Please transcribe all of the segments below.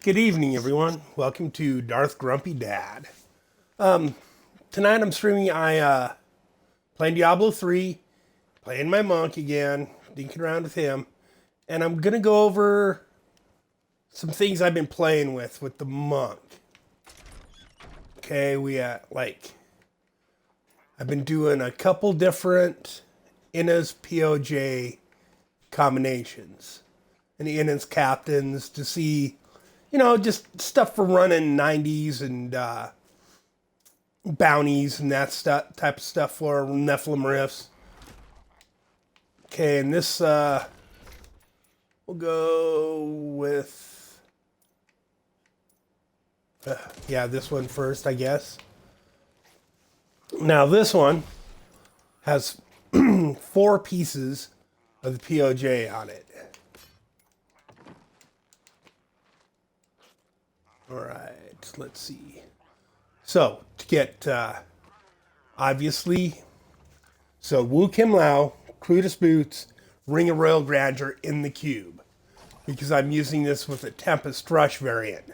Good evening, everyone. Welcome to Darth Grumpy Dad. Tonight I'm streaming. Playing Diablo 3, playing my monk again, dinking around with him, and I'm gonna go over some things I've been playing with the monk. Okay, I've been doing a couple different Inna's PoJ combinations and Inna's captains to see, just stuff for running 90s and bounties and that type of stuff for Nephilim Rifts. Okay, and this, we'll go with, this one first, I guess. Now, this one has 4 pieces of the PoJ on it. All right, let's see. So, to get, obviously, Wu Kim Lao, Crudus Boots, Ring of Royal Grandeur in the cube, because I'm using this with a Tempest Rush variant.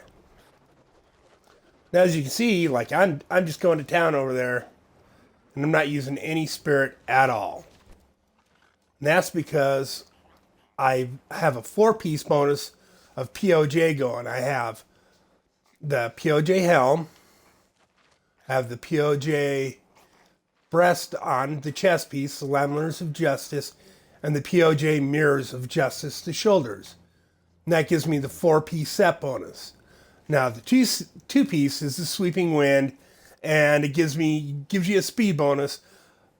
Now, as you can see, I'm just going to town over there, and I'm not using any spirit at all. And that's because I have a 4-piece bonus of PoJ going. I have the PoJ Helm, I have the PoJ Breast on the chest piece, the Lamblers of Justice, and the PoJ Mirrors of Justice, the shoulders. And that gives me the 4-piece set bonus. Now, the two-piece is the Sweeping Wind, and it gives you a speed bonus,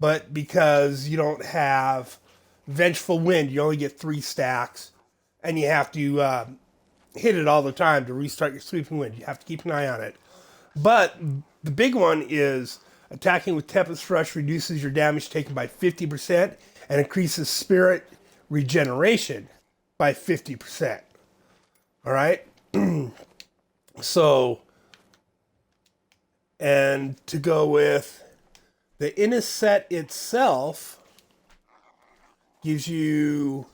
but because you don't have Vengeful Wind, you only get 3 stacks, and you have to hit it all the time to restart your Sweeping Wind. You have to keep an eye on it. But the big one is attacking with Tempest Rush reduces your damage taken by 50% and increases spirit regeneration by 50%. All right? So, and to go with the Innis set itself gives you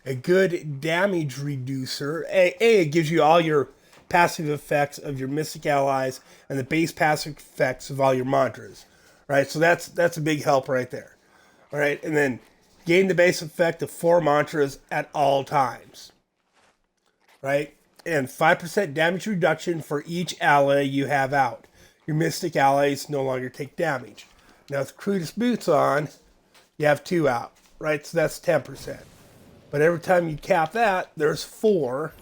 a good damage reducer. It gives you all your passive effects of your Mystic allies and the base passive effects of all your mantras. Right? So that's a big help right there. All right? And then gain the base effect of 4 mantras at all times. Right? And 5% damage reduction for each ally you have out. Your Mystic allies no longer take damage. Now with Crudus Boots on, you have 2 out. Right? So that's 10%. But every time you cap that, there's 4.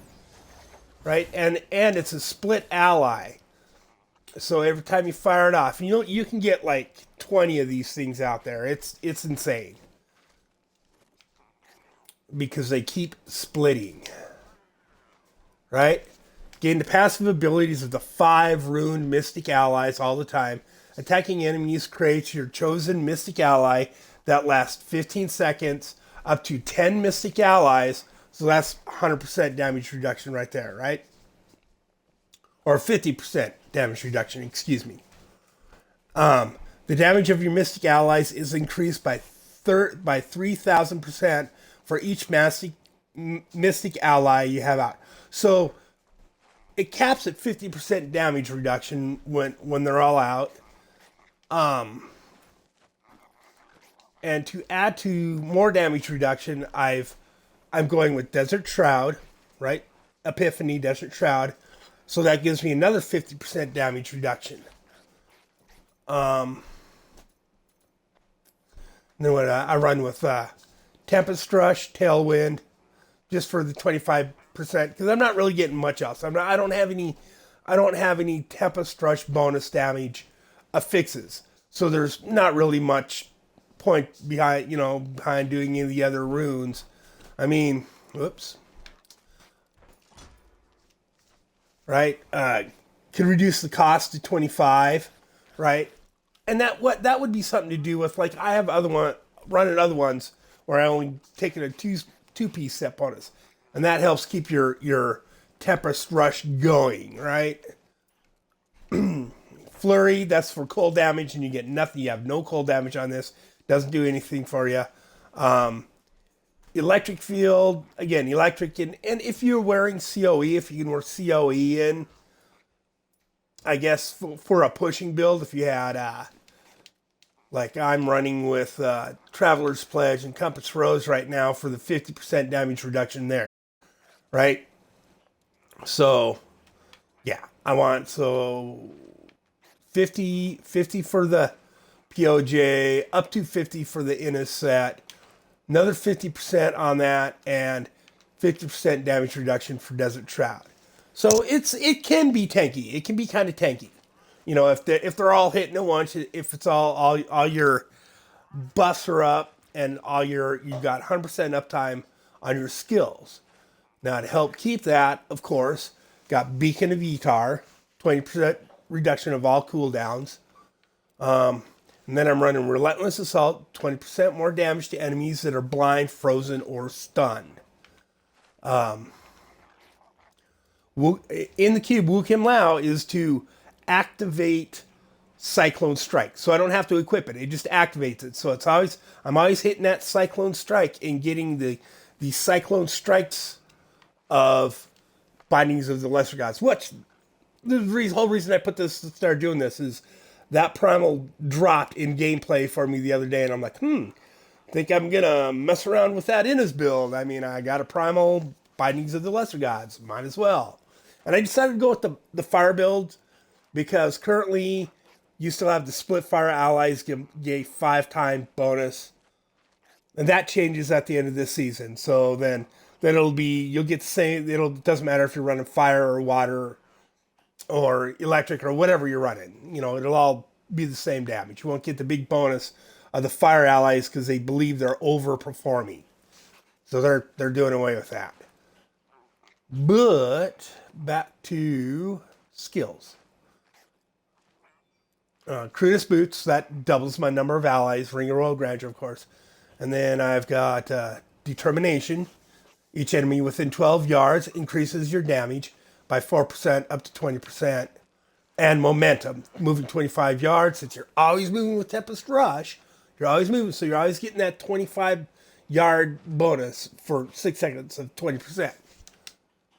Right? And it's a split ally. So every time you fire it off, you can get like 20 of these things out there. It's insane. Because they keep splitting. Right? Gain the passive abilities of the 5 runed Mystic allies all the time. Attacking enemies creates your chosen Mystic ally that lasts 15 seconds, up to 10 Mystic allies. So that's 100% damage reduction right there, right? Or 50% damage reduction, excuse me. The damage of your Mystic allies is increased by 3,000% for each Mystic ally you have out. So it caps at 50% damage reduction when they're all out. And to add to more damage reduction, I'm going with Desert Shroud, right? Epiphany, Desert Shroud. So that gives me another 50% damage reduction. Then what I run with Tempest Rush, Tailwind, just for the 25%, because I'm not really getting much else. I don't have any Tempest Rush bonus damage affixes. So there's not really much point behind doing any of the other runes. I mean, whoops. Right? Can reduce the cost to 25, right? And that would be something to do with, like, I have running other ones where I only taken a two-piece set bonus. And that helps keep your Tempest Rush going, right? Flurry, that's for cold damage, and you get nothing. You have no cold damage on this. Doesn't do anything for you. Electric field, again, electric, and if you're wearing COE, if you can wear COE in, I guess for a pushing build, if you had, like I'm running with Traveler's Pledge and Compass Rose right now for the 50% damage reduction there, right? So, yeah, I want, so 50 for the PoJ, up to 50 for the Innis set, another 50% on that, and 50% damage reduction for Desert Trout. So it can be tanky. It can be kind of tanky. You know, if they're all hitting at once, if it's all your buffs are up and you've got 100% uptime on your skills. Now to help keep that, of course, got Beacon of Etar, 20% reduction of all cooldowns. And then I'm running Relentless Assault, 20% more damage to enemies that are blind, frozen, or stunned. In the cube, Wu Kim Lao is to activate Cyclone Strike. So I don't have to equip it. It just activates it. So I'm always hitting that Cyclone Strike and getting the Cyclone Strikes of Bindings of the Lesser Gods. Which the whole reason I started doing this is that primal dropped in gameplay for me the other day, and I'm like, think I'm gonna mess around with that in his build. I mean, I got a primal Bindings of the Lesser Gods, might as well. And I decided to go with the fire build because currently you still have the split fire allies give a 5-time bonus, and that changes at the end of this season. So then you'll get the same. It doesn't matter if you're running fire or water or electric or whatever you're running. You know, it'll all be the same damage. You won't get the big bonus of the fire allies because they believe they're overperforming. So they're doing away with that. But back to skills. Crudest Boots, that doubles my number of allies. Ring of Royal Grandeur, of course. And then I've got Determination. Each enemy within 12 yards increases your damage by 4% up to 20%. And Momentum, moving 25 yards. Since you're always moving with Tempest Rush, you're always moving. So you're always getting that 25-yard bonus for 6 seconds of 20%.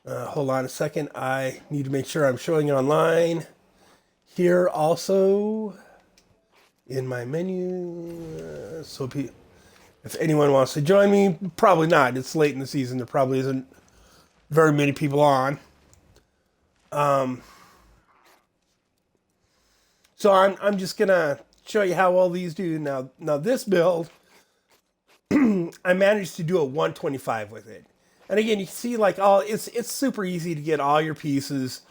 Hold on a second. I need to make sure I'm showing it online. Here also in my menu. So if anyone wants to join me, probably not. It's late in the season. There probably isn't very many people on. So I'm just gonna show you how all these do. Now this build, I managed to do a 125 with it. And again, you can see like it's super easy to get all your pieces.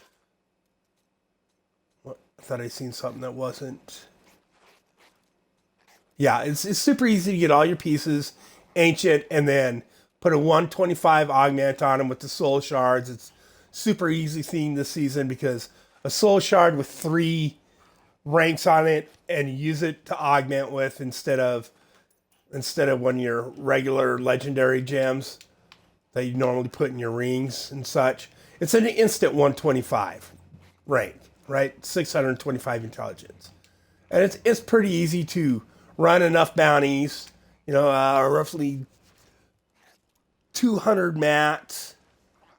I thought I'd seen something that wasn't. Yeah, it's super easy to get all your pieces, ancient, and then put a 125 augment on them with the soul shards. It's super easy thing this season because a soul shard with 3 ranks on it and you use it to augment with instead of one of your regular legendary gems that you normally put in your rings and such. It's an instant 125 rank, right? 625 intelligence. And it's pretty easy to run enough bounties, roughly 200 mats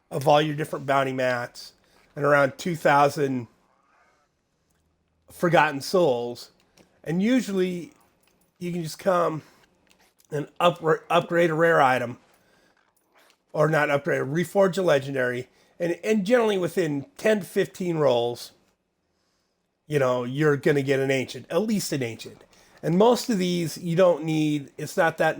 of all your different bounty mats and around 2,000 forgotten souls. And usually you can just come and upgrade a rare item, or not upgrade, reforge a legendary, and generally within 10 to 15 rolls, you're going to get an ancient, at least an ancient. And most of these you don't need, it's not that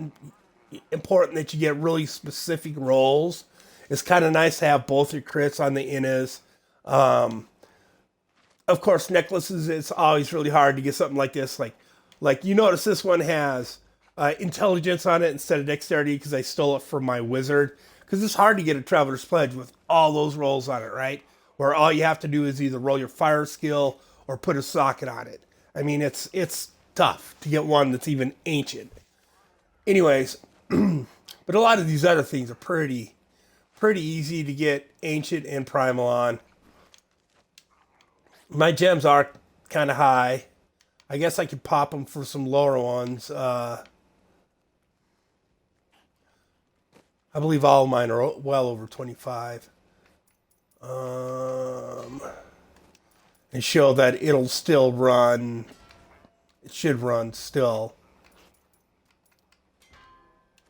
important that you get really specific rolls. It's kind of nice to have both your crits on the Innis. Of course, necklaces, it's always really hard to get something like this. Like you notice this one has intelligence on it instead of dexterity because I stole it from my wizard. Because it's hard to get a Traveler's Pledge with all those rolls on it, right? Where all you have to do is either roll your fire skill or put a socket on it. I mean, it's tough to get one that's even ancient. Anyways, but a lot of these other things are pretty easy to get ancient and primal on. My gems are kind of high. I guess I could pop them for some lower ones. I believe all of mine are well over 25. And show that it'll still run. It should run still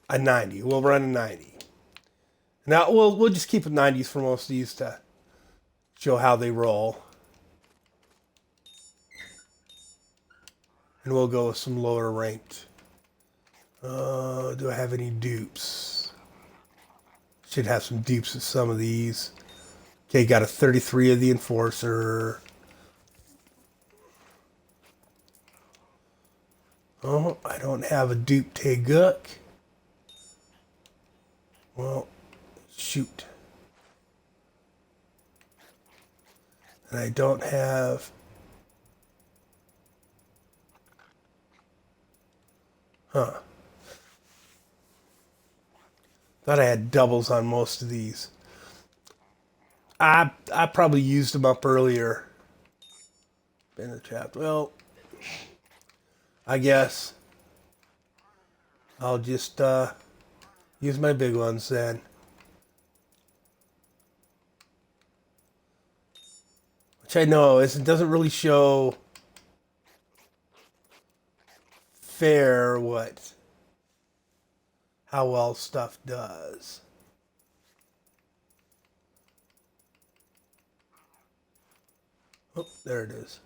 a 90. We'll run a 90. Now we'll just keep it 90s for most of these to show how they roll. And we'll go with some lower ranked. Do I have any dupes? Should have some dupes of some of these. Okay, got a 33 of the Enforcer. Oh, I don't have a dupe Taeguk. Well, shoot. And I don't have... Huh. Thought I had doubles on most of these. I probably used them up earlier. In the trap. Well, I guess I'll just use my big ones then. Which I know it doesn't really show fair how well stuff does. Oh, there it is.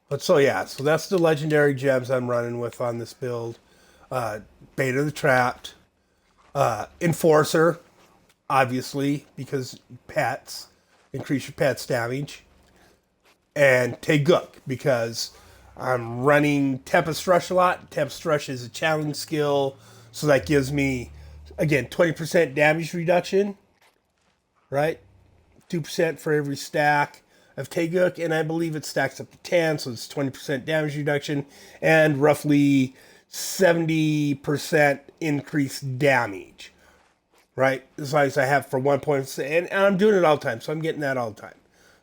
But so yeah, so that's the legendary gems I'm running with on this build. Beta the Trapped. Enforcer, obviously, because pets. Increase your pet's damage. And Taeguk, because I'm running Tempest Rush a lot. Tempest Rush is a challenge skill, so that gives me, again, 20% damage reduction, right? 2% for every stack of Taeguk, and I believe it stacks up to 10, so it's 20% damage reduction, and roughly 70% increased damage, right? As long as I have for 1 point, and I'm doing it all the time, so I'm getting that all the time.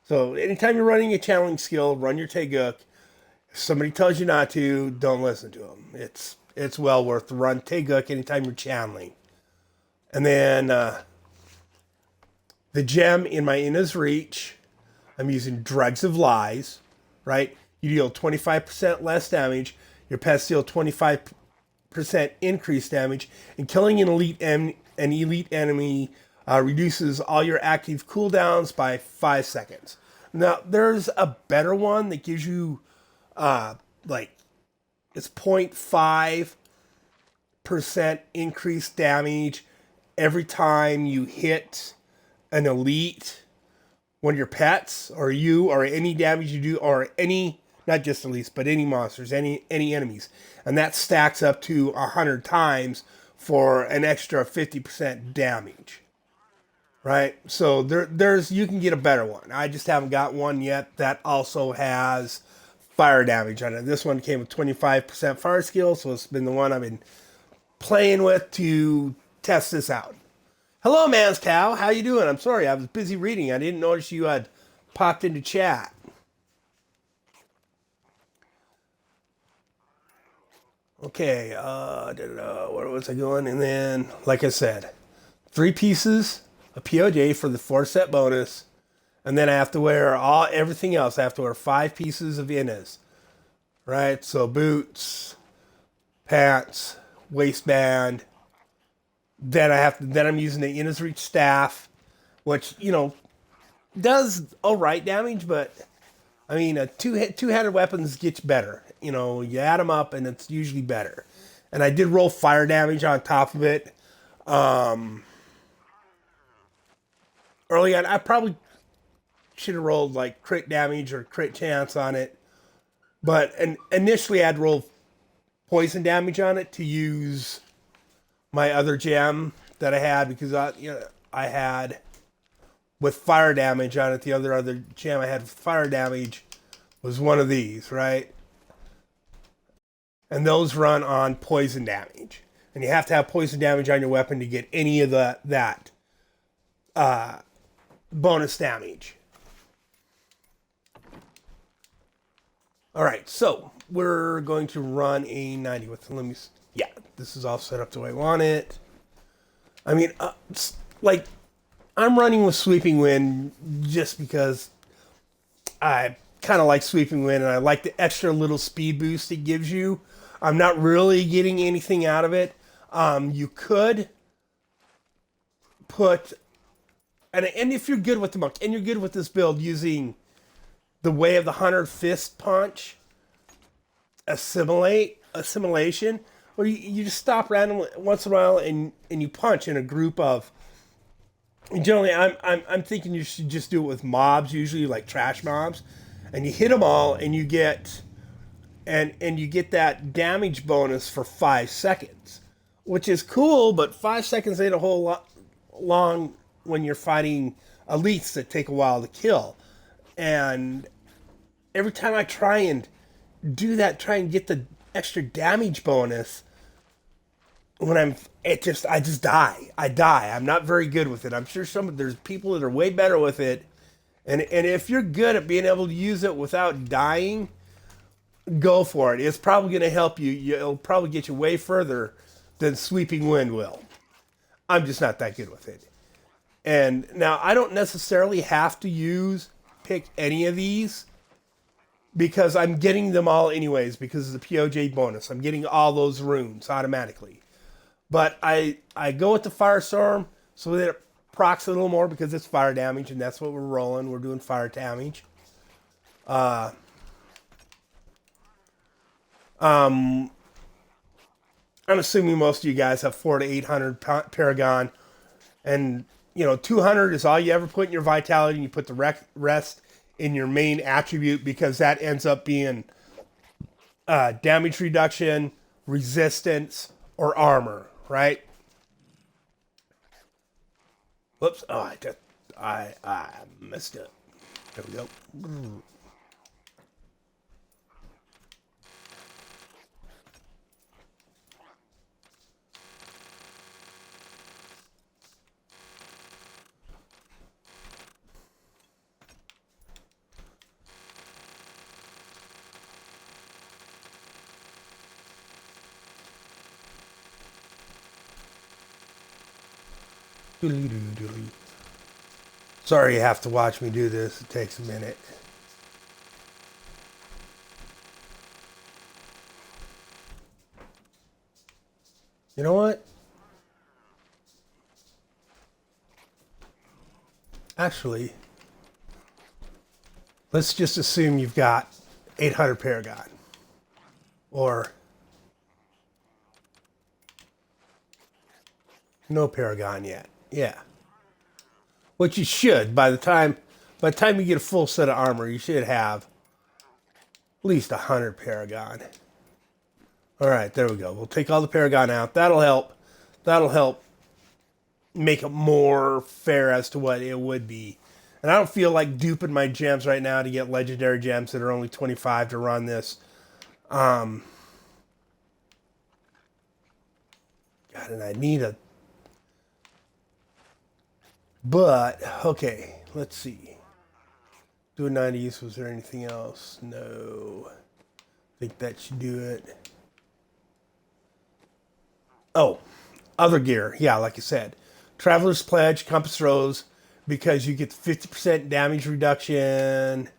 So anytime you're running a challenge skill, run your Taeguk. If somebody tells you not to, don't listen to them. It's well worth the run Taeguk anytime you're channeling. And then the gem in my Ina's Reach, I'm using Dregs of Lies, right? You deal 25% less damage. Your pets deal 25% increased damage. And killing an elite enemy reduces all your active cooldowns by 5 seconds. Now, there's a better one that gives you, it's 0.5% increased damage every time you hit an elite, one of your pets, or you, or any damage you do, or any, not just elites, but any monsters, any enemies. And that stacks up to 100 times for an extra 50% damage. Right? So there's you can get a better one. I just haven't got one yet that also has fire damage on it. This one came with 25% fire skill, so it's been the one I've been playing with to test this out. Hello, Man's Cow. How you doing? I'm sorry, I was busy reading. I didn't notice you had popped into chat. Okay, where was I going? And then, like I said, 3 pieces of PoJ for the 4-set bonus. And then I have to wear everything else. I have to wear 5 pieces of Innas. Right? So boots, pants, waistband. Then I'm using the Inna's Reach staff, which, does alright damage, but I mean, two-handed weapons gets better. You add them up and it's usually better. And I did roll fire damage on top of it. Early on, I probably should have rolled like crit damage or crit chance on it. But initially I'd roll poison damage on it to use my other gem that I had, because I had with fire damage on it. The other gem I had with fire damage was one of these, right? And those run on poison damage. And you have to have poison damage on your weapon to get any of that bonus damage. All right, so we're going to run a 90 with, yeah, this is all set up the way I want it. I mean, like, I'm running with Sweeping Wind just because I kind of like Sweeping Wind and I like the extra little speed boost it gives you. I'm not really getting anything out of it. You could put, and if you're good with the monk and you're good with this build using the Way of the Hunter Fist Punch, assimilation, where you just stop randomly once in a while and you punch in a group of. Generally, I'm thinking you should just do it with mobs, usually like trash mobs, and you hit them all, and you get you get that damage bonus for 5 seconds, which is cool. But 5 seconds ain't a whole lot long when you're fighting elites that take a while to kill. And every time I try and do that, try and get the extra damage bonus, when I just die. I die. I'm not very good with it. I'm sure there's people that are way better with it. And if you're good at being able to use it without dying, go for it. It's probably going to help you. It'll probably get you way further than Sweeping Wind will. I'm just not that good with it. And now I don't necessarily have to pick any of these because I'm getting them all anyways because of the PoJ bonus. I'm getting all those runes automatically. But I go with the Firestorm so that it procs a little more because it's fire damage, and that's what we're rolling. We're doing fire damage. I'm assuming most of you guys have 400 to 800 Paragon, and 200 is all you ever put in your Vitality, and you put the rest in your main attribute because that ends up being damage reduction, resistance, or armor, right? Whoops! Oh, I messed up. There we go. Sorry you have to watch me do this. It takes a minute. You know what? Actually, let's just assume you've got 800 Paragon. Or no Paragon yet. Yeah. Which you should by the time you get a full set of armor, you should have at least 100 Paragon. All right, there we go. We'll take all the Paragon out. That'll help. That'll help make it more fair as to what it would be. And I don't feel like duping my gems right now to get legendary gems that are only 25 to run this. God, and I need a... But, okay, let's see. Do a 90s. Was there anything else? No. I think that should do it. Oh, other gear. Yeah, like I said. Traveler's Pledge, Compass Rose, because you get 50% damage reduction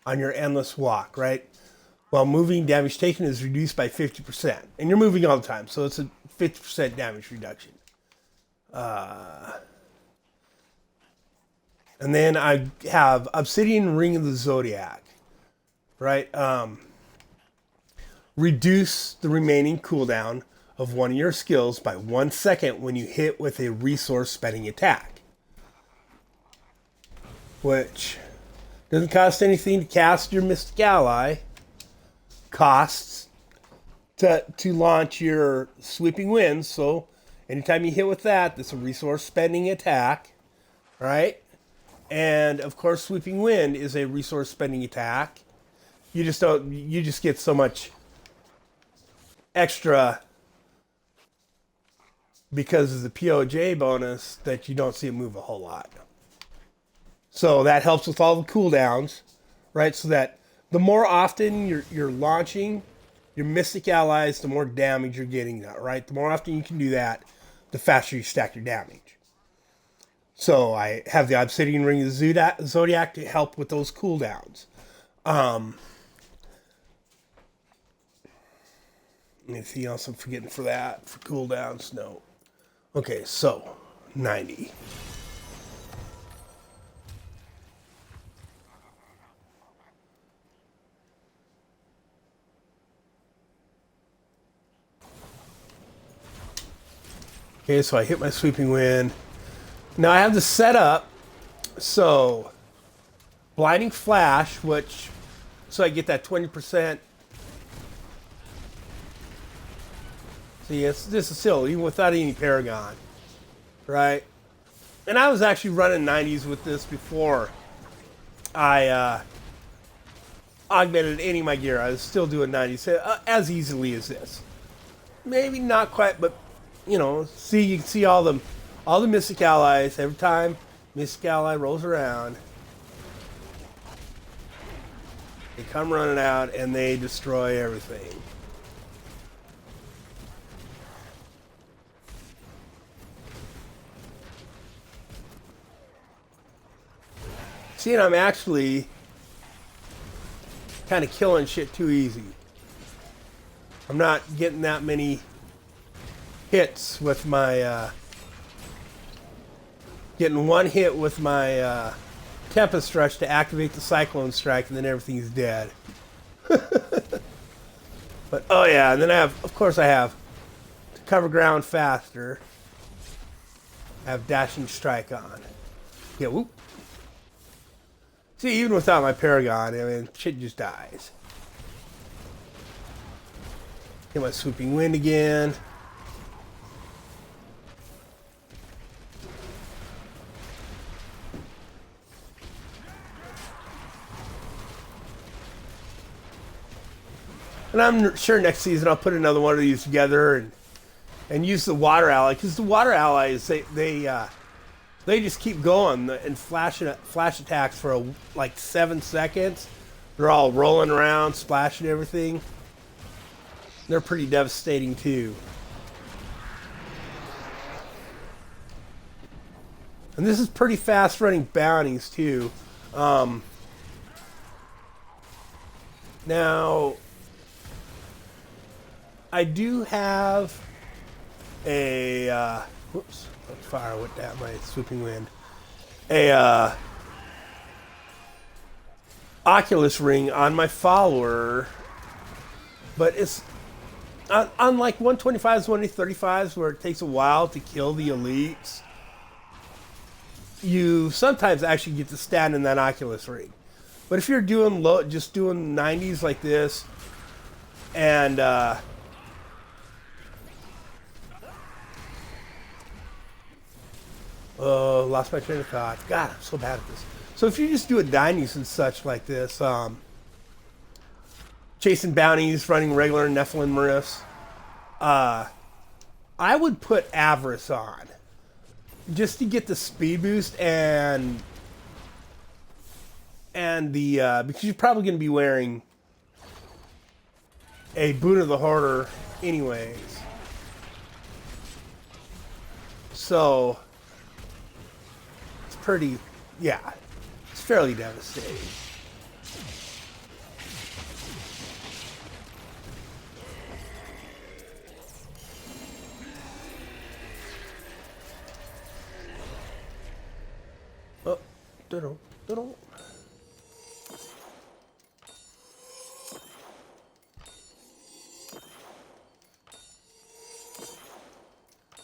on your endless walk, right? While moving, damage taken is reduced by 50%. And you're moving all the time, so it's a 50% damage reduction. And then I have Obsidian Ring of the Zodiac, right? Reduce the remaining cooldown of one of your skills by 1 second when you hit with a resource spending attack. Which doesn't cost anything to cast your Mystic Ally. Costs to launch your Sweeping Winds, so anytime you hit with that, that's a resource spending attack, right? And of course, Sweeping Wind is a resource spending attack. You just get so much extra because of the PoJ bonus that you don't see it move a whole lot. So that helps with all the cooldowns, right? So that the more often you're launching your Mystic Allies, the more damage you're getting, right? The more often you can do that, the faster you stack your damage. So I have the Obsidian Ring of the Zodiac to help with those cooldowns. Anything else I'm forgetting for that? For cooldowns? No. Okay, so 90. Okay, so I hit my Sweeping Wind. Now I have the setup, so Blinding Flash, so I get that 20%. See, this is still, even without any Paragon, right? And I was actually running 90s with this before I augmented any of my gear. I was still doing 90s as easily as this. Maybe not quite, but you know, you can see all the Mystic Allies. Every time Mystic Ally rolls around, they come running out and they destroy everything. See, I'm actually kind of killing shit too easy. I'm not getting that many hits with my getting one hit with my Tempest Rush to activate the Cyclone Strike, and then everything's dead. But oh yeah, and then of course I have to cover ground faster. I have Dashing Strike on. Yeah, whoop. See, even without my Paragon, I mean, shit just dies. Get my Swooping Wind again. And I'm sure next season I'll put another one of these together and use the Water Ally, because the Water Allies they just keep going and flash attacks for like 7 seconds. They're all rolling around, splashing everything. They're pretty devastating too. And this is pretty fast running bounties too. Now, I do have a whoops, fire with that, my Swooping Wind. A Oculus Ring on my follower, but it's unlike 125s, 135s, where it takes a while to kill the elites. You sometimes actually get to stand in that Oculus Ring. But if you're doing just doing 90s like this, and oh, lost my train of thought. God, I'm so bad at this. So if you just do a 90s and such like this, chasing bounties, running regular Nephilim riffs, I would put Avarice on just to get the speed boost and the because you're probably going to be wearing a Boon of the Hoarder anyways. So it's pretty, yeah, it's fairly devastating. Oh, don't.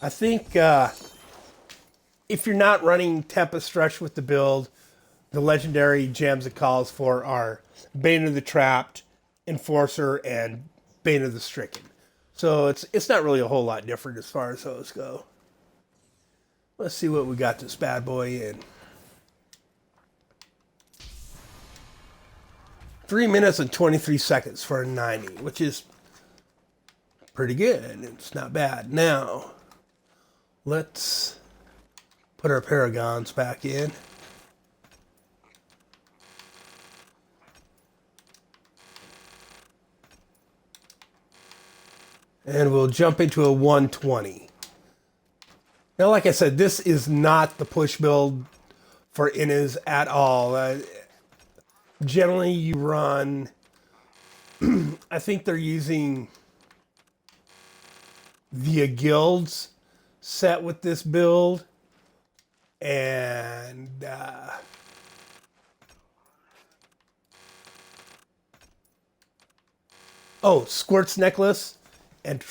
I think if you're not running Tempest Rush with the build, the legendary gems it calls for are Bane of the Trapped, Enforcer, and Bane of the Stricken. So it's not really a whole lot different as far as those go. Let's see what we got this bad boy in. 3 minutes and 23 seconds for a 90, which is pretty good. It's not bad. Now, let's put our Paragons back in. And we'll jump into a 120. Now, like I said, this is not the push build for innas at all. Generally, you run, I think they're using the guilds set with this build. And Squirt's necklace and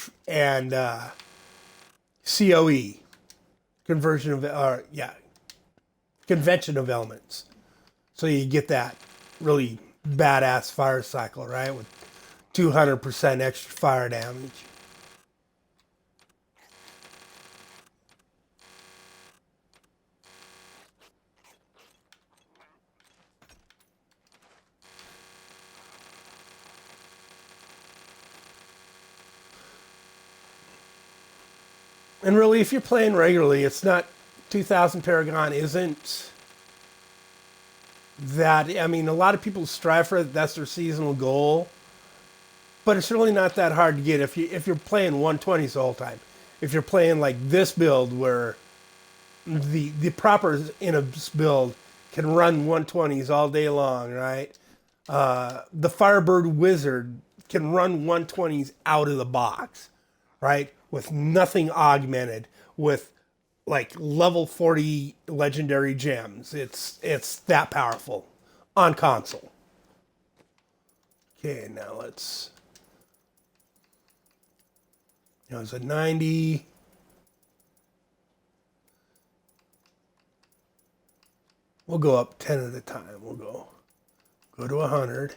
COE conversion of convention of elements. So you get that really badass fire cycle, right? With 200% extra fire damage. And really, if you're playing regularly, it's not 2000 Paragon isn't that. I mean, a lot of people strive for it. That's their seasonal goal. But it's really not that hard to get if you're playing 120s the whole time. If you're playing like this build where the proper Inabs build can run 120s all day long, right? The Firebird Wizard can run 120s out of the box, right? With nothing augmented, with like level 40 legendary gems. It's that powerful on console. Okay, now let's. It's a 90. We'll go up 10 at a time. We'll go to 100.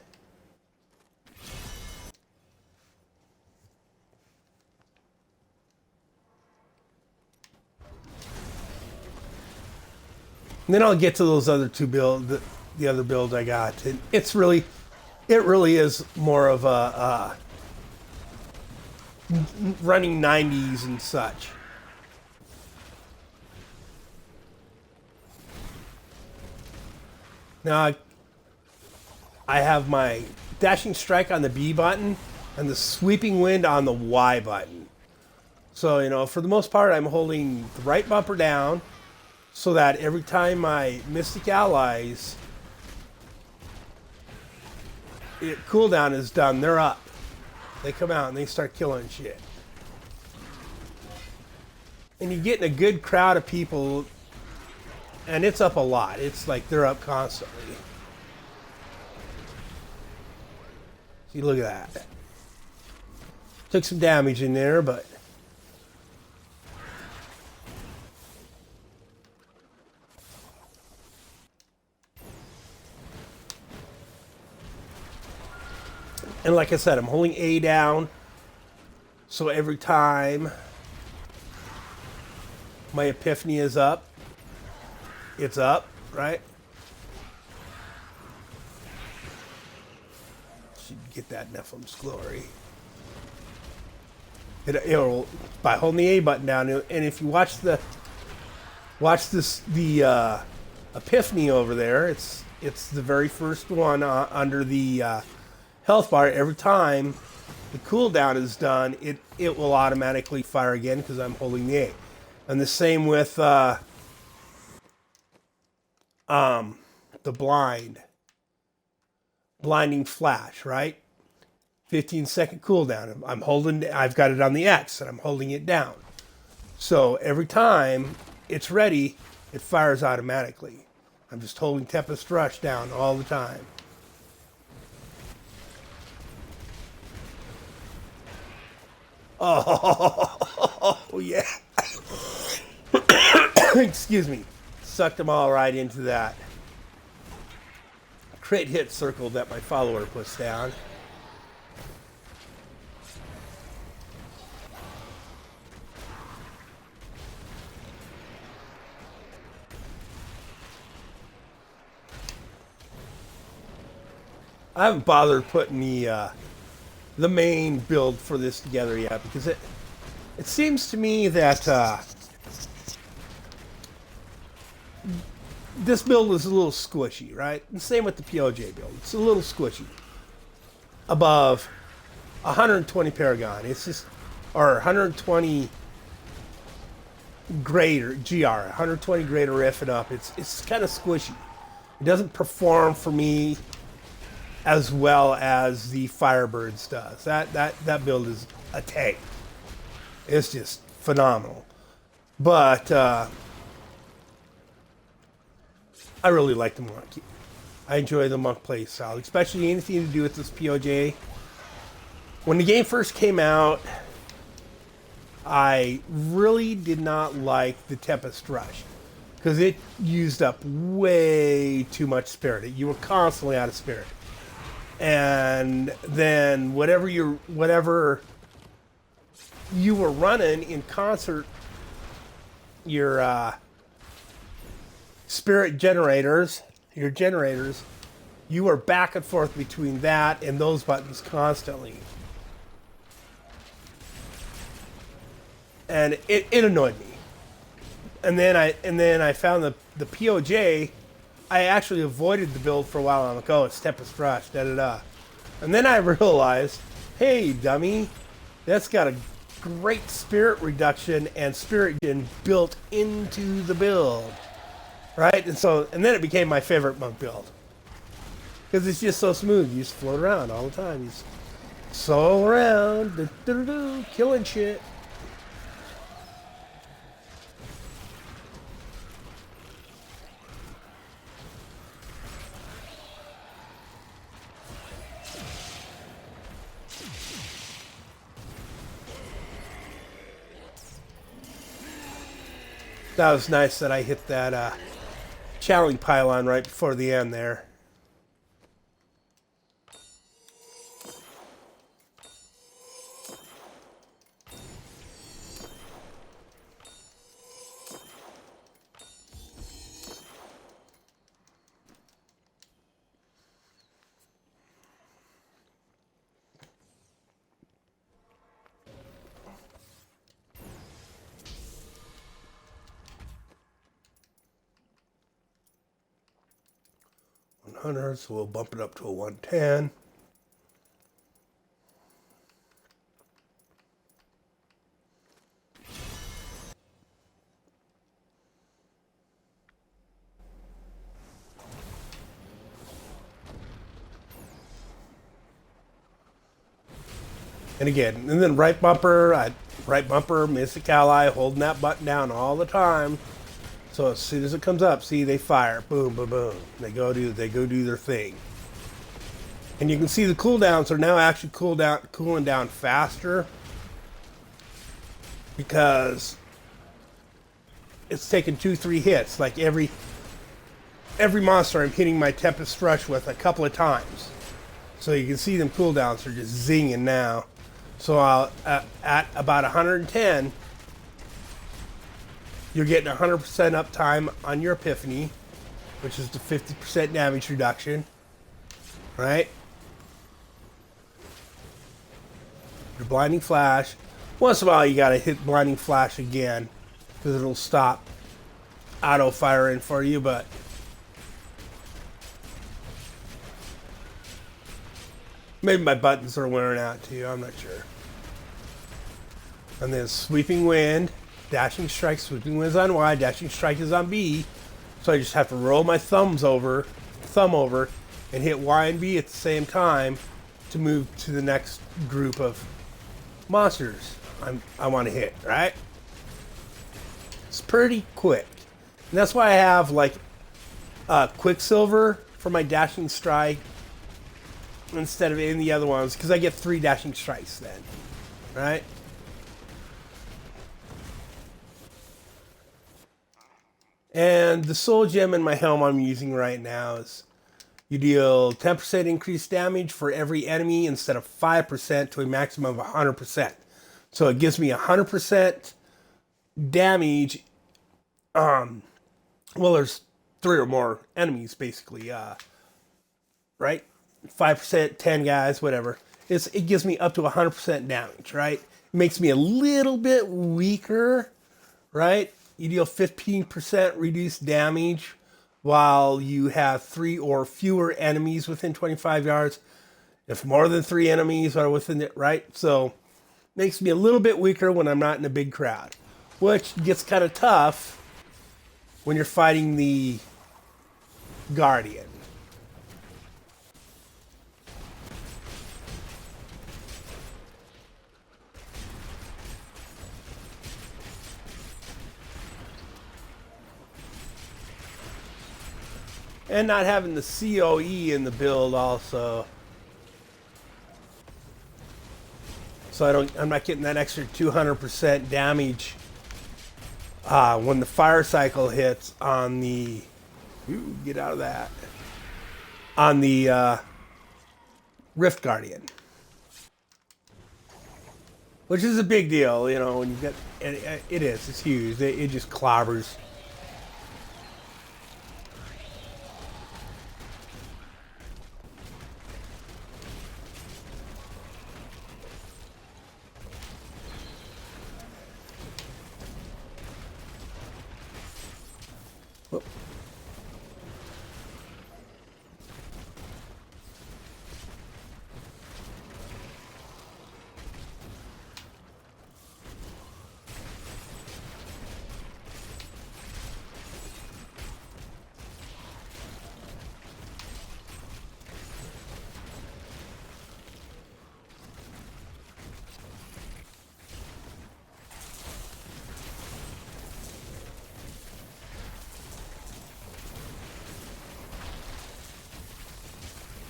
And then I'll get to those other two builds, the other builds I got. And it really is more of a running 90s and such. Now I have my dashing strike on the B button and the sweeping wind on the Y button. So, for the most part, I'm holding the right bumper down so that every time my Mystic allies cooldown is done, they're up. They come out and they start killing shit. And you're getting a good crowd of people, and it's up a lot. It's like they're up constantly. See, look at that. Took some damage in there, but and like I said, I'm holding A down, so every time my Epiphany is up, it's up, right? Should get that Nephilim's glory. It'll by holding the A button down, and if you watch the Epiphany over there, it's the very first one under the health bar. Every time the cooldown is done, it will automatically fire again because I'm holding the A. And the same with the blinding flash, right? 15-second cooldown. I've got it on the X and I'm holding it down. So every time it's ready, it fires automatically. I'm just holding Tempest Rush down all the time. Oh, yeah. Excuse me. Sucked them all right into that crit hit circle that my follower puts down. I haven't bothered putting the main build for this together yet because it seems to me that this build is a little squishy, right? And same with the PoJ build. It's a little squishy. Above 120 Paragon. It's just, or 120 greater GR, 120 greater riff it up. It's kind of squishy. It doesn't perform for me as well as the Firebirds does. That build is a tank. It's just phenomenal. But I really like the Monk. I enjoy the Monk play style, especially anything to do with this PoJ. When the game first came out, I really did not like the Tempest Rush because it used up way too much spirit. You were constantly out of spirit. And then whatever you were running in concert, your spirit generators, you were back and forth between that and those buttons constantly. And it annoyed me. And then I found the PoJ. I actually avoided the build for a while. I'm like, oh, it's Tempest Rush, da da da. And then I realized, hey, dummy, that's got a great spirit reduction and spirit gen built into the build, right? And then it became my favorite Monk build because it's just so smooth. You just float around all the time. You just soul around, killing shit. That was nice that I hit that channeling pylon right before the end there. So we'll bump it up to a 110. And again, and then right bumper, Mystic Ally, holding that button down all the time. So as soon as it comes up, see, they fire. Boom, boom, boom. They go do their thing. And you can see the cooldowns are now actually cooling down faster because it's taking 2-3 hits. Like every monster I'm hitting my Tempest Rush with a couple of times. So you can see them cooldowns are just zinging now. So at about 110, you're getting 100% uptime on your Epiphany, which is the 50% damage reduction, right? Your Blinding Flash. Once in a while, you gotta hit Blinding Flash again, because it'll stop auto-firing for you, but maybe my buttons are wearing out too, I'm not sure. And then Sweeping Wind. Dashing Strike, Sweeping Wind is on Y, Dashing Strike is on B. So I just have to roll my thumb over, and hit Y and B at the same time to move to the next group of monsters I want to hit, right? It's pretty quick. And that's why I have like Quicksilver for my Dashing Strike instead of any of the other ones, because I get 3 Dashing Strikes then, right? And the soul gem in my helm I'm using right now is you deal 10% increased damage for every enemy instead of 5% to a maximum of 100%. So it gives me 100% damage. Well, there's 3 or more enemies basically, right? 5%, 10 guys, whatever. It gives me up to 100% damage, right? It makes me a little bit weaker, right? You deal 15% reduced damage while you have 3 or fewer enemies within 25 yards. If more than 3 enemies are within it, right? So Makes me a little bit weaker when I'm not in a big crowd, which gets kind of tough when you're fighting the Guardian. And not having the COE in the build also. So I'm not getting that extra 200% damage when the fire cycle hits on the, ooh, get out of that, on the Rift Guardian. Which is a big deal, you know, when you get, it's huge. It just clobbers. Whoop.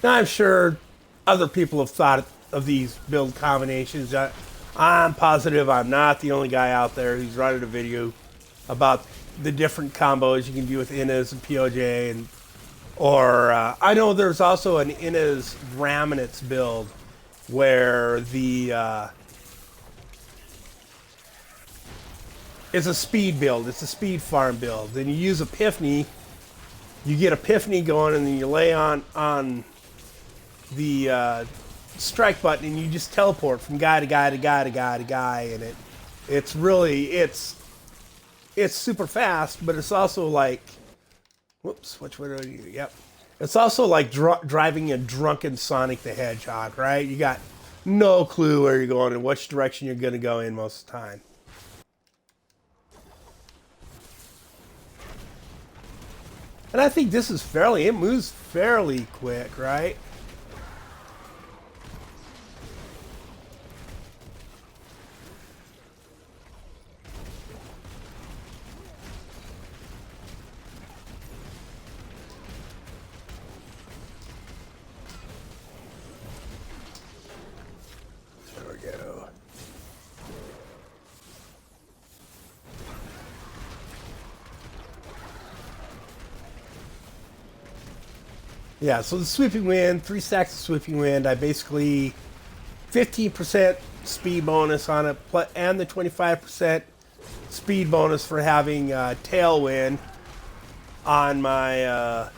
Now, I'm sure other people have thought of these build combinations. I'm positive I'm not the only guy out there who's running a video about the different combos you can do with Innas and PoJ, and or I know there's also an Innas Raminets build where the it's a speed build. It's a speed farm build. Then you use Epiphany. You get Epiphany going, and then you lay on the strike button, and you just teleport from guy to guy to guy to guy to guy, and it's really it's super fast, but it's also like, whoops, which way do I do? Yep, it's also like driving a drunken Sonic the Hedgehog, right? You got no clue where you're going and which direction you're going to go in most of the time. And I think this is it moves fairly quick, right? There we go. Yeah, so the Sweeping Wind, 3 stacks of Sweeping Wind, I basically 15% speed bonus on it, and the 25% speed bonus for having Tailwind on my,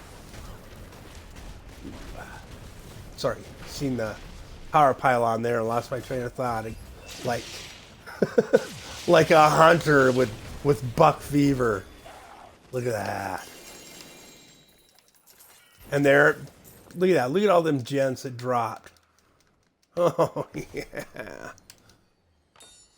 sorry, seen the power pylon there and lost my train of thought. Like, like a hunter with buck fever. Look at that. And there, look at that. Look at all them gens that dropped. Oh, yeah.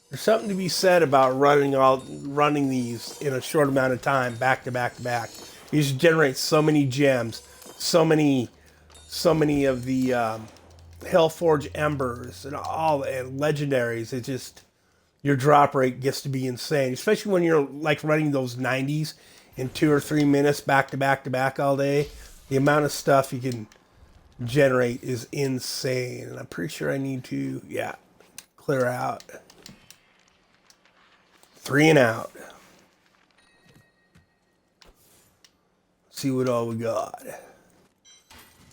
There's something to be said about running these in a short amount of time, back to back to back. You just generate so many gems, so many of the Hellforge Embers and all and legendaries. It just, your drop rate gets to be insane, especially when you're like running those 90s in 2 or 3 minutes back to back to back all day. The amount of stuff you can generate is insane. And I'm pretty sure I need to, yeah, clear out. 3 and out. See what all we got.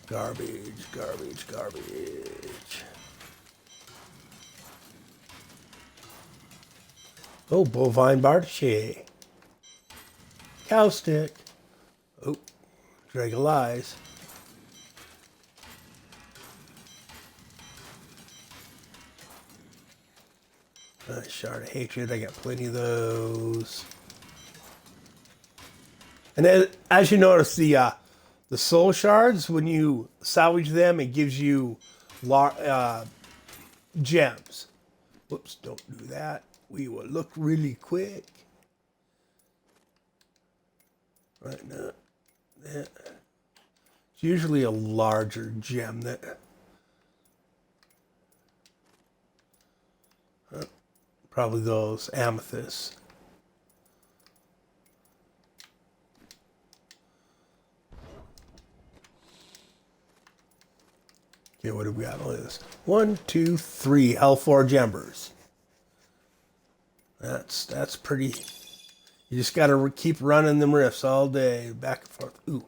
Garbage, garbage, garbage. Oh, bovine barche. Cow stick. Oh, Dragon Lies. Shard of Hatred, I got plenty of those. And then, as you notice, the soul shards, when you salvage them, it gives you gems. Whoops, don't do that. We will look really quick. Right now, that. It's usually a larger gem that. Probably those amethysts. Okay, what do we got? Look at this. 1, 2, 3 L4 embers. That's pretty. You just gotta keep running them rifts all day, back and forth. Ooh.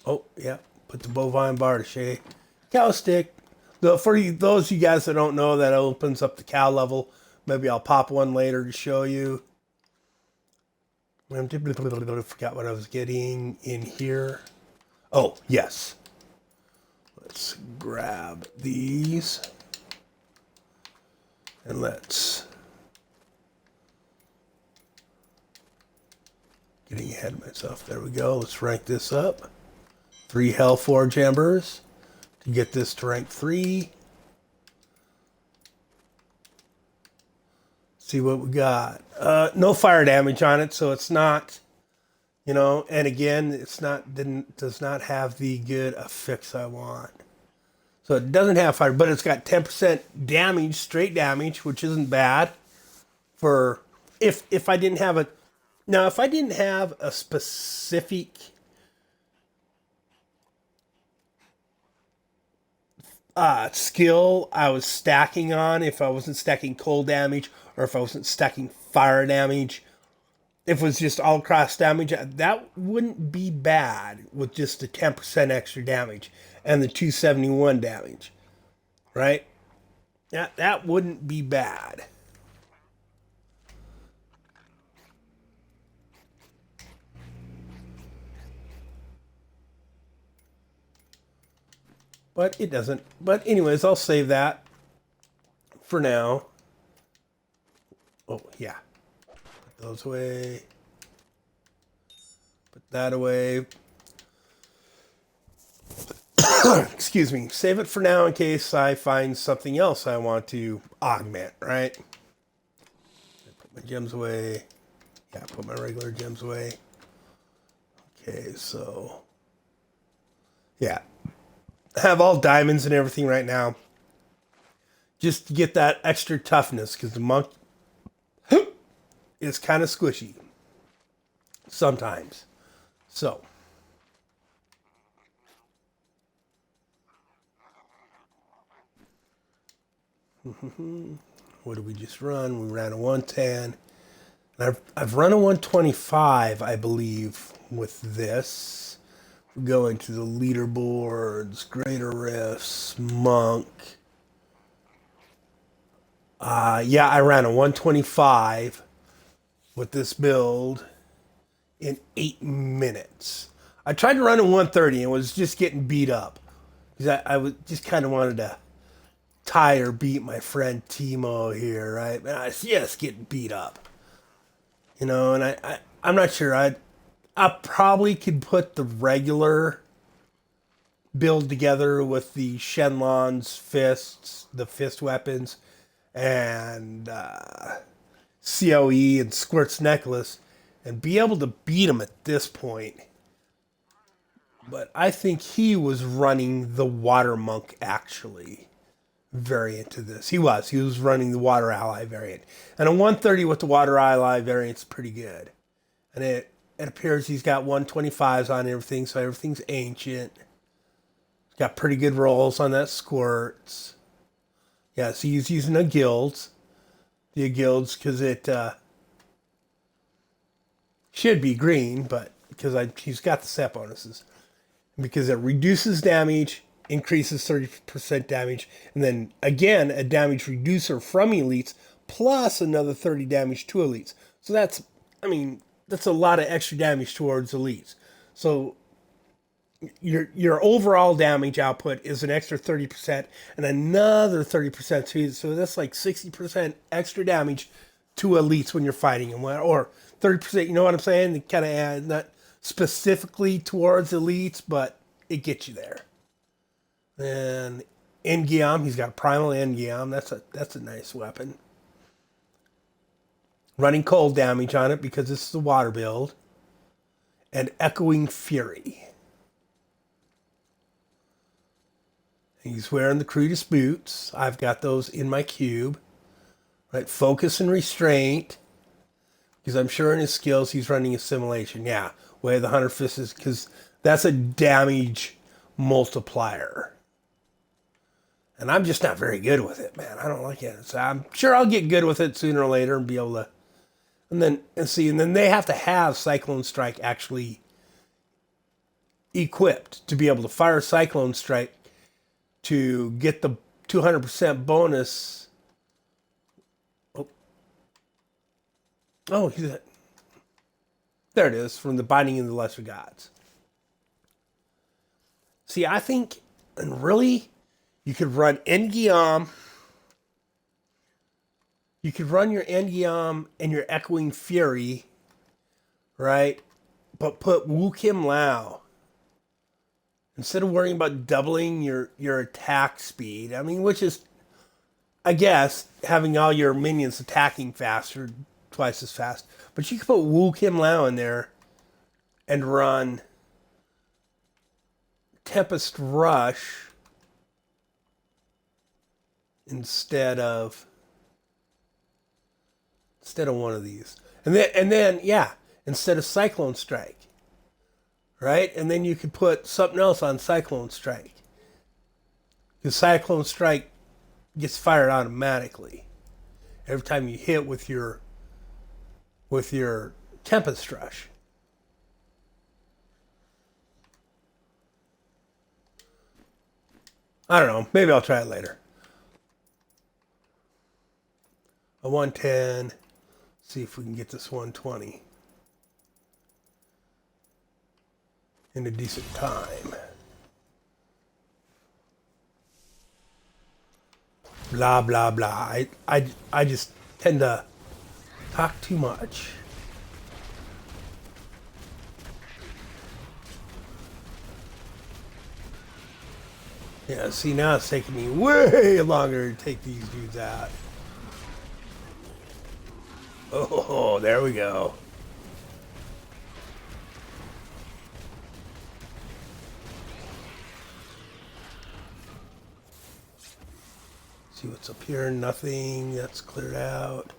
Oh yeah, put the bovine bar to shade. Cow stick. For those of you guys that don't know, that opens up the cow level. Maybe I'll pop one later to show you. I forgot what I was getting in here. Oh yes. Let's grab these. And let's, getting ahead of myself. There we go. Let's rank this up. 3 Hellforge Embers to get this to rank 3. See what we got. No fire damage on it, so it's not, you know, and again, it's not, does not have the good effects I want. So it doesn't have fire, but it's got 10% damage, straight damage, which isn't bad for if I didn't have a, now if I didn't have a specific skill I was stacking on, if I wasn't stacking cold damage or if I wasn't stacking fire damage, if it was just all cross damage, that wouldn't be bad with just the 10% extra damage and the 271 damage, right? That wouldn't be bad. But it doesn't. But anyways, I'll save that for now. Oh, yeah. Put those away. Put that away. Excuse me. Save it for now in case I find something else I want to augment, right? Put my gems away. Yeah, put my regular gems away. Okay, so... yeah. I have all diamonds and everything right now. Just to get that extra toughness, because the monk is kind of squishy. Sometimes. So... what did we just run? We ran a 110. I've run a 125, I believe, with this. We go into the leaderboards, Greater Rifts, Monk. Yeah, I ran a 125 with this build in 8 minutes. I tried to run a 130 and was just getting beat up. Because I was just kind of wanted to tie or beat my friend Timo here, right? And I was just getting beat up. You know, and I'm not sure. I probably could put the regular build together with the Shenlong's fists, the fist weapons, and COE and Squirt's necklace, and be able to beat him at this point. But I think he was running the Water Monk, actually. Variant to this. He was running the Water Ally variant. And a 130 with the Water Ally variant is pretty good. And it appears he's got 125s on everything, so everything's ancient. He's got pretty good rolls on that Squirts. Yeah, so he's using a guilds. The guilds, because it should be green, but because he's got the set bonuses. Because it reduces damage, increases 30% damage, and then again a damage reducer from elites plus another 30 damage to elites. So that's a lot of extra damage towards elites. So your overall damage output is an extra 30% and another 30% to, so that's like 60% extra damage to elites when you're fighting them, or 30%, you know what I'm saying? They kind of add, not specifically towards elites, but it gets you there. And Engiam. He's got Primal Engiam. That's a nice weapon. Running cold damage on it because this is a water build. And Echoing Fury. He's wearing the crudest boots. I've got those in my cube. Right, focus and restraint. Because I'm sure in his skills he's running assimilation. Yeah, Way of the Hunter Fist is because that's a damage multiplier. And I'm just not very good with it, man. I don't like it. So I'm sure I'll get good with it sooner or later and be able to. And then they have to have Cyclone Strike actually equipped to be able to fire Cyclone Strike to get the 200% bonus. Oh, there it is, from the Binding of the Lesser Gods. See, I think, and really, you could run Engiam. You could run your Engiam and your Echoing Fury, right? But put Wu Kim Lao. Instead of worrying about doubling your attack speed, I mean, which is, I guess, having all your minions attacking faster, twice as fast. But you could put Wu Kim Lao in there and run Tempest Rush instead of one of these. And then yeah, instead of Cyclone Strike. Right? And then you could put something else on Cyclone Strike. Because Cyclone Strike gets fired automatically every time you hit with your Tempest Rush. I don't know. Maybe I'll try it later. A 110. See if we can get this 120 in a decent time. Blah, blah, blah. I just tend to talk too much. Yeah, see, now it's taking me way longer to take these dudes out. Oh, there we go. See what's up here? Nothing. That's cleared out.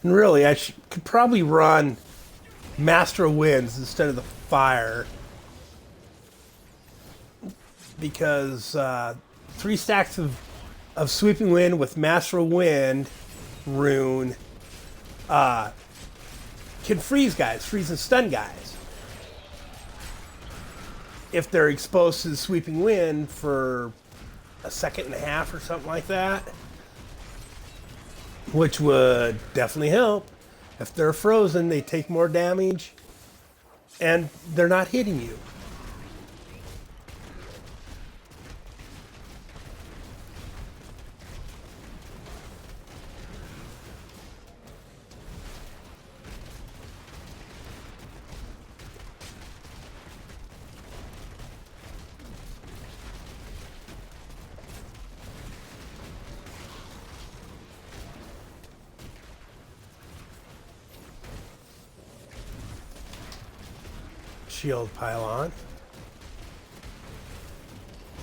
And really, I could probably run Master of Winds instead of the Fire. Because 3 stacks of Sweeping Wind with Master of Wind rune can freeze and stun guys. If they're exposed to the Sweeping Wind for a second and a half or something like that. Which would definitely help. If they're frozen, they take more damage and they're not hitting you. Shield pylon.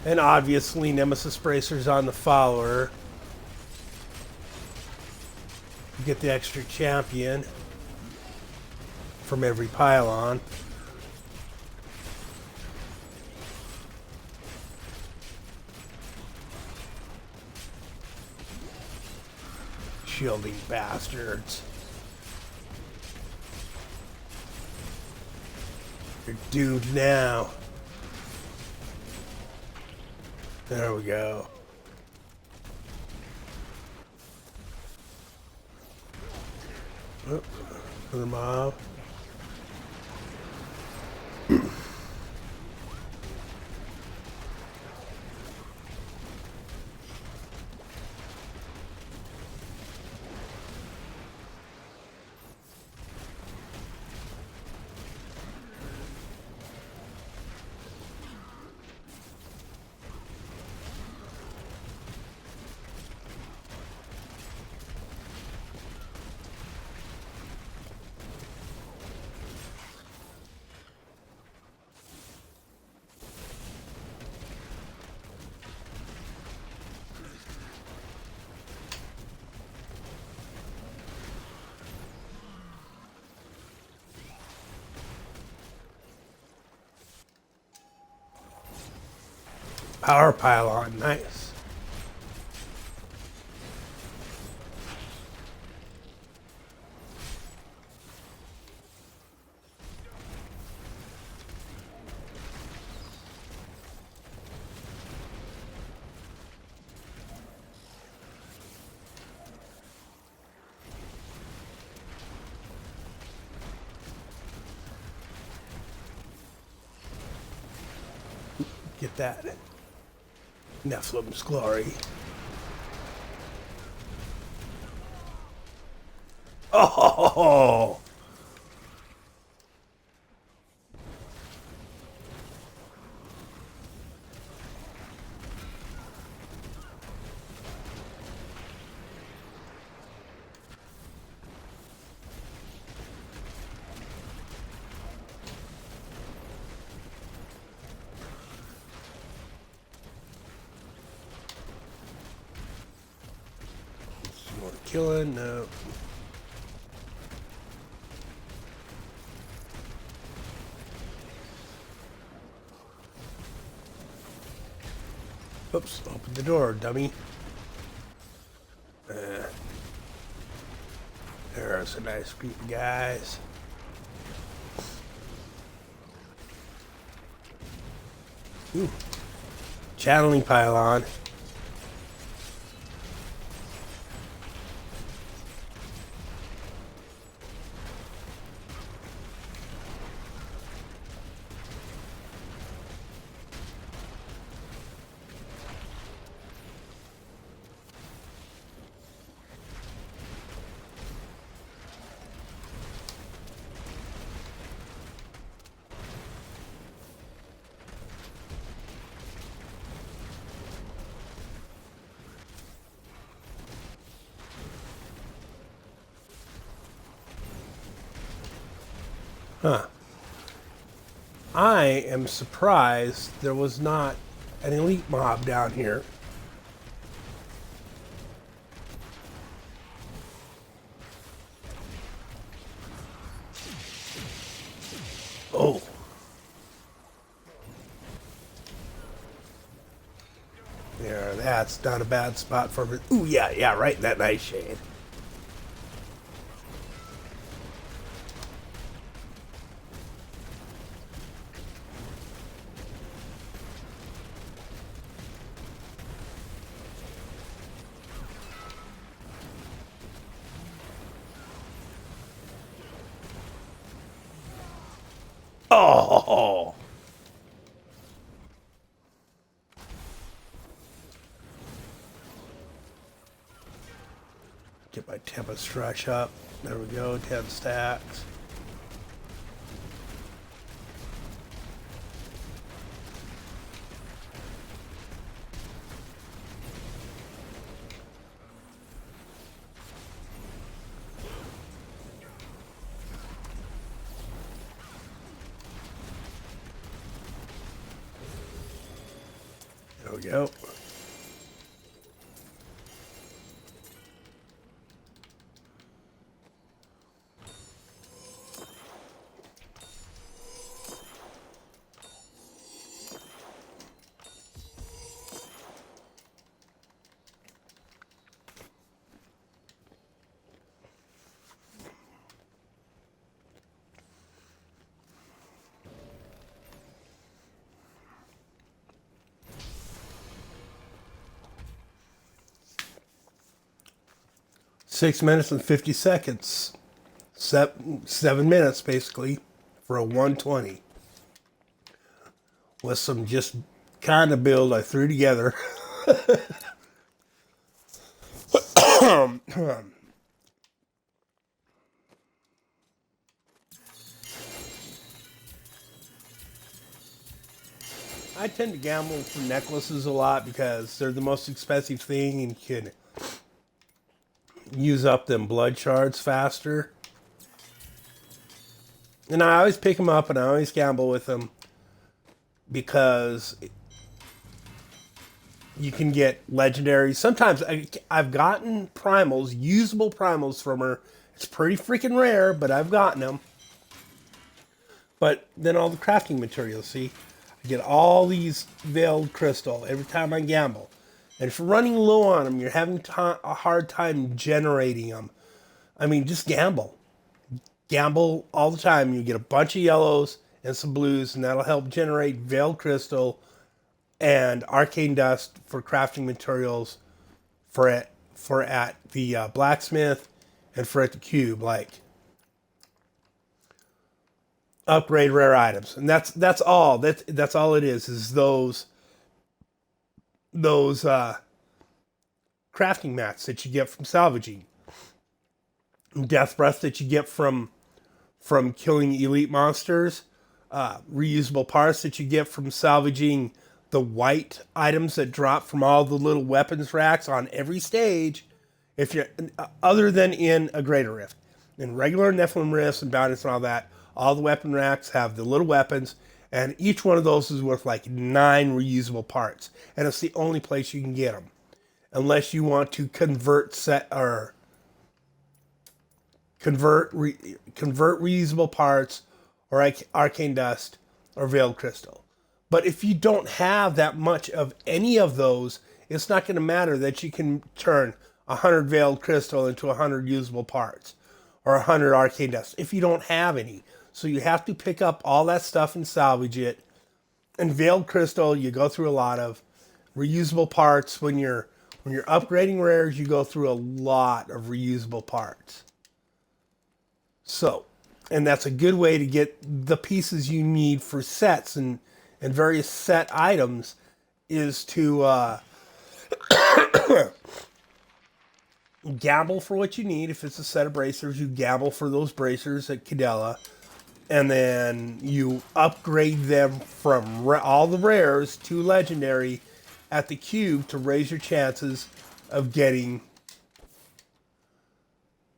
And obviously Nemesis bracers on the follower. You get the extra champion from every pylon. Shielding bastards. You're doomed now. There we go. Oh, another mob. Power pylon, nice. Get that. Nephilim's glory. Oh! More killing? No. Oops, open the door, dummy. There's a nice group of guys. Ooh. Channeling pylon. Huh. I am surprised there was not an elite mob down here. Oh. Yeah, that's not a bad spot for me. Ooh, yeah, right in that nice shade. Oh. Get my Tempest Stretch up. There we go, 10 stacks. There we go. Six minutes and 50 seconds. 7 minutes, basically, for a 120. With some just kind of build I threw together. I tend to gamble for necklaces a lot because they're the most expensive thing and you can use up them blood shards faster. And I always pick them up and I always gamble with them because you can get legendaries. Sometimes I've gotten primals, usable primals from her. It's pretty freaking rare, but I've gotten them. But then all the crafting materials, see? I get all these veiled crystal every time I gamble. And if you're running low on them, you're having a hard time generating them. I mean, just gamble. Gamble all the time. You get a bunch of yellows and some blues, and that'll help generate veiled crystal and arcane dust for crafting materials for at the blacksmith and for at the cube, like upgrade rare items. And that's all. That's all it is those crafting mats that you get from salvaging, death breath that you get from killing elite monsters, reusable parts that you get from salvaging the white items that drop from all the little weapons racks on every stage. If you're other than in a greater rift, in regular Nephilim rifts and bounties and all that, all the weapon racks have the little weapons, and each one of those is worth like 9 reusable parts, and it's the only place you can get them, unless you want to convert reusable parts or arcane dust or veiled crystal. But if you don't have that much of any of those, it's not going to matter that you can turn 100 veiled crystal into 100 usable parts or 100 arcane dust if you don't have any. So you have to pick up all that stuff and salvage it. And veiled crystal, you go through a lot of reusable parts. When you're upgrading rares, you go through a lot of reusable parts. So, and that's a good way to get the pieces you need for sets and various set items, is to gamble for what you need. If it's a set of bracers, you gamble for those bracers at Cadella, and then you upgrade them from all the rares to legendary at the cube to raise your chances of getting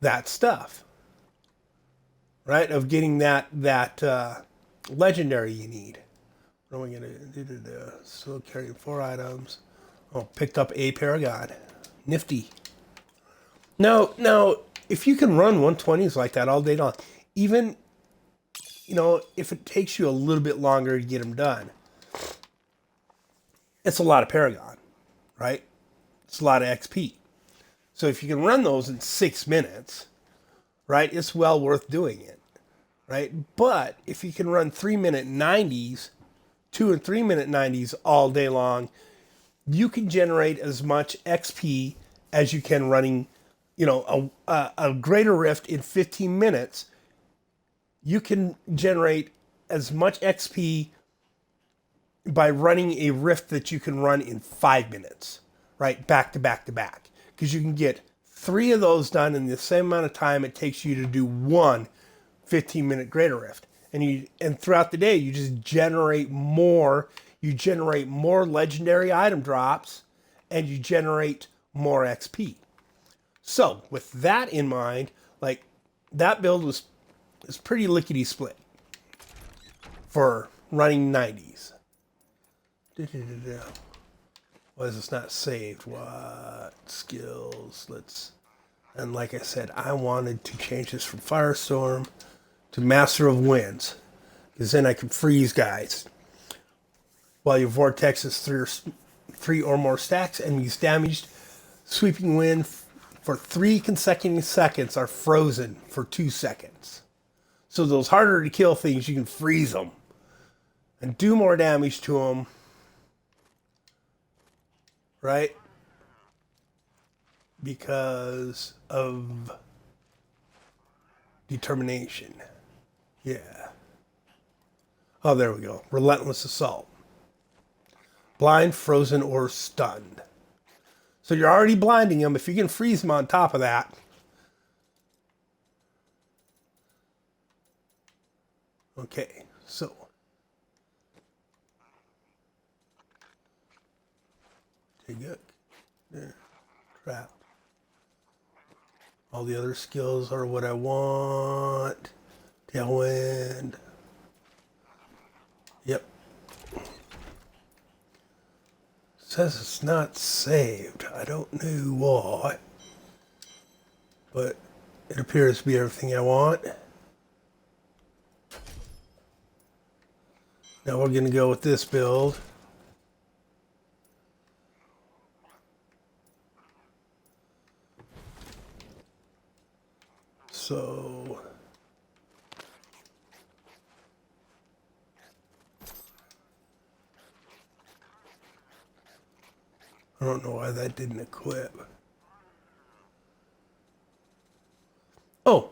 that stuff. Right? Of getting that legendary you need. What am I going to do? Still carrying 4 items. Oh, picked up a Paragon. Nifty. Now, if you can run 120s like that all day long, even, if it takes you a little bit longer to get them done, it's a lot of Paragon, right? It's a lot of XP. So if you can run those in 6 minutes, right, it's well worth doing it, right? But if you can run 3-minute 90s, 2 and 3-minute 90s all day long, you can generate as much XP as you can running, a greater rift in 15 minutes. You can generate as much XP by running a rift that you can run in 5 minutes, right? Back to back to back. Because you can get 3 of those done in the same amount of time it takes you to do one 15-minute greater rift. And throughout the day, you just generate more. You generate more legendary item drops, and you generate more XP. So with that in mind, like, that build is pretty lickety split for running 90s. Why is this not saved? What skills? And like I said, I wanted to change this from Firestorm to Master of Winds, because then I can freeze guys while your vortex is 3 or more stacks. Enemies damaged sweeping wind for 3 consecutive seconds are frozen for 2 seconds. So those harder to kill things, you can freeze them and do more damage to them, right? Because of determination. Yeah. Oh, there we go. Relentless assault. Blind, frozen, or stunned. So you're already blinding them. If you can freeze them on top of that. Okay, so. Take it. There. Trap. All the other skills are what I want. Tailwind. Yep. Says it's not saved. I don't know why. But it appears to be everything I want. Now we're going to go with this build. So I don't know why that didn't equip. Oh,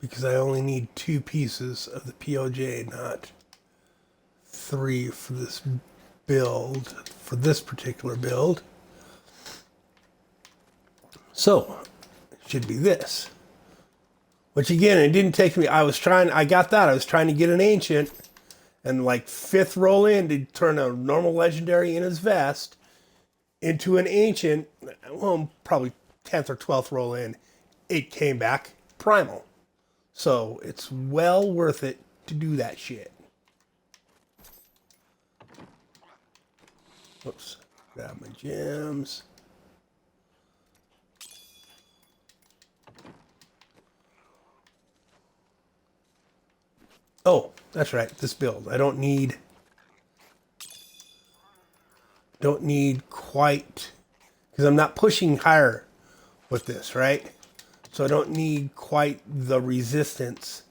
because I only need 2 pieces of the PoJ, not 3 for this build, for this particular build. So it should be this. Which again, it didn't take me, I was trying to get an ancient, and like 5th roll in to turn a normal legendary in his vest into an ancient. Well, probably 10th or 12th roll in, it came back primal. So it's well worth it to do that shit. Whoops. Grab my gems. Oh, that's right. This build. I don't need quite, because I'm not pushing higher with this, right? So I don't need quite the resistance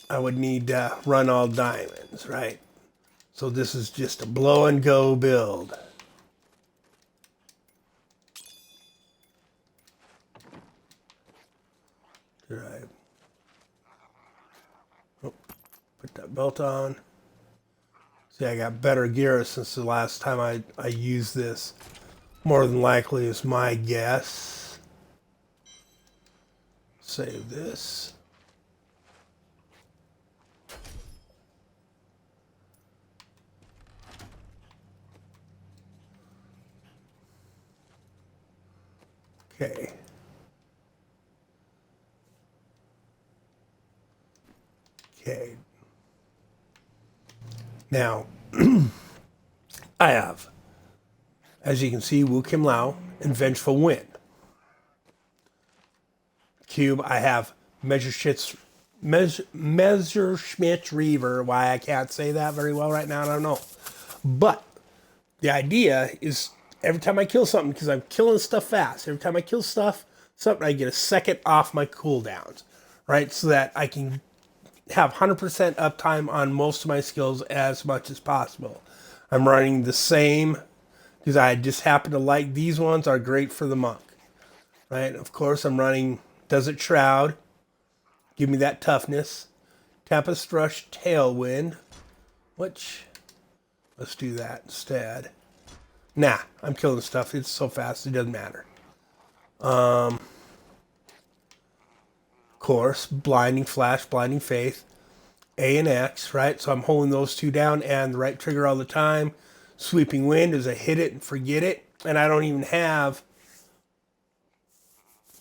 I would need to run all diamonds, right? So this is just a blow and go build. Right. Oh, put that belt on. See, I got better gear since the last time I used this. More than likely is my guess. Save this. Okay. Okay. Now, I have, as you can see, Wu Kim Lao and Vengeful Wind. Cube, I have Messerschmitt's Reaver. Why I can't say that very well right now, I don't know. But the idea is every time I kill something, because I'm killing stuff fast, every time I kill something, I get a second off my cooldowns, right? So that I can have 100% uptime on most of my skills as much as possible. I'm running the same, because I just happen to like these ones are great for the monk, right? Of course, I'm running Desert Shroud. Give me that toughness. Tempest Rush Tailwind, which, let's do that instead. Nah, I'm killing stuff. It's so fast, it doesn't matter. Of course, Blinding Flash, Blinding Faith, A and X, right? So I'm holding those 2 down and the right trigger all the time. Sweeping Wind is a hit it and forget it. And I don't even have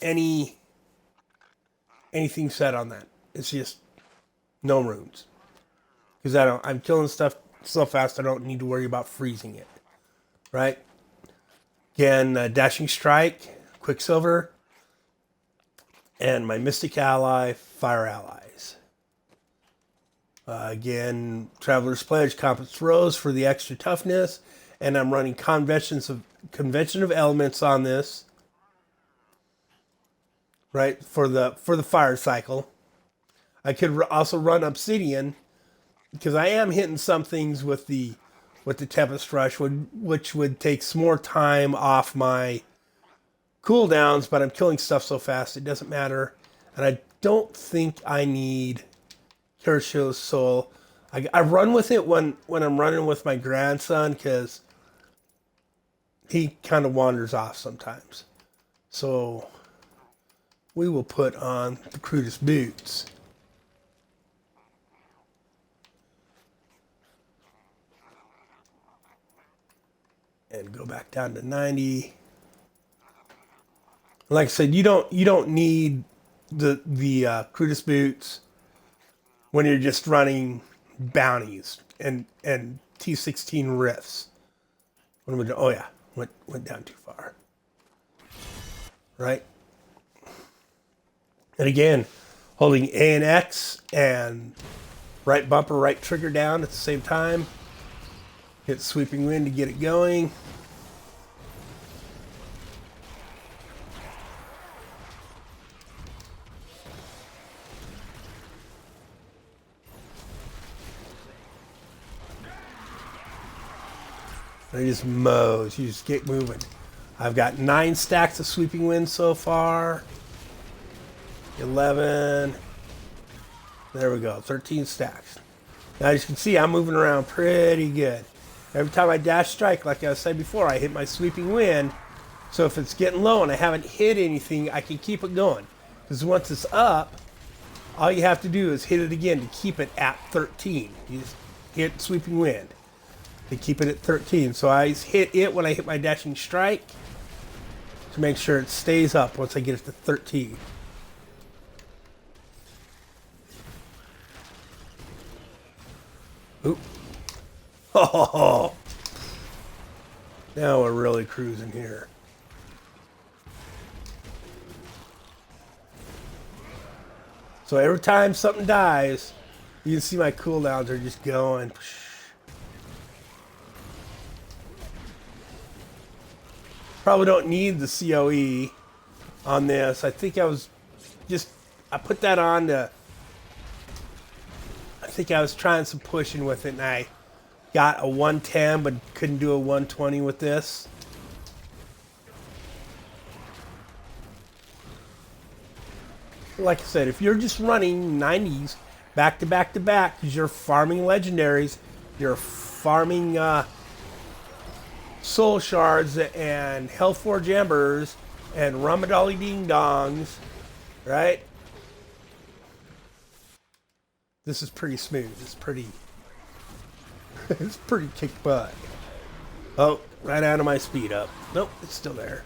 anything set on that. It's just no runes. Because I'm killing stuff so fast I don't need to worry about freezing it. Right? Again, Dashing Strike, Quicksilver, and my Mystic Ally, Fire Allies. Again, Traveler's Pledge, Compass Rose for the extra toughness, and I'm running Convention of Elements on this, right, for the fire cycle. I could also run Obsidian, because I am hitting some things with the Tempest Rush, which would take some more time off my cooldowns, but I'm killing stuff so fast it doesn't matter. And I don't think I need Kirsho's Soul. I run with it when I'm running with my grandson, because he kind of wanders off sometimes. So we will put on the Crudest Boots. And go back down to 90. Like I said, you don't need the Crudest Boots when you're just running bounties and T16 riffs. What am I doing? Oh yeah, went down too far. Right? And again, holding A and X and right bumper, right trigger down at the same time. Hit sweeping wind to get it going. And it just mows. You just get moving. I've got 9 stacks of sweeping wind so far. 11. There we go. 13 stacks. Now as you can see, I'm moving around pretty good. Every time I dash strike, like I said before, I hit my sweeping wind. So if it's getting low and I haven't hit anything, I can keep it going. Because once it's up, all you have to do is hit it again to keep it at 13. You just hit sweeping wind to keep it at 13. So I hit it when I hit my dashing strike to make sure it stays up once I get it to 13. Oop. Oh, now we're really cruising here. So every time something dies, you can see my cooldowns are just going. Probably don't need the COE on this. I think I put that on to, I think I was trying some pushing with it and I got a 110 but couldn't do a 120 with this. Like I said, if you're just running 90s back to back to back because you're farming legendaries, you're farming soul shards and Hellforge embers and Ramadali ding dongs, right? This is pretty smooth. It's pretty it's pretty kick butt. Oh, right out of my speed up. Nope, it's still there.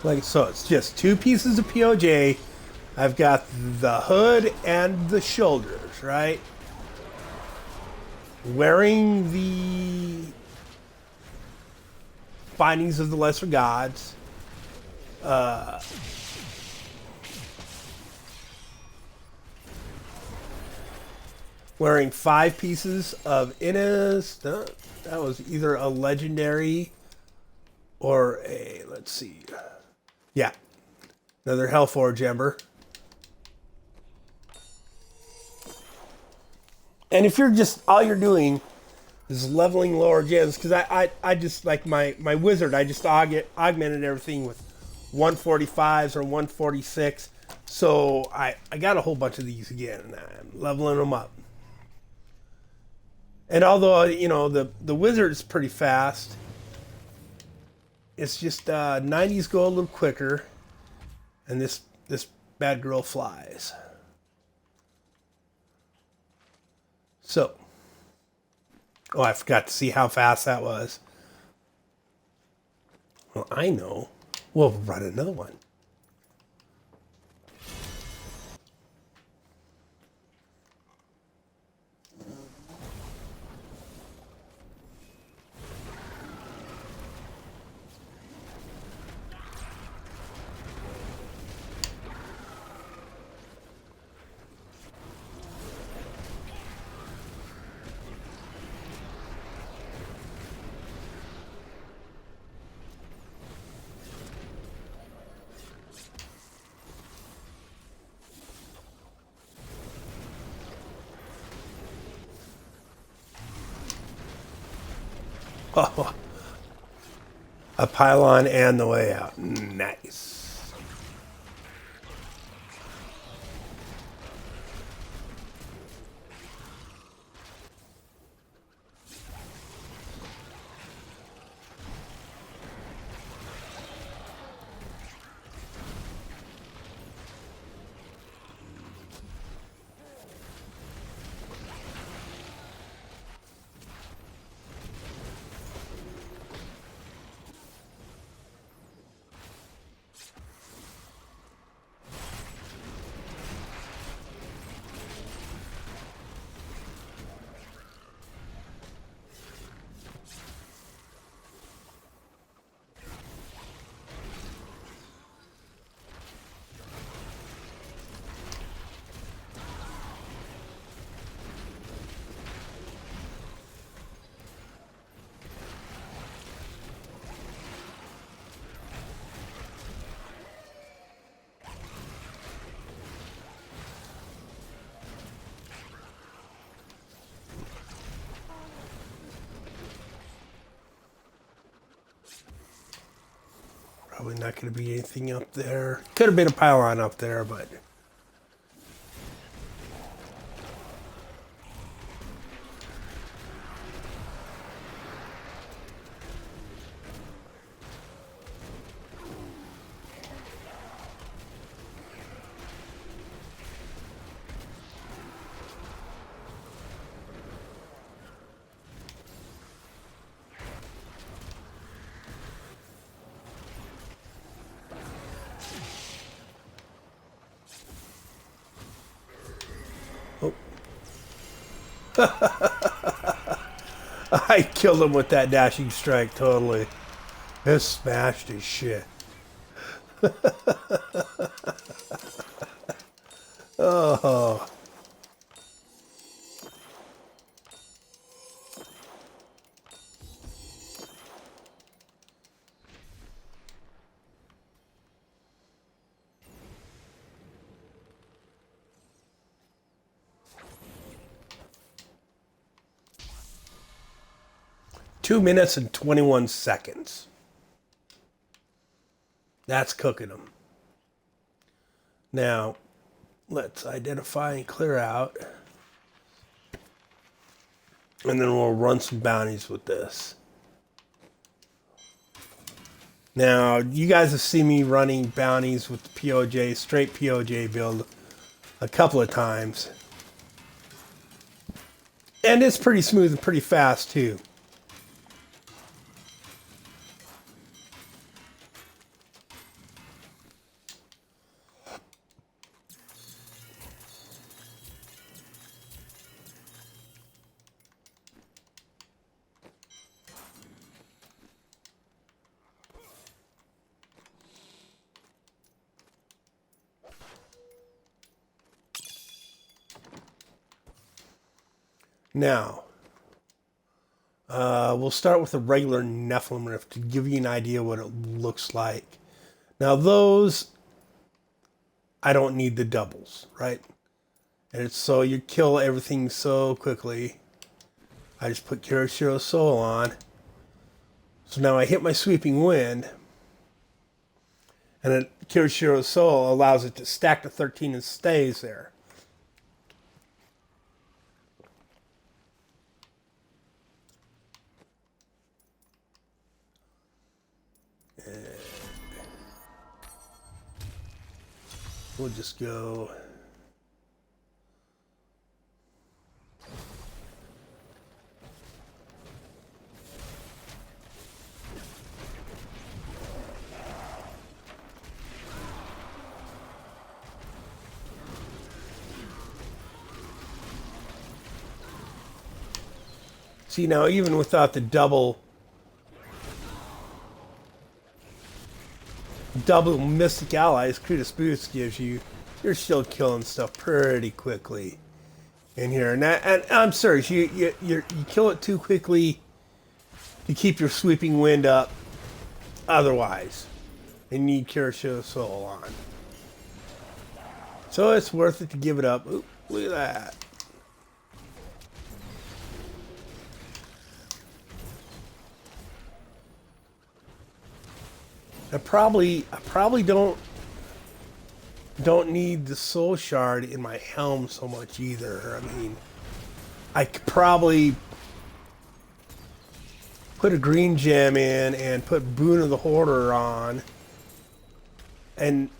Like so, it's just 2 pieces of PoJ. I've got the hood and the shoulders, right? Wearing the bindings of the lesser gods. Wearing 5 pieces of Inna's. That was either a legendary or a, let's see. Yeah, another Hellforge Ember. And if you're just, all you're doing is leveling lower gens, because I just, like my wizard, I just augmented everything with 145s or 146. So I got a whole bunch of these again, and I'm leveling them up. And although, you know, the wizard is pretty fast, it's just 90s go a little quicker, and this bad girl flies. So, oh, I forgot to see how fast that was. Well, I know. We'll run another one. Oh, a pylon and the way out. Nice. Probably not going to be anything up there. Could have been a pylon up there, but... I killed him with that dashing strike, totally. Just smashed his shit. Oh. Two minutes and 21 seconds. That's cooking them. Now, let's identify and clear out. And then we'll run some bounties with this. Now, you guys have seen me running bounties with the PoJ, straight PoJ build a couple of times. And it's pretty smooth and pretty fast, too. Now, we'll start with a regular Nephilim Rift to give you an idea what it looks like. Now, those, I don't need the doubles, right? And it's so you kill everything so quickly. I just put Kirishiro Soul on. So now I hit my Sweeping Wind. And then Kirishiro Soul allows it to stack to 13 and stays there. We'll just go. See, now even without the double Mystic Allies Kudos Boost gives you, you're still killing stuff pretty quickly in here. And I'm serious, you kill it too quickly to keep your Sweeping Wind up. Otherwise, you need Kirishiro Soul on. So it's worth it to give it up. Oop, look at that. I probably don't need the soul shard in my helm so much either. I mean, I could probably put a green gem in and put Boon of the Hoarder on, and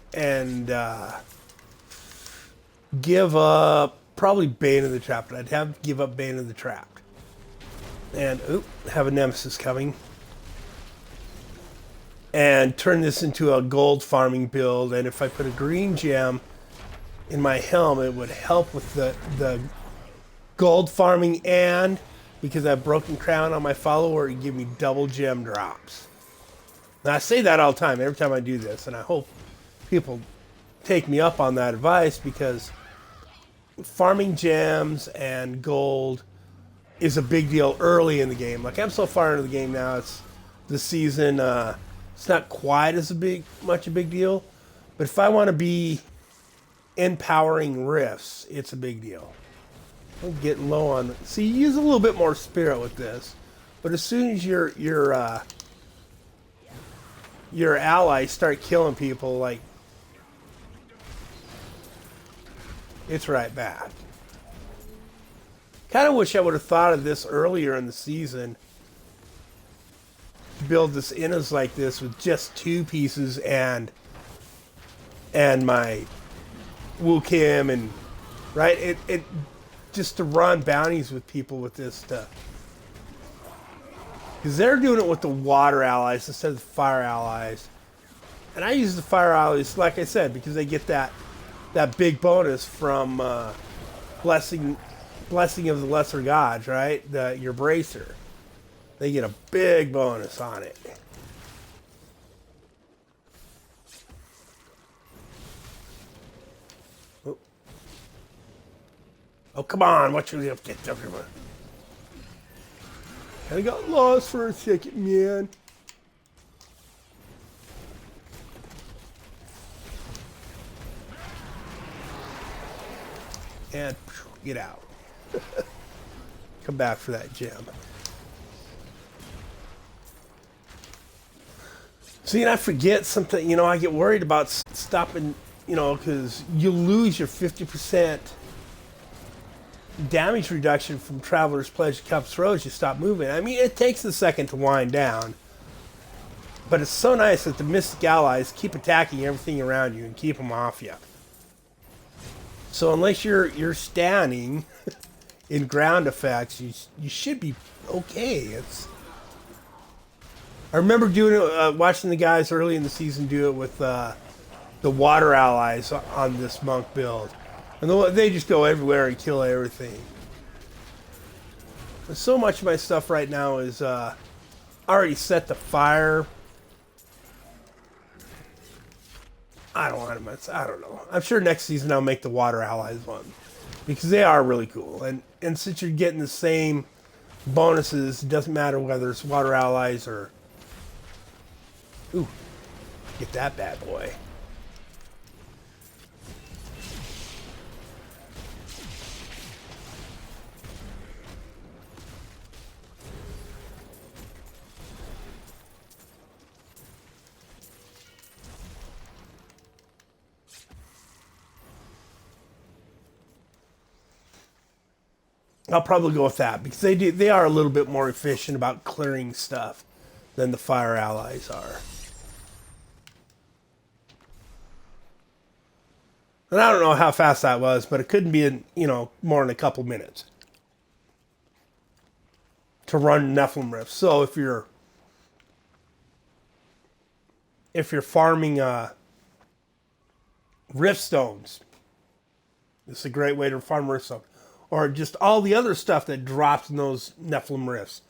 give up probably Bane of the Trapped. I'd have to give up Bane of the Trapped, and have a Nemesis coming. And turn this into a gold farming build. And if I put a green gem in my helm, it would help with the gold farming, and because I have Broken Crown on my follower, it would give me double gem drops. And I say that all the time, every time I do this, and I hope people take me up on that advice, because farming gems and gold is a big deal early in the game. Like, I'm so far into the game now, it's the season... it's not quite as much a big deal, but if I want to be empowering rifts, it's a big deal. I'm getting low on. See, you use a little bit more spirit with this, but as soon as you're your allies start killing people, like, it's right back. Kind of wish I would have thought of this earlier in the season. To build this Innas like this with just 2 pieces and my Wu Kim and right it just to run bounties with people with this stuff. Because they're doing it with the water allies instead of the fire allies. And I use the fire allies, like I said, because they get that big bonus from blessing of the lesser gods, right? Your bracer. They get a big bonus on it. Oh, come on. What you have to get everyone? I got lost for a second, man. And get out. Come back for that gem. See, and I forget something, I get worried about stopping, because you lose your 50% damage reduction from Traveler's Pledge to Compass Rose. You stop moving. I mean, it takes a second to wind down. But it's so nice that the Mystic Allies keep attacking everything around you and keep them off you. So unless you're standing in ground effects, you should be okay. I remember doing it, watching the guys early in the season do it with the water allies on this monk build, and they just go everywhere and kill everything. And so much of my stuff right now is already set to fire. I don't know. I'm sure next season I'll make the water allies one because they are really cool. And since you're getting the same bonuses, it doesn't matter whether it's water allies or... Ooh, get that bad boy. I'll probably go with that because they are a little bit more efficient about clearing stuff than the fire allies are. And I don't know how fast that was, but it couldn't be in, more than a couple minutes to run Nephilim Rifts. So if you're farming Rift Stones, it's a great way to farm Rift Stones. Or just all the other stuff that drops in those Nephilim Rifts.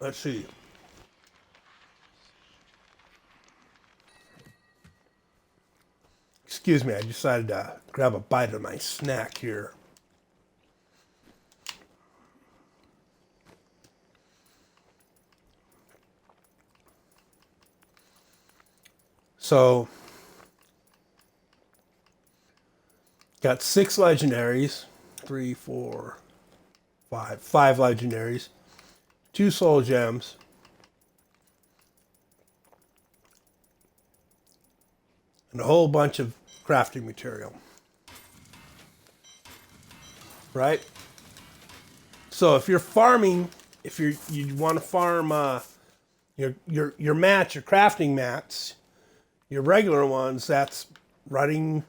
Let's see. Excuse me, I decided to grab a bite of my snack here. So, got 6 legendaries, 3, 4, 5 legendaries, 2 soul gems, and a whole bunch of crafting material. Right? So if you're farming, if you want to farm your mats, your crafting mats, your regular ones, that's running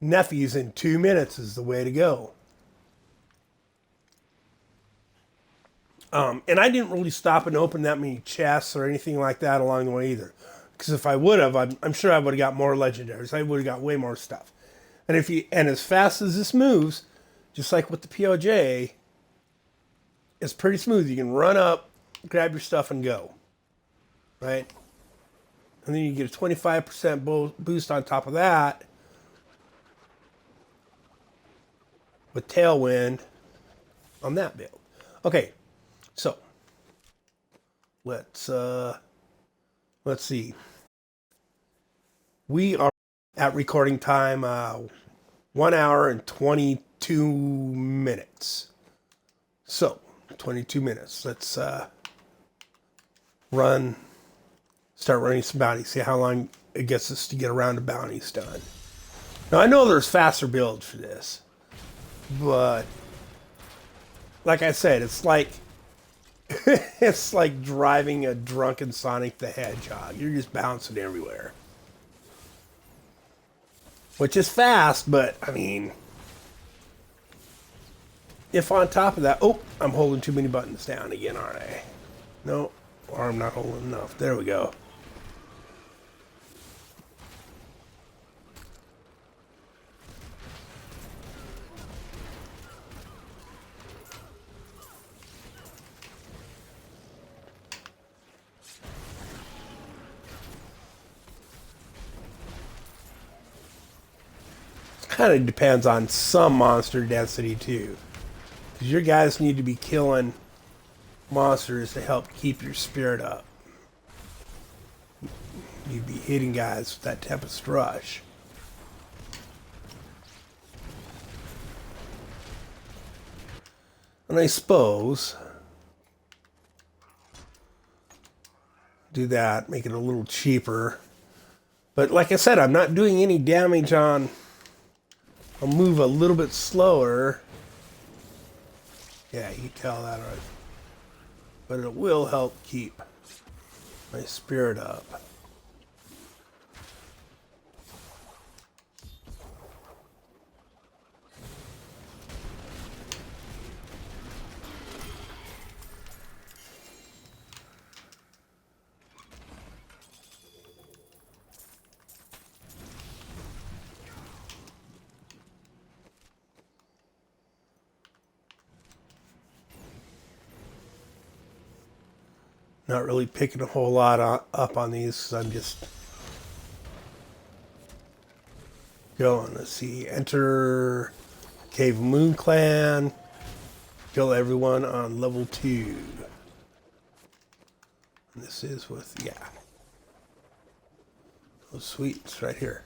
Nephies in 2 minutes is the way to go. And I didn't really stop and open that many chests or anything like that along the way either. Because if I would have, I'm sure I would have got more legendaries. I would have got way more stuff. And as fast as this moves, just like with the PoJ, it's pretty smooth. You can run up, grab your stuff, and go. Right? And then you get a 25% boost on top of that with Tailwind on that build. Okay, so let's see. We are at recording time 1 hour and 22 minutes. So 22 minutes. Let's start running some bounties, see how long it gets us to get around to bounties done. Now, I know there's faster builds for this, but like I said, it's like it's like driving a drunken Sonic the Hedgehog. You're just bouncing everywhere. Which is fast, but, I mean, if on top of that... Oh, I'm holding too many buttons down again, aren't I? No, or I'm not holding enough. There we go. Kind of depends on some monster density too, because your guys need to be killing monsters to help keep your spirit up. You'd be hitting guys with that Tempest Rush. And I suppose do that, make it a little cheaper. But like I said, I'm not doing any damage on... I'll move a little bit slower. Yeah, you can tell that right. But it will help keep my spirit up. Not really picking a whole lot up on these because I'm just going. Let's see. Enter Cave Moon Clan. Kill everyone on level 2. And this is with, yeah. Oh, sweet. It's right here.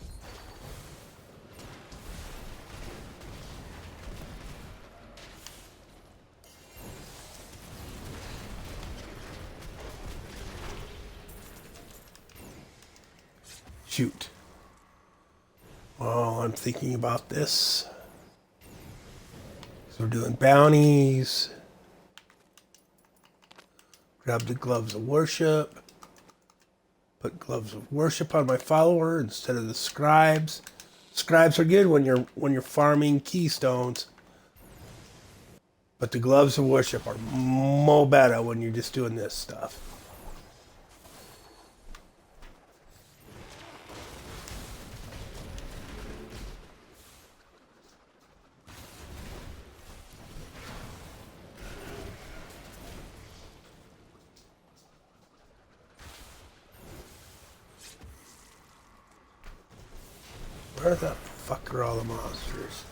Shoot. Well, I'm thinking about this. So we're doing bounties. Grab the Gloves of Worship. Put Gloves of Worship on my follower instead of the Scribes. Scribes are good when you're farming keystones. But the Gloves of Worship are mo better when you're just doing this stuff. Where the fuck are all the monsters?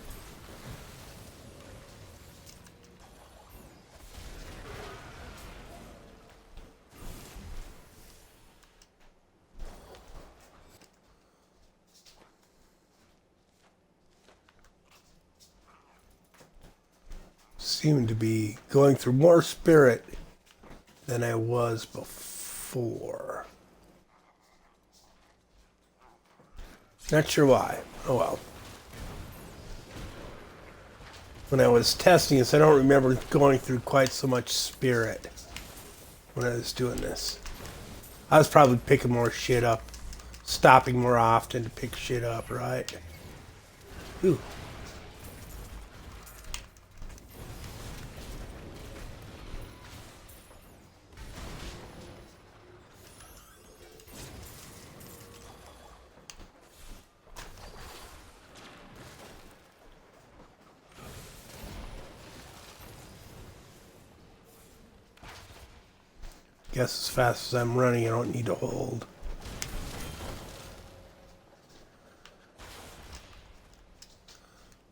Seem to be going through more spirit than I was before. Not sure why. Oh well. When I was testing this, I don't remember going through quite so much spirit when I was doing this. I was probably picking more shit up, stopping more often to pick shit up, right? Ooh. Guess as fast as I'm running, I don't need to hold.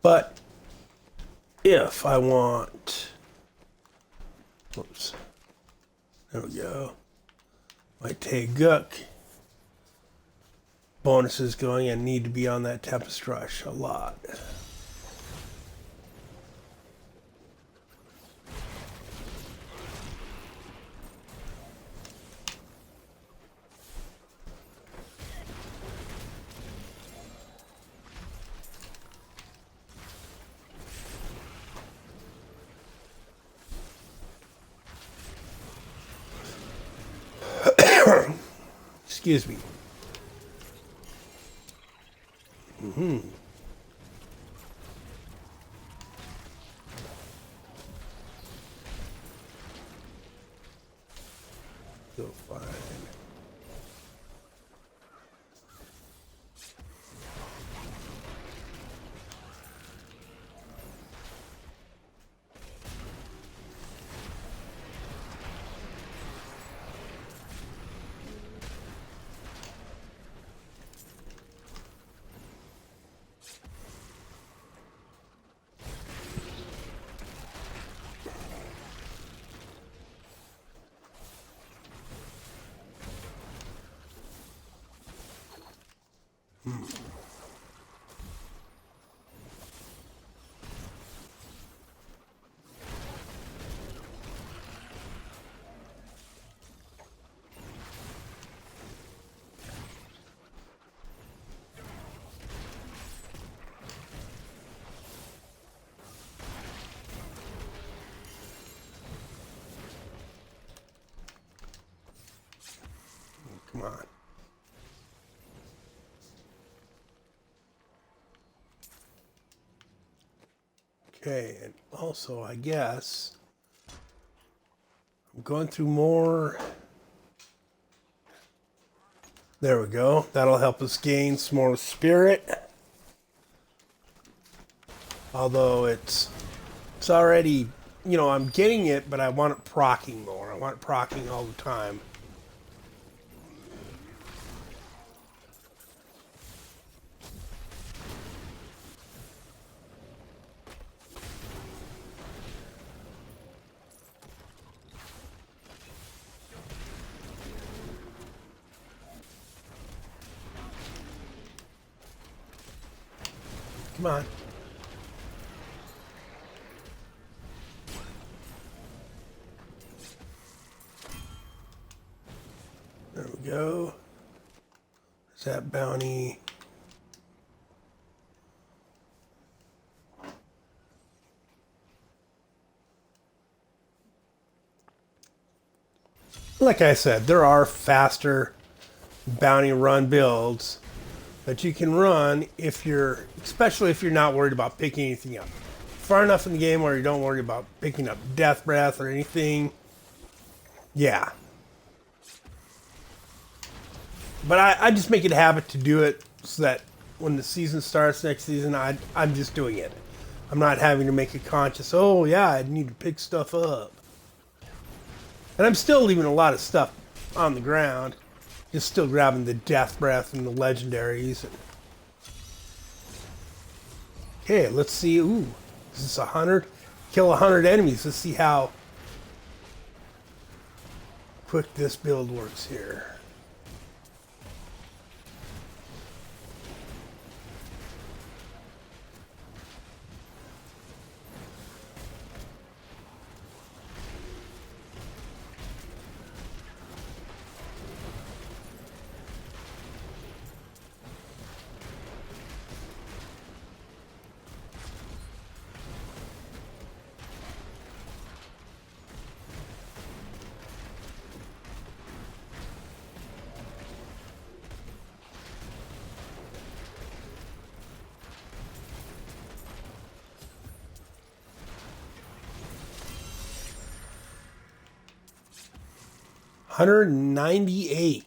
But if I want, whoops, there we go. My Taeguk bonuses going, I need to be on that Tempest Rush a lot. Excuse me. So fine. Come on. Okay, and also, I guess, I'm going through more. There we go. That'll help us gain some more spirit. Although it's already, you know, I'm getting it, but I want it proccing more. I want it proccing all the time. Come on. There we go. Is that bounty? Like I said, there are faster bounty run builds that you can run if you're, especially if you're not worried about picking anything up. Far enough in the game where you don't worry about picking up death breath or anything. Yeah. But I just make it a habit to do it so that when the season starts next season, I'm just doing it. I'm not having to make a conscious, oh yeah, I need to pick stuff up. And I'm still leaving a lot of stuff on the ground. Just still grabbing the death breath and the legendaries. Okay, let's see. Ooh, is this 100? Kill 100 enemies. Let's see how quick this build works here. $198.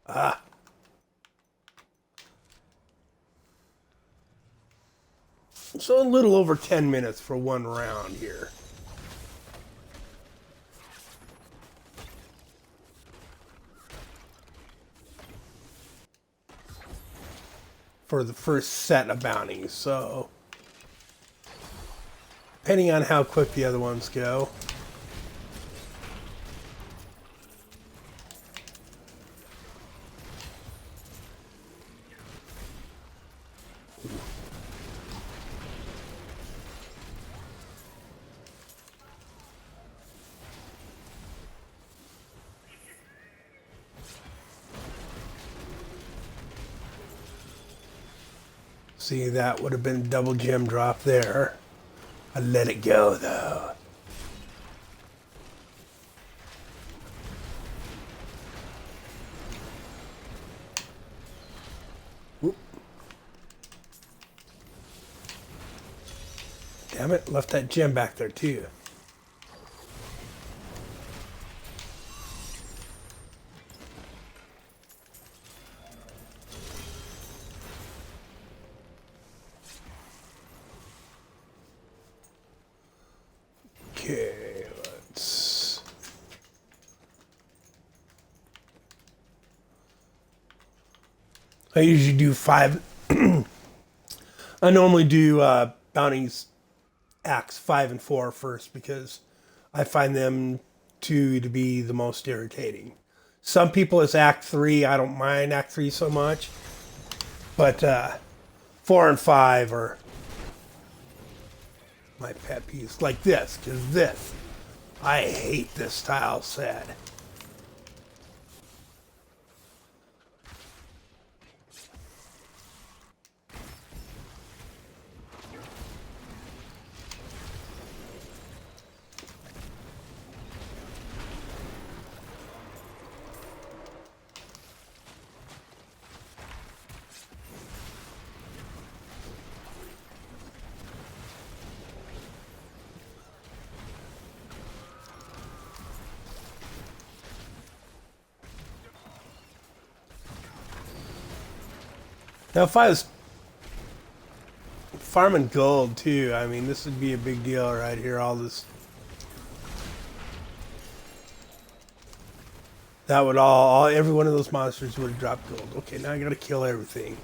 Ah. So a little over 10 minutes for one round here. For the first set of bounties, so depending on how quick the other ones go. See, that would have been a double gem drop there. I let it go, though. Whoop. Damn it, left that gem back there, too. Okay, let's... I usually do 5... I normally do bounties acts 5 and 4 first because I find them two to be the most irritating. Some people it's act 3. I don't mind act 3 so much. But 4 and 5 are my pet peeves. Like this, because this, I hate this tile set. Now, if I was farming gold too, I mean, this would be a big deal right here. All this, that would every one of those monsters would have dropped gold. Okay, now I gotta kill everything.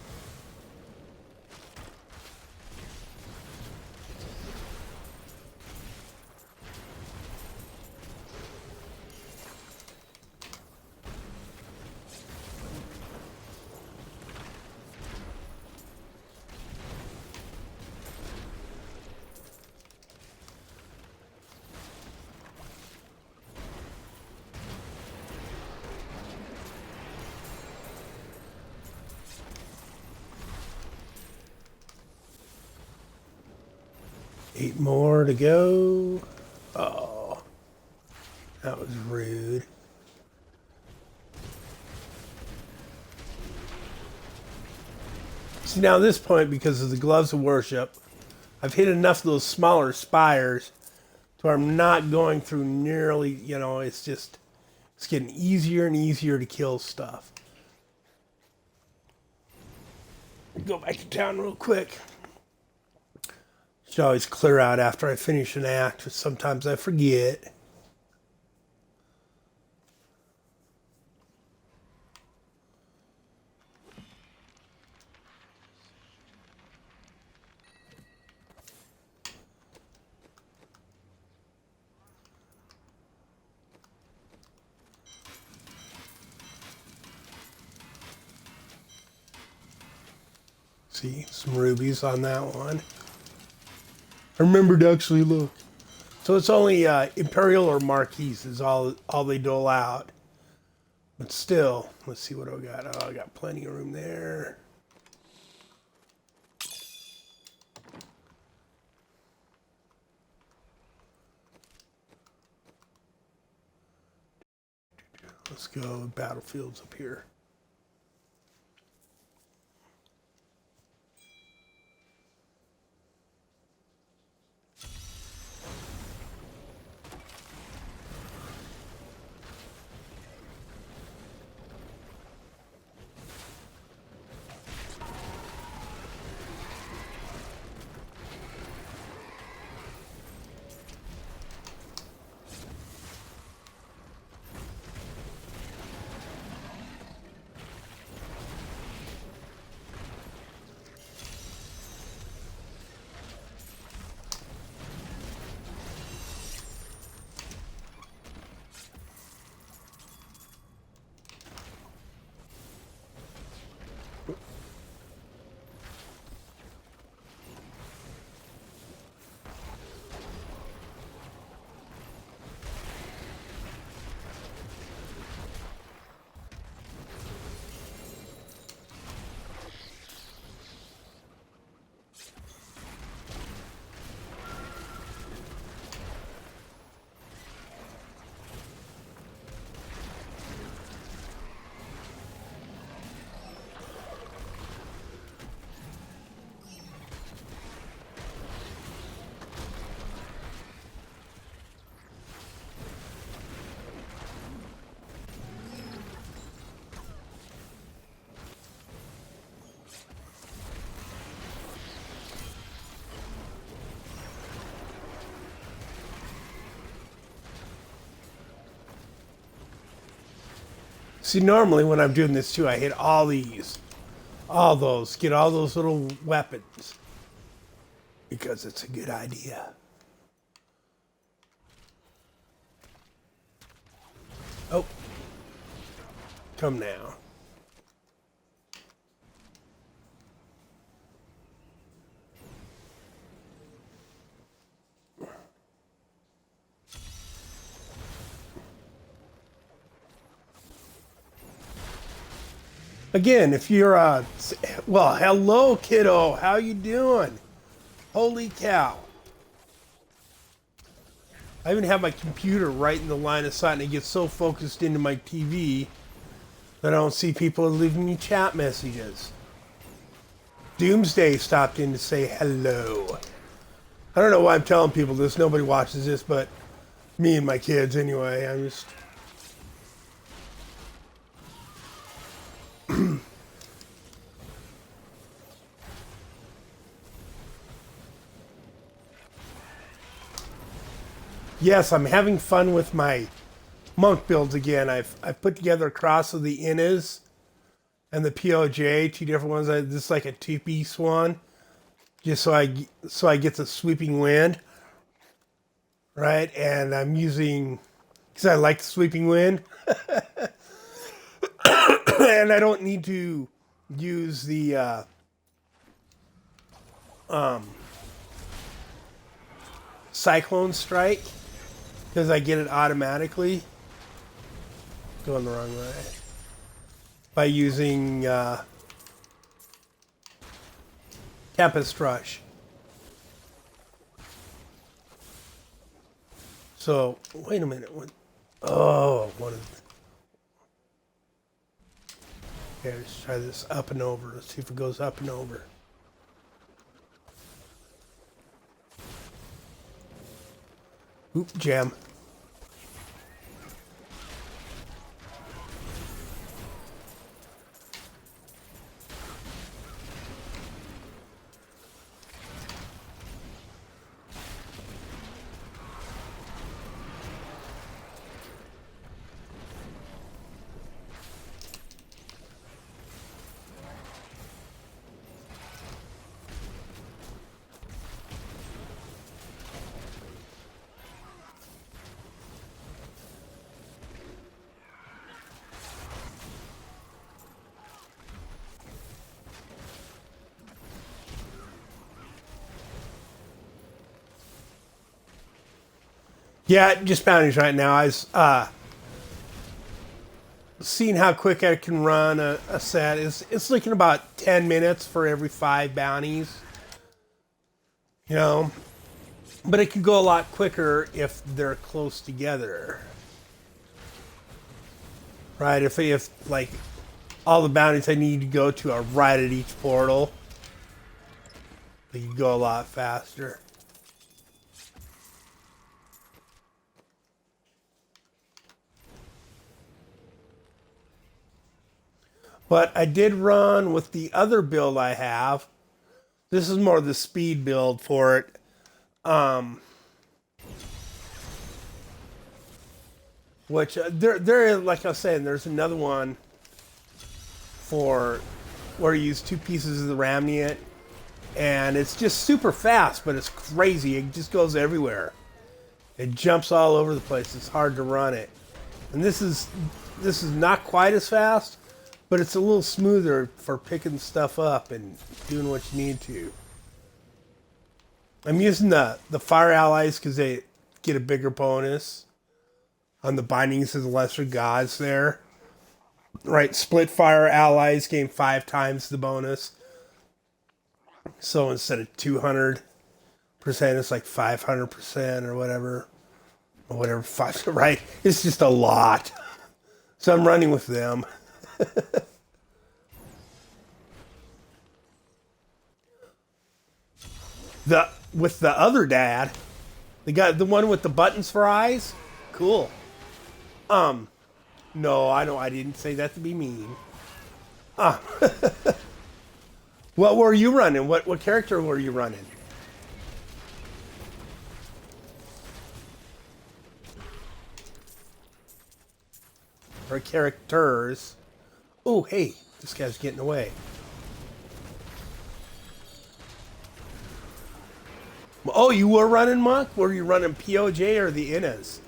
Eight more to go. Oh, that was rude. See, now at this point, because of the gloves of worship, I've hit enough of those smaller spires to where I'm not going through nearly, it's getting easier and easier to kill stuff. Go back to town real quick. Should always clear out after I finish an act, but sometimes I forget. See, some rubies on that one. I remembered to actually look. So it's only Imperial or Marquis is all they dole out. But still, let's see what I got. Oh, I got plenty of room there. Let's go battlefields up here. See, normally when I'm doing this too, I hit all these. All those. Get all those little weapons. Because it's a good idea. Oh. Come now. Again, if you're well, hello kiddo, how you doing? Holy cow. I even have my computer right in the line of sight and it gets so focused into my TV that I don't see people leaving me chat messages. Doomsday stopped in to say hello. I don't know why I'm telling people this, nobody watches this but me and my kids anyway. I'm just... Yes, I'm having fun with my monk builds again. I've put together a cross of the Innas and the PoJ, two different ones. This is like a two-piece one, just so I get the sweeping wind, right? And I'm using, because I like the sweeping wind, and I don't need to use the cyclone strike because I get it automatically. Going the wrong way. By using Tempest Rush. So, wait a minute. Oh, one of the... Okay, let's try this up and over. Let's see if it goes up and over. Oop, jam. Yeah, just bounties right now. I was seeing how quick I can run a set. It's looking about 10 minutes for every 5 bounties. You know, but it could go a lot quicker if they're close together. Right? If like all the bounties I need to go to are right at each portal, they could go a lot faster. But I did run with the other build I have. This is more the speed build for it. Which there, like I was saying, there's another one for where you use 2 pieces of the Ramniet, and it's just super fast, but it's crazy. It just goes everywhere. It jumps all over the place. It's hard to run it. And this is not quite as fast, but it's a little smoother for picking stuff up and doing what you need to. I'm using the fire allies because they get a bigger bonus on the bindings of the lesser gods there. Right, split fire allies gain 5 times the bonus. So instead of 200%, it's like 500% or whatever. Or whatever, right? It's just a lot. So I'm running with them. With the other dad, the one with the buttons for eyes, cool. No, I didn't say that to be mean. What were you running? What character were you running? or characters. Oh, hey, this guy's getting away. Oh, you were running Monk? Were you running PoJ or the Innas?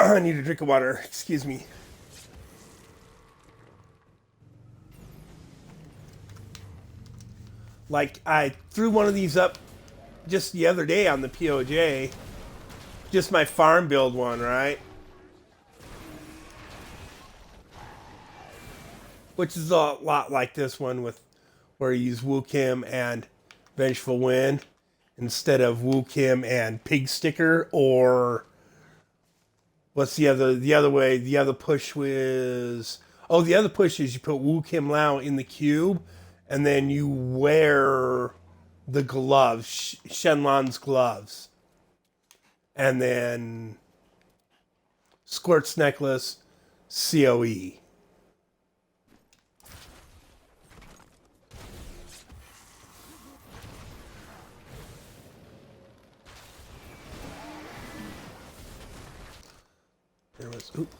I need a drink of water. Excuse me. Like, I threw one of these up just the other day on the PoJ. Just my farm build one, right? Which is a lot like this one with where you use Woo Kim and Vengeful Wind instead of Woo Kim and Pig Sticker, or what's the other way? The other push was, oh, the other push is you put Woo Kim Lao in the cube and then you wear the gloves, Shenlong's gloves. And then Squirt's necklace, COE. There was, oop.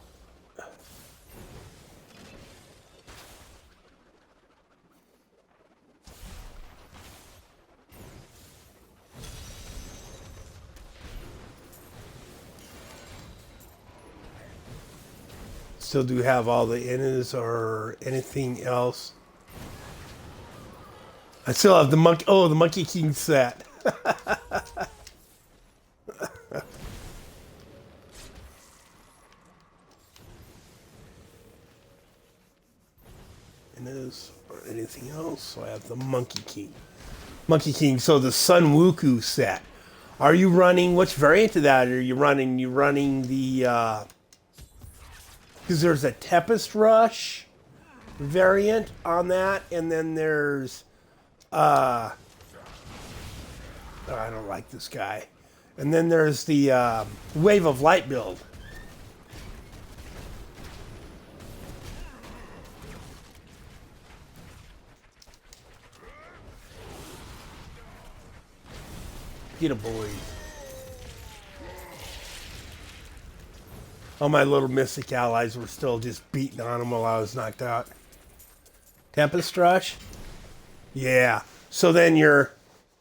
Still do have all the innas or anything else. I still have the monkey. Oh, the Monkey King set. Innas or anything else. So I have the Monkey King. Monkey King. So the Sun Wuku set. Are you running? Which variant of that are you running? You running the? Because there's a Tempest Rush variant on that, and then there's oh, I don't like this guy. And then there's the Wave of Light build. Get a boy. All my little mystic allies were still just beating on him while I was knocked out. Tempest Rush? Yeah. So then you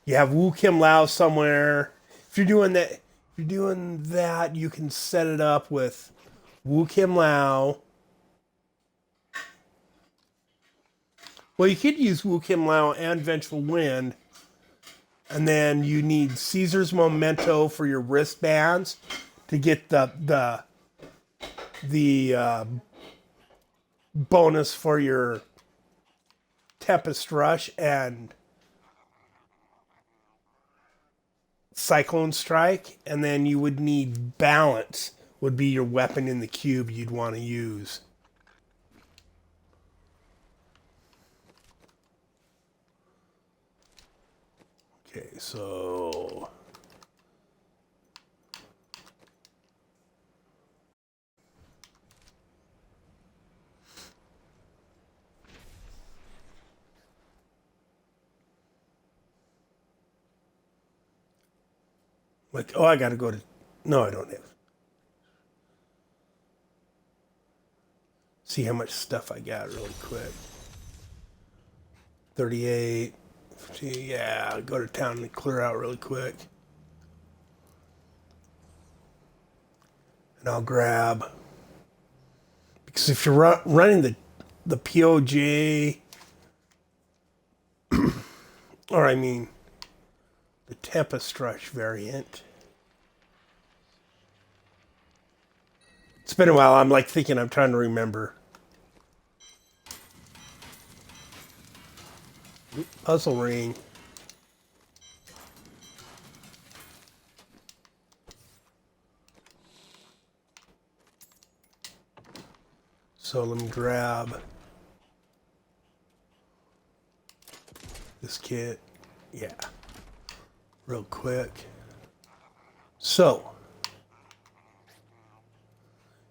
have Woo Kim Lao somewhere. If you're doing that, you can set it up with Woo Kim Lao. Well, you could use Woo Kim Lao and Vengeful Wind. And then you need Caesar's Memento for your wristbands to get the bonus for your Tempest Rush and Cyclone Strike, and then you would need Balance would be your weapon in the cube you'd want to use. Okay, so like, oh, I gotta go to, no, I don't have. See how much stuff I got really quick. 38. Yeah, I'll go to town and clear out really quick. And I'll grab, because if you're running the PoJ, or I mean, the Tempest Rush variant. It's been a while. I'm like thinking, I'm trying to remember. Puzzle ring. So let me grab this kit. Yeah. Real quick. So,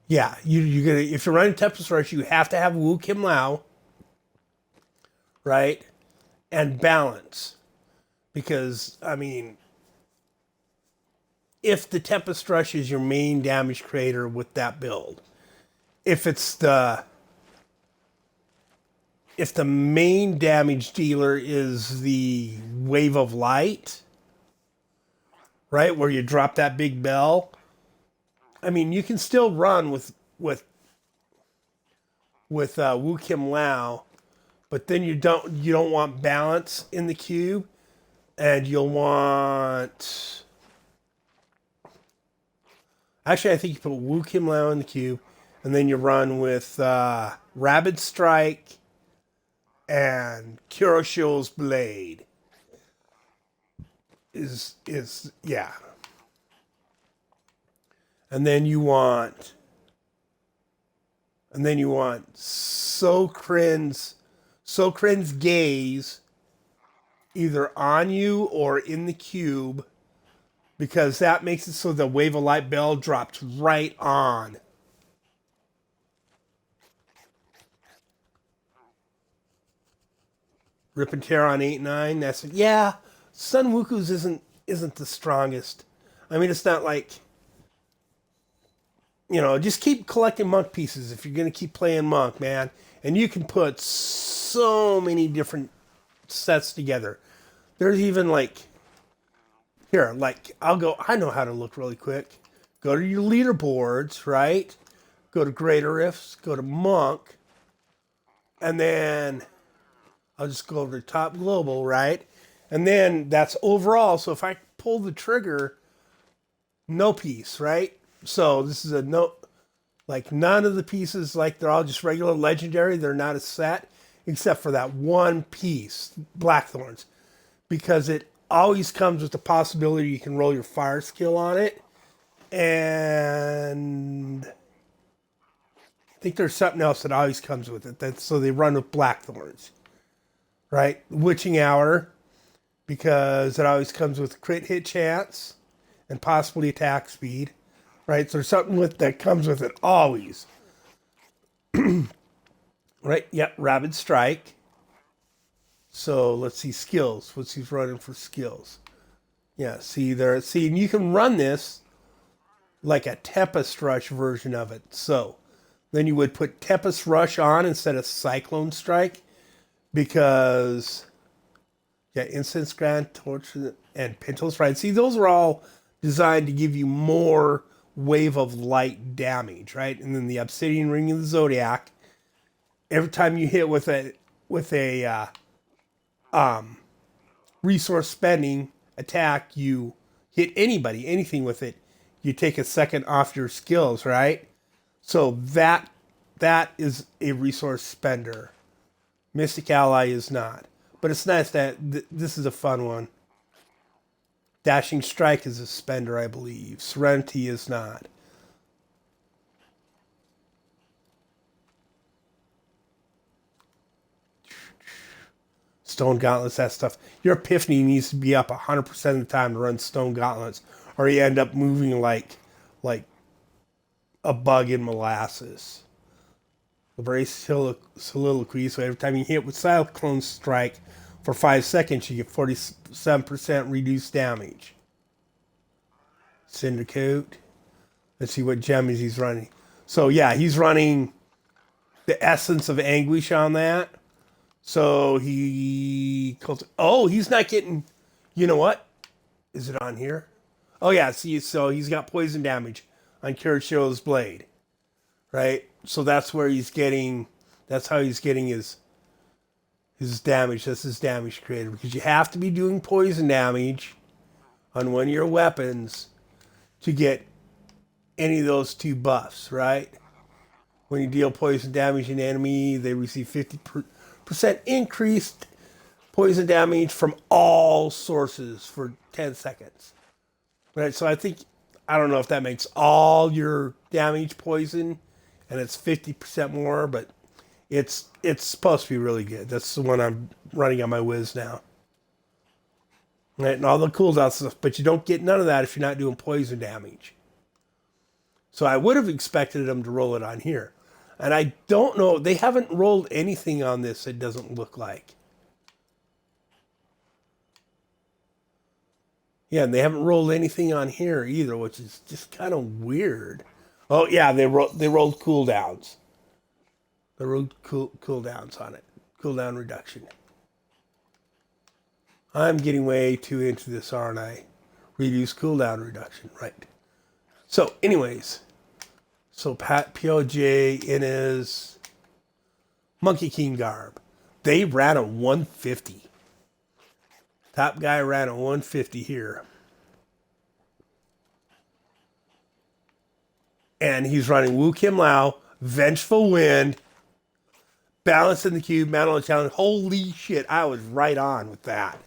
yeah, you're gonna, if you're running Tempest Rush, you have to have Wu Kim Lao, right? And balance. Because, I mean, if the Tempest Rush is your main damage creator with that build, if the main damage dealer is the Wave of Light, right, where you drop that big bell, I mean, you can still run with Wu Kim Lao, but then you don't want balance in the cube, and you'll want. Actually, I think you put Wu Kim Lao in the cube, and then you run with Rabid Strike and Kuroshio's Blade. Is yeah. And then you want Sokrin's gaze either on you or in the cube, because that makes it so the Wave of Light bell drops right on. Rip and tear on 8-9. That's, yeah. Sun Wuku's isn't the strongest. I mean, it's not like, just keep collecting monk pieces if you're going to keep playing monk, man. And you can put so many different sets together. There's even like, here, like, I know how to look really quick. Go to your leaderboards, right? Go to Greater Rifts, go to Monk, and then I'll just go over to Top Global, right? And then that's overall. So if I pull the trigger, no piece, right? So this is a no, like none of the pieces, like they're all just regular legendary. They're not a set, except for that one piece, Blackthorns, because it always comes with the possibility you can roll your fire skill on it. And I think there's something else that always comes with it. So they run with Blackthorns, right? Witching Hour, because it always comes with crit hit chance and possibly attack speed, right? So there's something that comes with it always. Right? Yep, Rabid Strike. So let's see skills. What's he's running for skills? Yeah, see, and you can run this like a Tempest Rush version of it. So then you would put Tempest Rush on instead of Cyclone Strike, because Incense Grand Torch and Pentos, right? See, those are all designed to give you more Wave of Light damage, right? And then the Obsidian Ring of the Zodiac, every time you hit with a resource spending attack, you hit anything with it, you take a second off your skills, right? So that is a resource spender. Mystic Ally is not. But it's nice that this is a fun one. Dashing Strike is a spender, I believe. Serenity is not. Stone Gauntlets, that stuff. Your Epiphany needs to be up 100% of the time to run Stone Gauntlets, or you end up moving like a bug in molasses. Embrace Soliloquy, so every time you hit with Cyclone Strike for 5 seconds, you get 47% reduced damage. Cindercoat. Let's see what gems he's running. So yeah, he's running the Essence of Anguish on that. So he's not getting, you know what? Is it on here? Oh yeah, see, so he's got poison damage on Kuroshio's Blade, right? So that's how he's getting his damage. That's his damage creator, because you have to be doing poison damage on one of your weapons to get any of those two buffs, right? When you deal poison damage to an enemy, they receive 50% increased poison damage from all sources for 10 seconds. Right? So I don't know if that makes all your damage poison and it's 50% more, but it's supposed to be really good. That's the one I'm running on my Wiz now. Right, and all the cooldown stuff, but you don't get none of that if you're not doing poison damage. So I would have expected them to roll it on here. And I don't know, they haven't rolled anything on this, it doesn't look like. Yeah, and they haven't rolled anything on here either, which is just kind of weird. Oh yeah, they rolled cooldowns. They rolled cooldowns on it. Cooldown reduction. I'm getting way too into this, aren't I? Reduce cooldown reduction, right. So, anyways. So, PoJ in his Monkey King garb. They ran a 150. Top guy ran a 150 here. And he's running Wu Kim Lao, Vengeful Wind, Balance in the Cube, Mantle of Challenge. Holy shit, I was right on with that.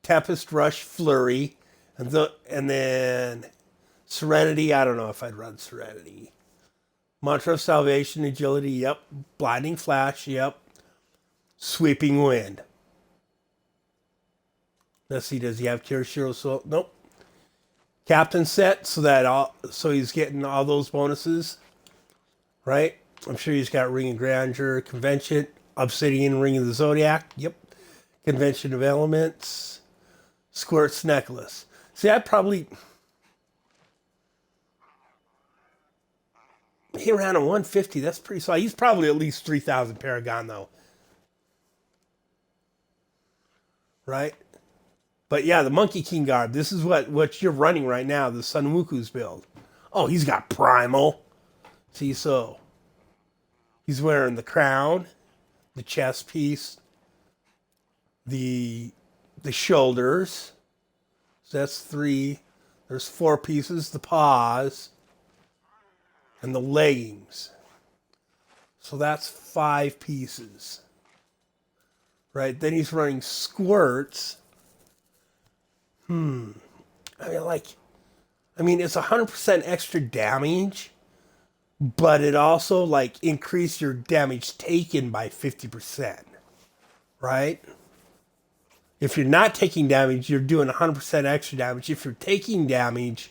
Tempest Rush Flurry, and then Serenity. I don't know if I'd run Serenity. Mantra of Salvation, Agility, yep. Blinding Flash, yep. Sweeping Wind. Let's see, does he have Kirishiro Soul? Nope. Captain set, so he's getting all those bonuses, right? I'm sure he's got Ring of Grandeur, Convention, Obsidian Ring of the Zodiac, yep. Convention of Elements. Squirt's Necklace. See, he ran a 150. That's pretty solid. He's probably at least 3,000 Paragon, though. Right? But yeah, the Monkey King garb. This is what you're running right now, the Sun Wuku's build. Oh, he's got Primal. See, so he's wearing the crown, the chest piece, the shoulders. So that's 3. There's 4 pieces. The paws. And the leggings. So that's 5 pieces. Right? Then he's running squirts. I mean, it's 100% extra damage. But it also, increased your damage taken by 50%. Right? If you're not taking damage, you're doing 100% extra damage. If you're taking damage,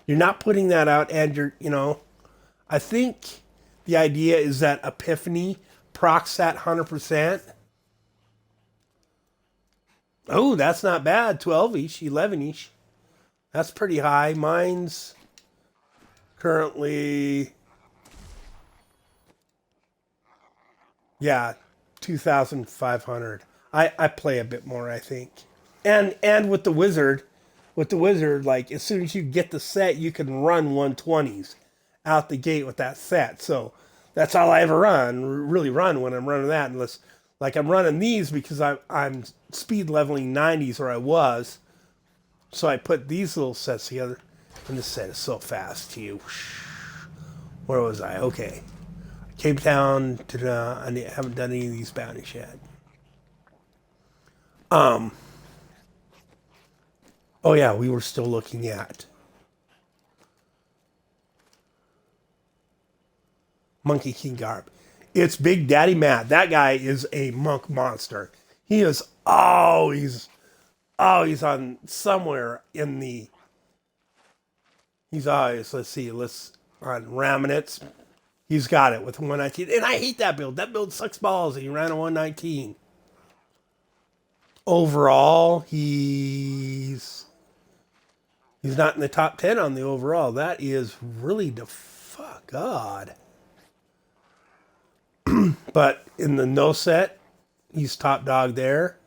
you're not putting that out, and I think the idea is that Epiphany procs that 100%. Oh, that's not bad. 12-ish, 11-ish. That's pretty high. Mine's currently, 2,500. I play a bit more, I think. And with the wizard, as soon as you get the set, you can run 120s out the gate with that set. So that's all I ever really run when I'm running that, unless I'm running these because I'm speed leveling 90s, or I was. So I put these little sets together, and this set is so fast too. Where was I? Okay. Cape Town, I haven't done any of these bounties yet. Oh yeah, we were still looking at Monkey King garb. It's Big Daddy Matt. That guy is a monk monster. He is always on somewhere in the. He's always, on Raminets. He's got it with 119. And I hate that build. That build sucks balls. He ran a 119. Overall, he's not in the top 10 on the overall. That is really the fuck odd. But in the no set, he's top dog there.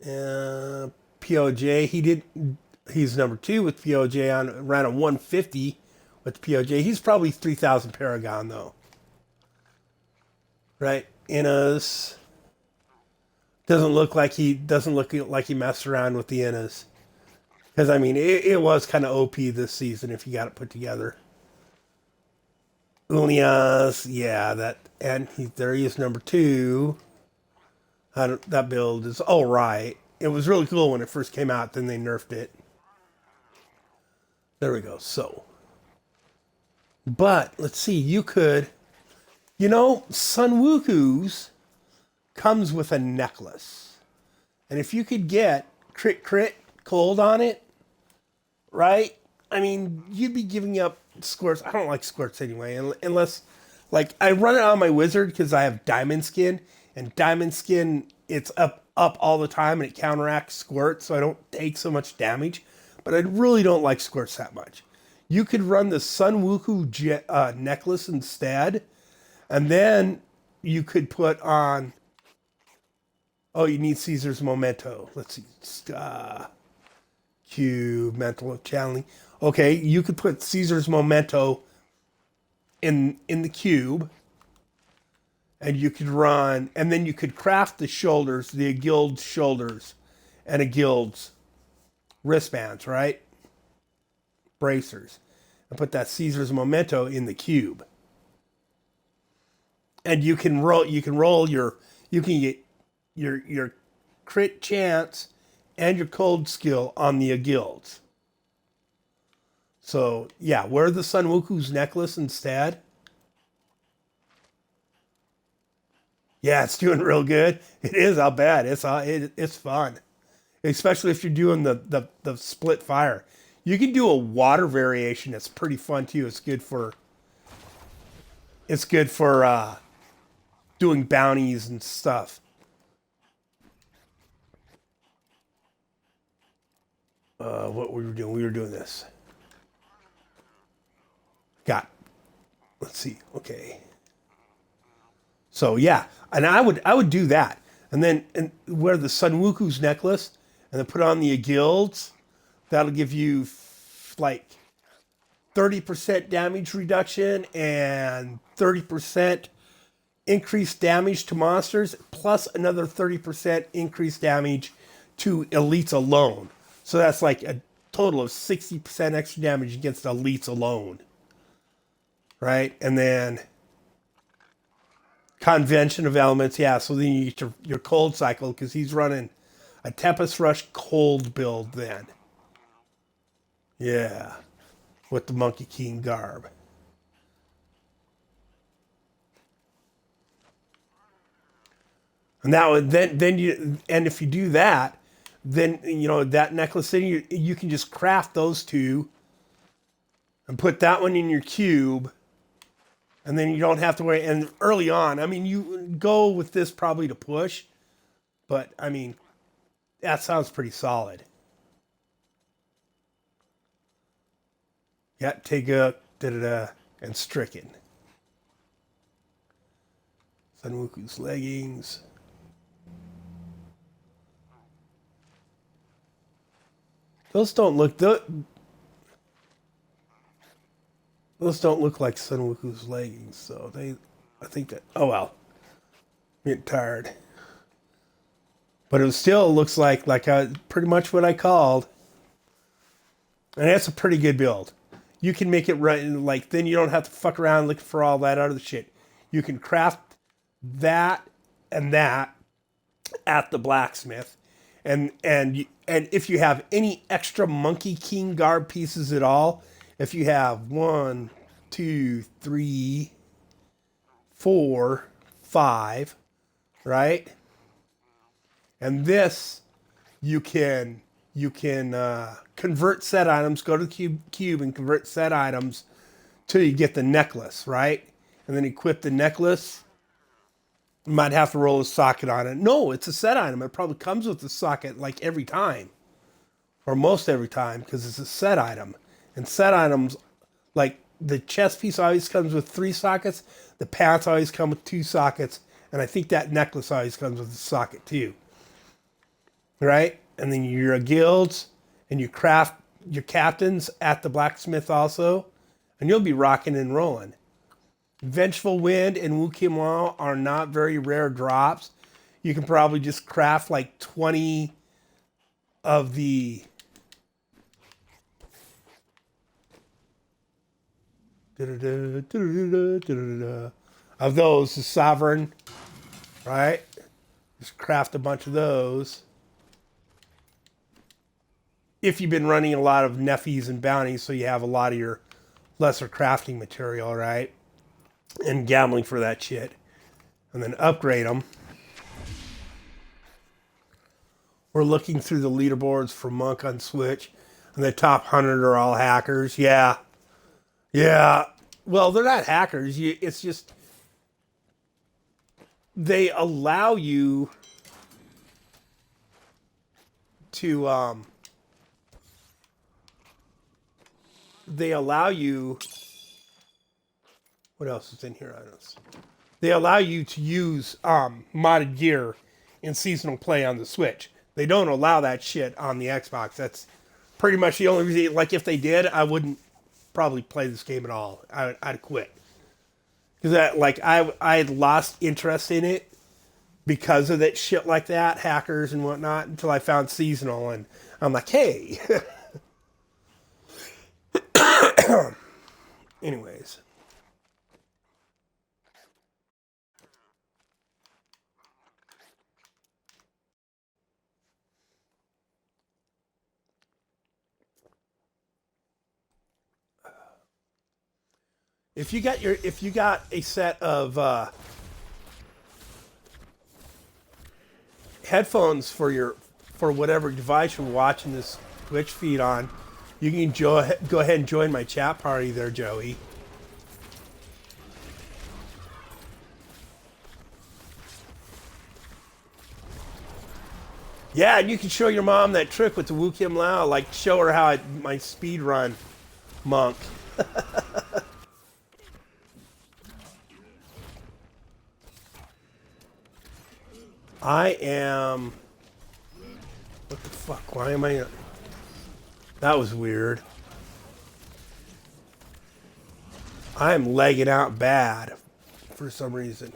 PoJ, he's number 2 with PoJ ran a 150 with PoJ. He's probably 3,000 Paragon though. Right? Innas doesn't look like he messed around with the Innas. Because it was kind of OP this season if you got it put together. Ulias, yeah, there he is, number 2. That build is all right. It was really cool when it first came out, then they nerfed it. There we go. So, But let's see, you could, Sun Wuku's comes with a necklace. And if you could get crit crit cold on it, right? I mean, you'd be giving up squirts. I don't like squirts anyway, unless, like, I run it on my wizard because I have diamond skin, and diamond skin, it's up all the time and it counteracts squirts, so I don't take so much damage. But I really don't like squirts that much. You could run the Sun Wuku necklace instead, and then you could put on. Oh, you need Caesar's Memento. Let's see. Cube, mental channeling. Okay, you could put Caesar's Memento in the cube, and you could run, and then you could craft the shoulders, the guild's shoulders, and a guild's wristbands, right? Bracers, and put that Caesar's Memento in the cube. And you can roll. You can get your crit chance and your cold skill on the guilds. So yeah, wear the Sun Wuku's necklace instead. Yeah, it's doing real good. It is. I'll bet it's fun, especially if you're doing the split fire. You can do a water variation that's pretty fun too. It's good for doing bounties and stuff. What we were doing? We were doing this. Got. Let's see. Okay. So yeah, and I would do that, and then wear the Sun Wuku's necklace, and then put on the guilds. That'll give you like 30% damage reduction and 30% increased damage to monsters, plus another 30% increased damage to elites alone. So that's like a total of 60% extra damage against elites alone. Right? And then convention of elements, yeah. So then you get your cold cycle because he's running a Tempest Rush cold build then. Yeah. With the Monkey King garb. And that would then you and if you do that, then that necklace thing you can just craft those two and put that one in your cube, and then you don't have to worry. And early on, I mean, you go with this probably to push, but I mean, that sounds pretty solid. Yeah, Tega, da da da, and Stricken. Sunwuku's leggings. Those don't look those don't look like Sunwuku's leggings, so I think that. Oh well, I'm getting tired. But it still looks like pretty much what I called, and that's a pretty good build. You can make it right, like then you don't have to fuck around looking for all that other shit. You can craft that and that at the blacksmith, and if you have any extra Monkey King garb pieces at all, if you have 1, 2, 3, 4, 5, right? And this you can convert set items. Go to the cube and convert set items till you get the necklace, right? And then equip the necklace. You might have to roll a socket on it. No, it's a set item. It probably comes with a socket like every time, or most every time, because it's a set item. And set items, like the chest piece always comes with 3 sockets. The pants always come with 2 sockets. And I think that necklace always comes with a socket too. Right? And then your guilds, and you craft your captains at the blacksmith also. And you'll be rocking and rolling. Vengeful Wind and Wu Kim Wao are not very rare drops. You can probably just craft like 20 of the of those, the sovereign, right? Just craft a bunch of those. If you've been running a lot of Neffis and bounties, so you have a lot of your lesser crafting material, right? And gambling for that shit. And then upgrade them. We're looking through the leaderboards for Monk on Switch, and the top 100 are all hackers. Yeah. Yeah. Well, they're not hackers. It's just they allow you to they allow you what else is in here on us? They allow you to use modded gear in seasonal play on the Switch. They don't allow that shit on the Xbox. That's pretty much the only reason. Like, if they did, I wouldn't probably play this game at all. I'd quit. Because I had lost interest in it because of that shit like that, hackers and whatnot, until I found seasonal, and I'm like, hey. Anyways. If you got a set of headphones for whatever device you're watching this Twitch feed on, you can go ahead and join my chat party there, Joey. Yeah, and you can show your mom that trick with the Wu Kim Lao, like show her how my speed run Monk. I am. What the fuck? Why am I? That was weird. I am legging out bad for some reason.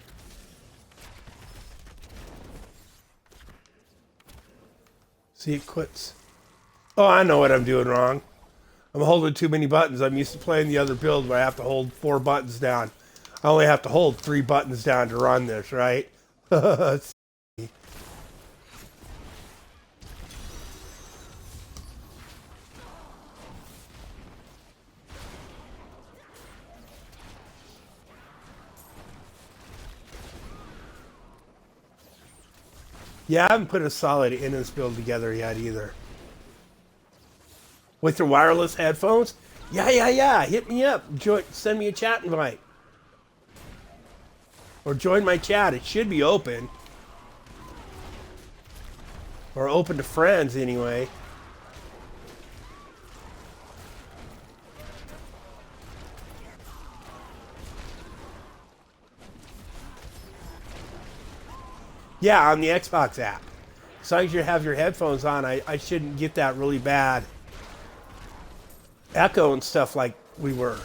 See, it quits. Oh, I know what I'm doing wrong. I'm holding too many buttons. I'm used to playing the other build where I have to hold 4 buttons down. I only have to hold 3 buttons down to run this, right? Yeah, I haven't put a solid Innis build together yet either. With your wireless headphones? Yeah. Hit me up. Send me a chat invite. Or join my chat. It should be open. Or open to friends, anyway. Yeah, on the Xbox app. As long as you have your headphones on, I shouldn't get that really bad echo and stuff like we were.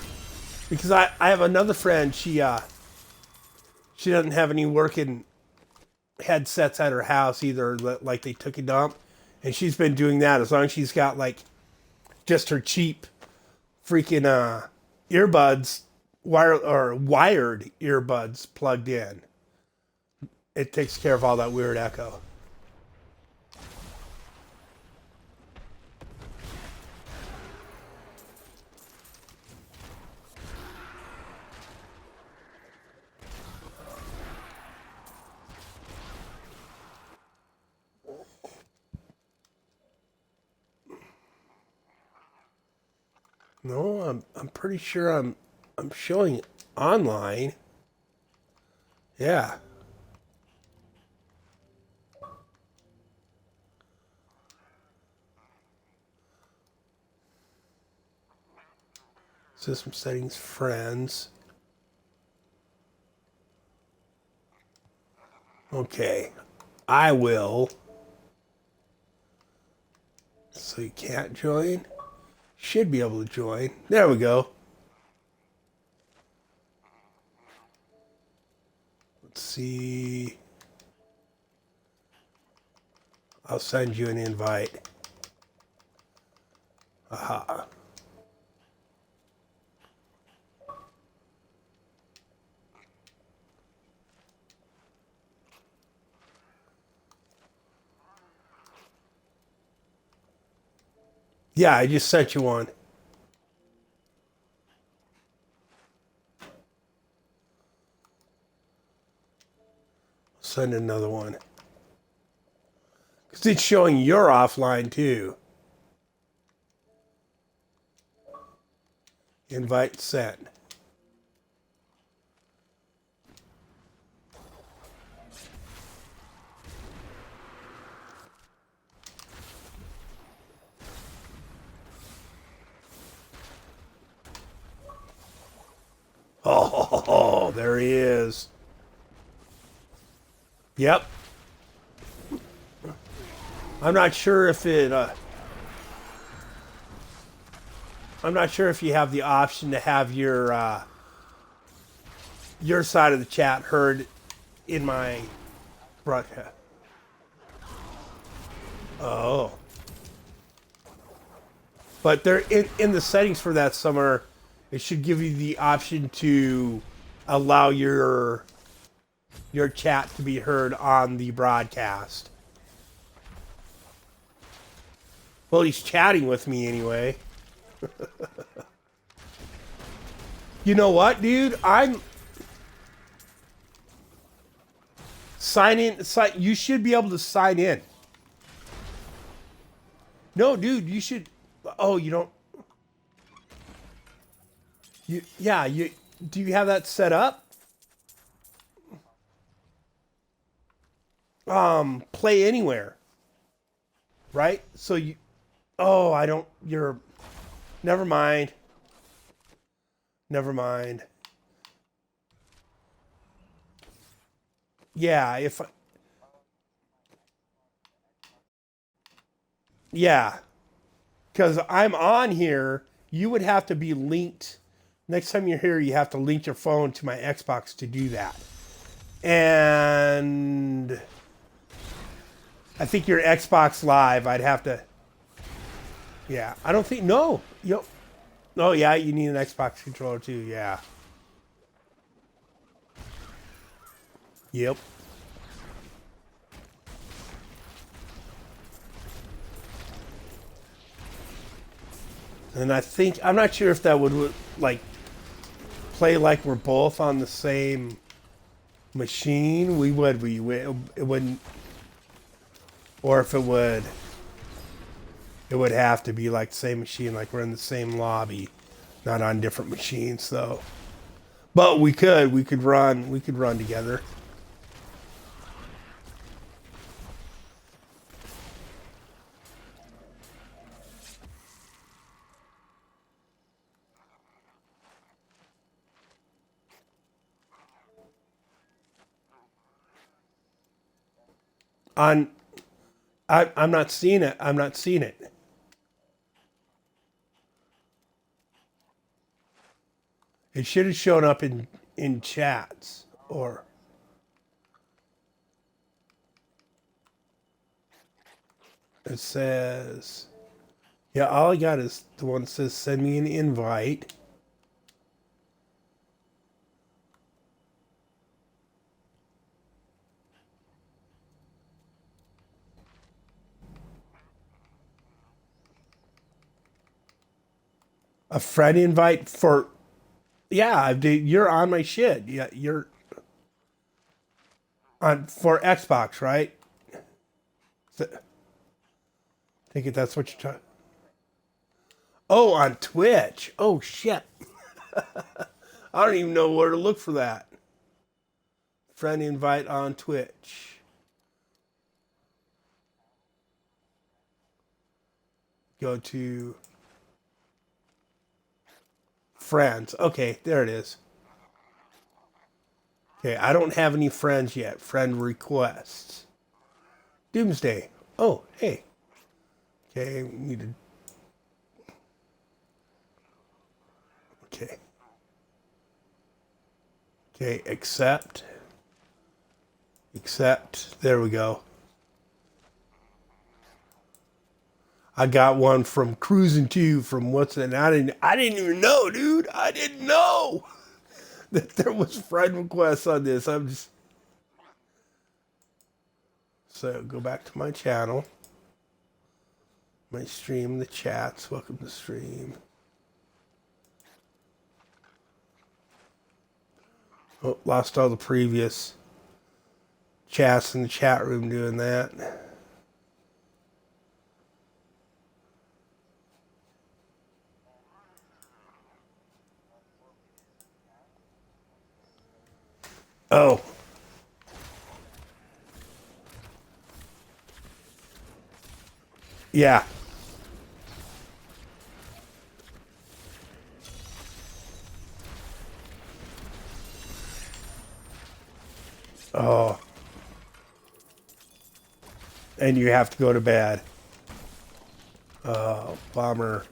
Because I have another friend, she doesn't have any working headsets at her house either, like they took a dump. And she's been doing that as long as she's got like just her cheap freaking earbuds, wired earbuds plugged in. It takes care of all that weird echo. No, I'm pretty sure I'm showing it online. Yeah. System settings, friends. Okay. I will. So you can't join? Should be able to join. There we go. Let's see. I'll send you an invite. Aha. Yeah, I just sent you one. send another one. Because it's showing you're offline too. Invite sent. Oh, there he is. Yep. I'm not sure if it. I'm not sure if you have the option to have your side of the chat heard in my broadcast. Oh. But they're in the settings for that summer. It should give you the option to allow your chat to be heard on the broadcast. Well, he's chatting with me anyway. You know what, dude? I'm sign in. You should be able to sign in. No, dude, you should. Oh, you don't. Yeah. Do you have that set up? Play anywhere. Right? So you. Oh, I don't. You're. Never mind. Never mind. Yeah, if. Yeah. Because I'm on here, you would have to be linked. Next time you're here, you have to link your phone to my Xbox to do that. And I think your Xbox Live, I'd have to. Yeah, I don't think. No. Oh, yeah, you need an Xbox controller too. Yeah. Yep. And I think, I'm not sure if that would, like, play like we're both on the same machine. It wouldn't, or if it would have to be like the same machine, like we're in the same lobby, not on different machines, though. But we could run together. I'm not seeing it. I'm not seeing it. It should have shown up in chats or. It says, yeah, all I got is the one that says send me an invite. A friend invite for, yeah, dude, you're on my shit. Yeah, you're on for Xbox, right? Take it that's what you're talking. Oh, on Twitch. Oh shit. I don't even know where to look for that. Friend invite on Twitch. Go to friends. Okay, there it is. Okay, I don't have any friends yet. Friend requests. Doomsday. Oh, hey. Okay, we need to. Okay. Okay, accept. Accept. There we go. I got one from Cruising 2 from what's it? I didn't even know, dude. I didn't know that there was friend requests on this. I'm just. So go back to my channel. My stream, the chats. Welcome to stream. Oh, lost all the previous Chats in the chat room doing that. Oh. Yeah. Oh. And you have to go to bed. Oh, bummer.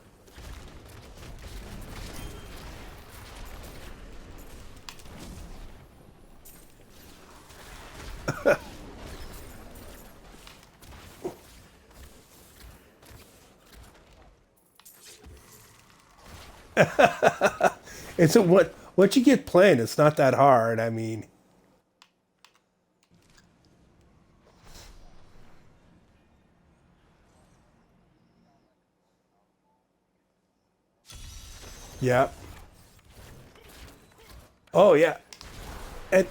It's a, what you get playing, it's not that hard. I mean, yeah. Oh yeah. And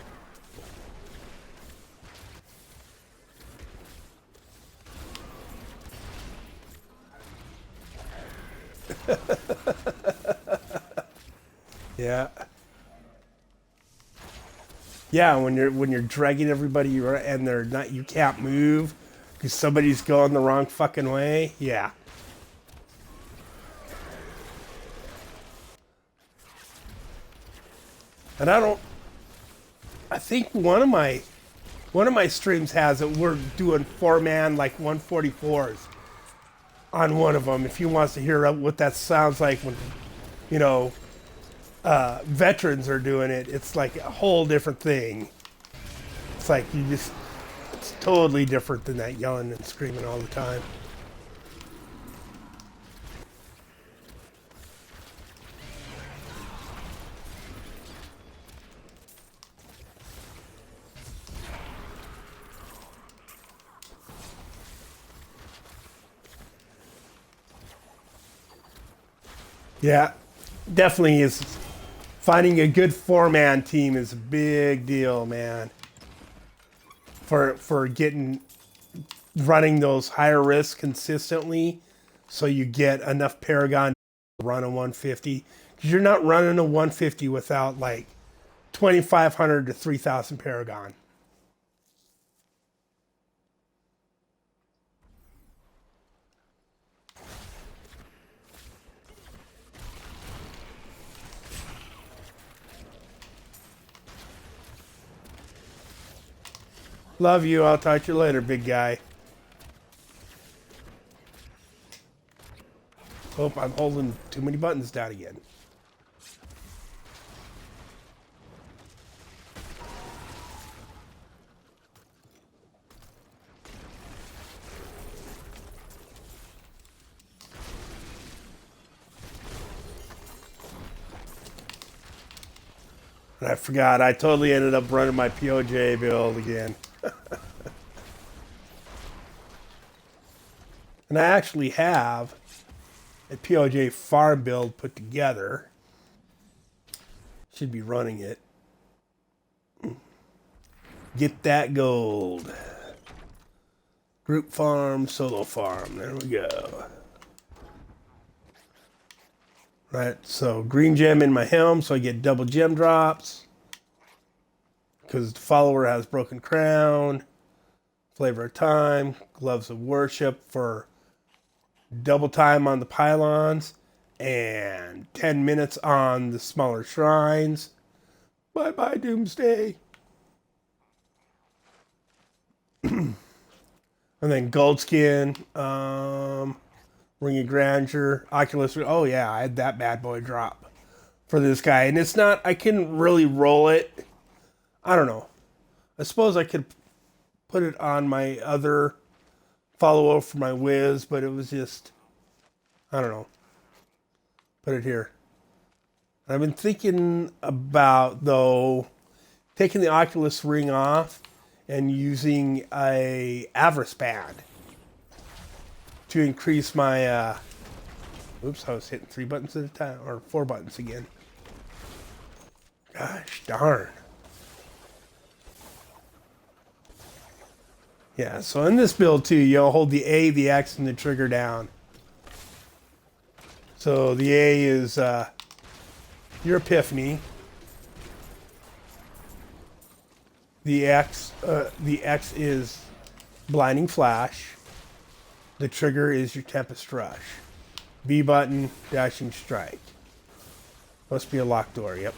yeah. Yeah, when you're dragging everybody and they're not, you can't move because somebody's going the wrong fucking way. Yeah. And I think one of my streams has it. We're doing 4-man like 144s on one of them. If he wants to hear what that sounds like when, you know, veterans are doing it, it's like a whole different thing. It's like it's totally different than that yelling and screaming all the time. Yeah, definitely is. Finding a good 4-man team is a big deal, man. For getting running those higher risks consistently, so you get enough Paragon to run a 150. Because you're not running a 150 without like 2,500 to 3,000 Paragon. Love you. I'll talk to you later, big guy. Hope I'm holding too many buttons down again. And I forgot, I totally ended up running my PoJ build again. And I actually have a PoJ farm build put together. Should be running it. Get that gold. Group farm, solo farm. There we go. Right, so green gem in my helm, so I get double gem drops. Because the follower has broken crown. Flavor of time. Gloves of worship for double time on the pylons. And 10 minutes on the smaller shrines. Bye bye, Doomsday. And then gold skin, ring of grandeur, oculus. Oh yeah, I had that bad boy drop for this guy, and it's not. I couldn't really roll it. I don't know. I suppose I could put it on my other follow-up for my whiz, but it was just. I don't know. Put it here. I've been thinking about though taking the oculus ring off and using a avarice band to increase my oops, I was hitting 3 buttons at a time, or 4 buttons again. Gosh darn. Yeah, so in this build too, you'll hold the A, the X, and the trigger down. So the A is your epiphany. The X is blinding flash. The trigger is your tempest rush. B button, dashing strike. Must be a locked door. Yep.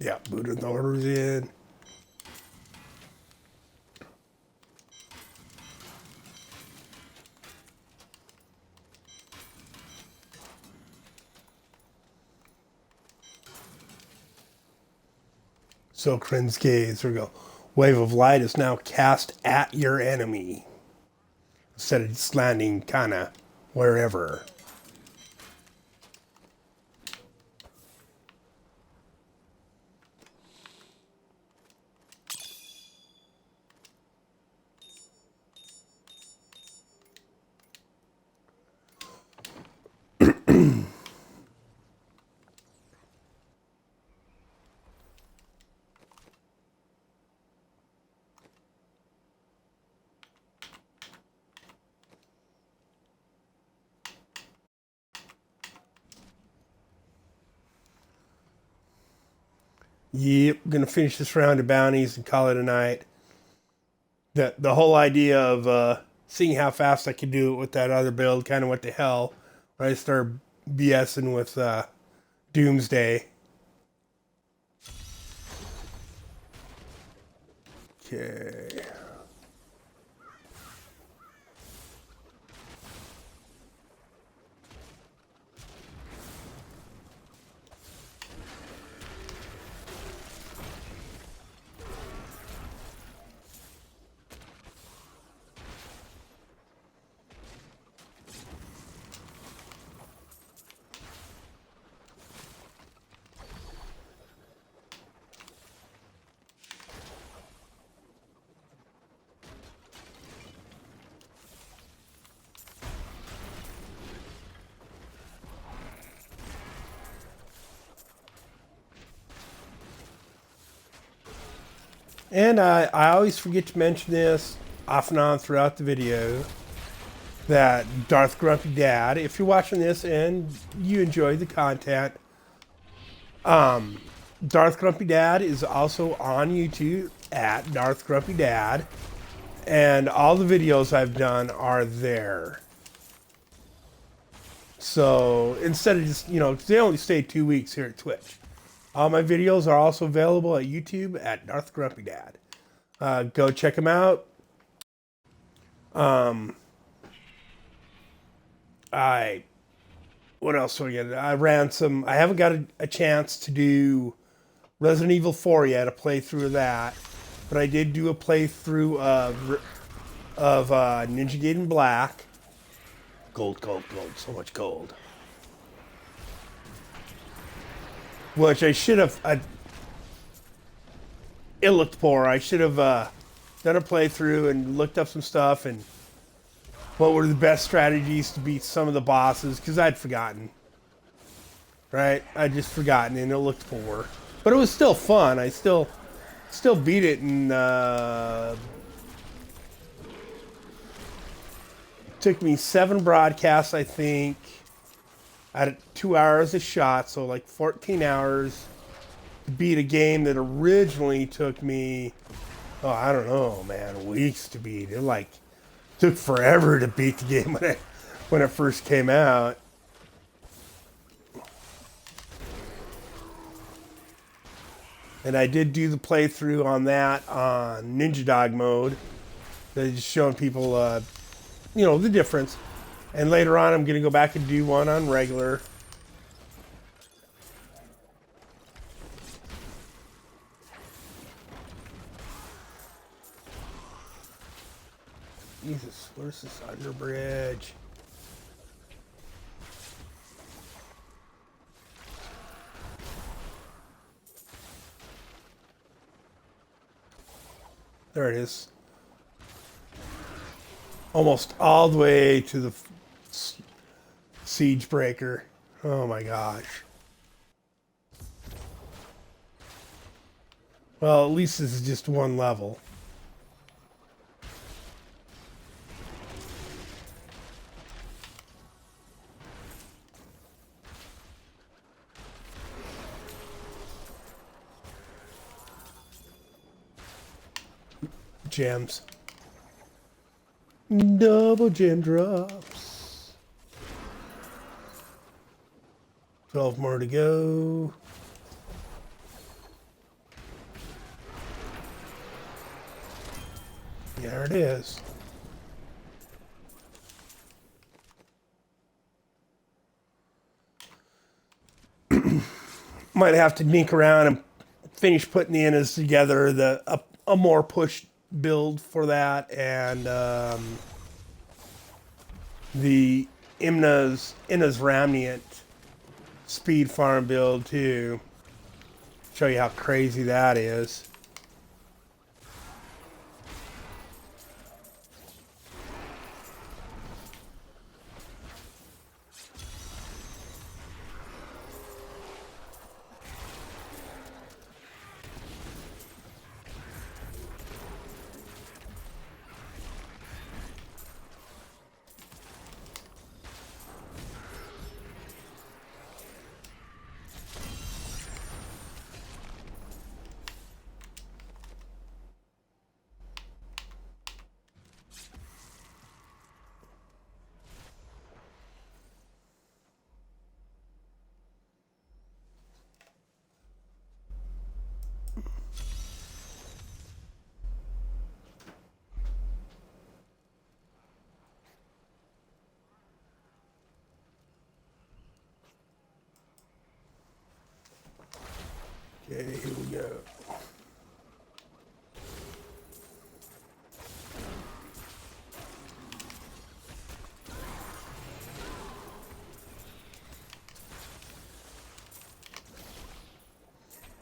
Yeah, booted the orders in. So Krin's gaze, there we go. Wave of light is now cast at your enemy. Instead of just landing kind of wherever. Yep, gonna finish this round of bounties and call it a night. The whole idea of seeing how fast I could do it with that other build kind of went to hell when I started BSing with Doomsday. Okay. And I always forget to mention this off and on throughout the video that Darth Grumpy Dad, if you're watching this and you enjoy the content, Darth Grumpy Dad is also on YouTube at Darth Grumpy Dad, and all the videos I've done are there. So instead of just, they only stay 2 weeks here at Twitch. All my videos are also available at YouTube at Darth Grumpy Dad. Go check them out. I what else do I get? I ran some. I haven't got a chance to do Resident Evil 4 yet. A playthrough of that, but I did do a playthrough of Ninja Gaiden Black. Gold, gold, gold. So much gold. Which I should have. It looked poor. I should have done a playthrough and looked up some stuff and what were the best strategies to beat some of the bosses, because I'd forgotten. Right? I'd just forgotten, and it looked poor. But it was still fun. I still beat it, and took me 7 broadcasts, I think. I had 2 hours a shot, so like 14 hours to beat a game that originally took me, oh, I don't know, man, weeks to beat. It like took forever to beat the game when it first came out. And I did do the playthrough on that on Ninja Dog mode. They're just showing people, the difference. And later on, I'm going to go back and do one on regular. Jesus, where's this underbridge? There it is. Almost all the way to the siege breaker. Oh my gosh. Well, at least this is just one level. Gems. Double gem drops. 12 more to go. There it is. Might have to dink around and finish putting the innas together. A more push build for that, and the Inna's Ramniant speed farm build too. Show you how crazy that is. Okay, here we go.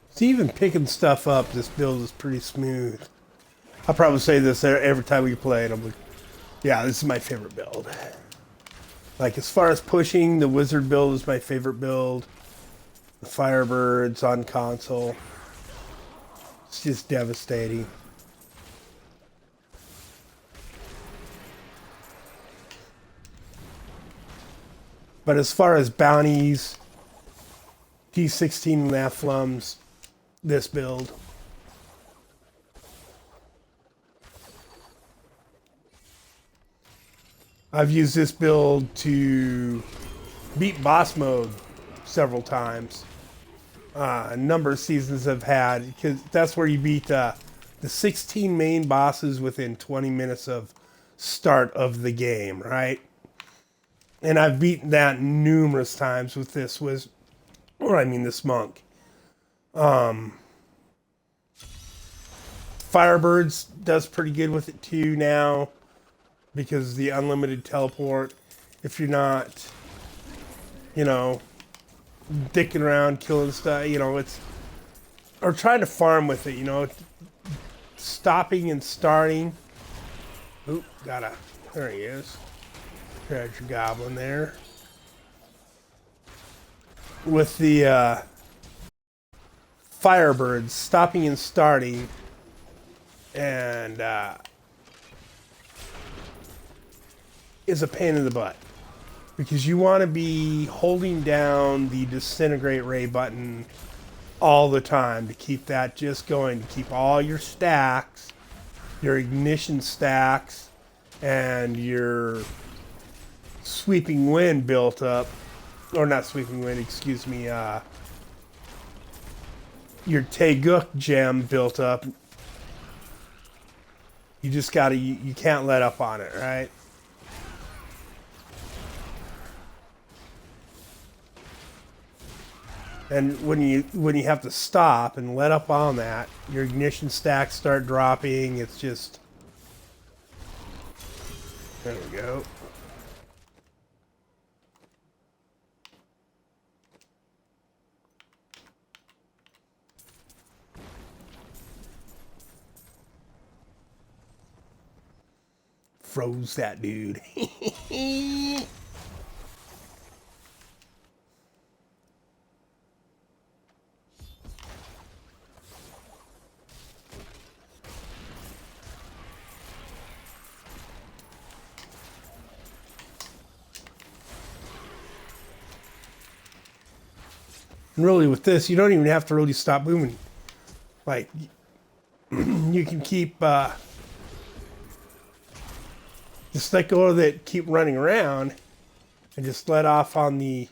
See, even picking stuff up, this build is pretty smooth. I'll probably say this every time we play it. I'm like, yeah, this is my favorite build. Like, as far as pushing, the wizard build is my favorite build. The Firebirds on console. It's just devastating. But as far as bounties, T16 Nephilim's, this build. I've used this build to beat boss mode several times. A number of seasons I've had, because that's where you beat the 16 main bosses within 20 minutes of start of the game, right? And I've beaten that numerous times with this this monk. Firebirds does pretty good with it too now because the unlimited teleport. If you're not, you know, dicking around killing stuff, it's or trying to farm with it, stopping and starting. Oop, there he is. Treasure goblin there. With the Firebirds, stopping and starting, and is a pain in the butt. Because you want to be holding down the disintegrate ray button all the time to keep that just going, to keep all your stacks, your ignition stacks, and your sweeping wind built up. Or not sweeping wind, excuse me, your Taeguk gem built up. You just gotta, you can't let up on it, right? And when you have to stop and let up on that, your ignition stacks start dropping. It's just, there we go. Froze that dude. And really with this, you don't even have to really stop moving. Like, you can keep, just let go of it, keep running around, and just let off on the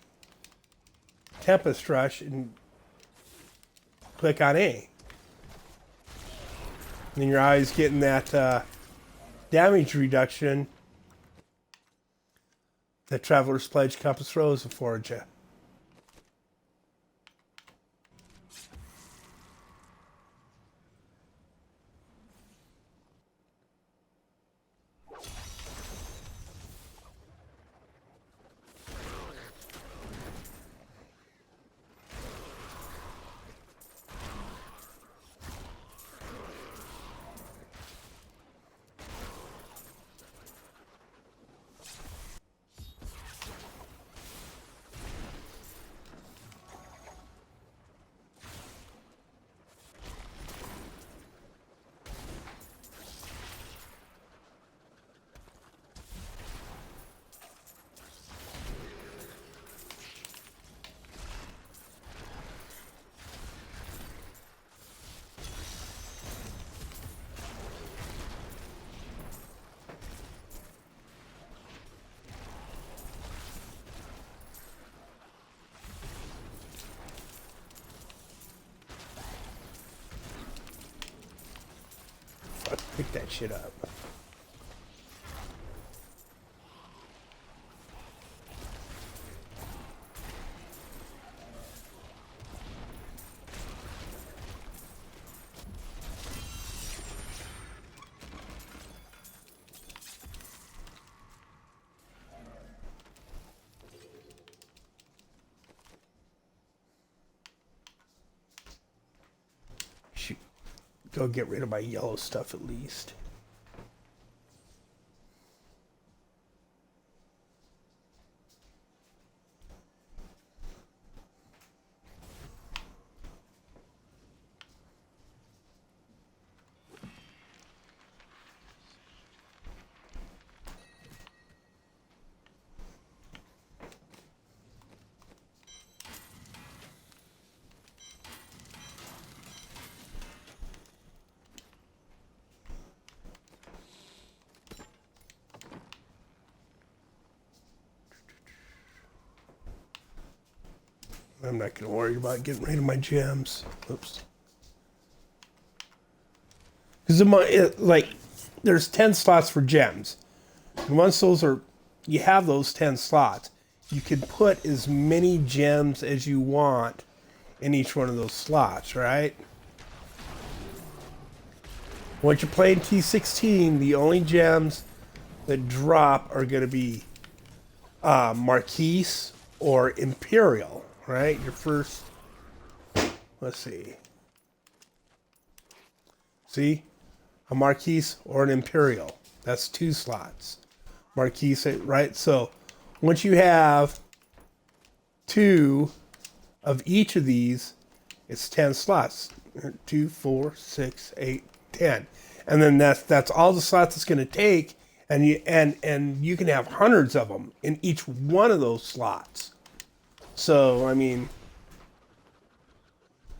Tempest Rush and click on A. And then you're always getting that damage reduction that Traveler's Pledge Compass Rose affords you. Pick that shit up. Shoot. Go get rid of my yellow stuff at least. I'm not going to worry about getting rid of my gems. Oops. Because like, there's 10 slots for gems. And once you have those 10 slots, you can put as many gems as you want in each one of those slots, right? Once you're playing T16, the only gems that drop are going to be Marquise or Imperial, right? Your first, let's see. See? A Marquise or an Imperial. That's 2 slots. Marquise, right? So once you have 2 of each of these, it's 10 slots. 2, 4, 6, 8, 10. And then that's all the slots it's going to take, and you can have hundreds of them in each one of those slots. So, I mean,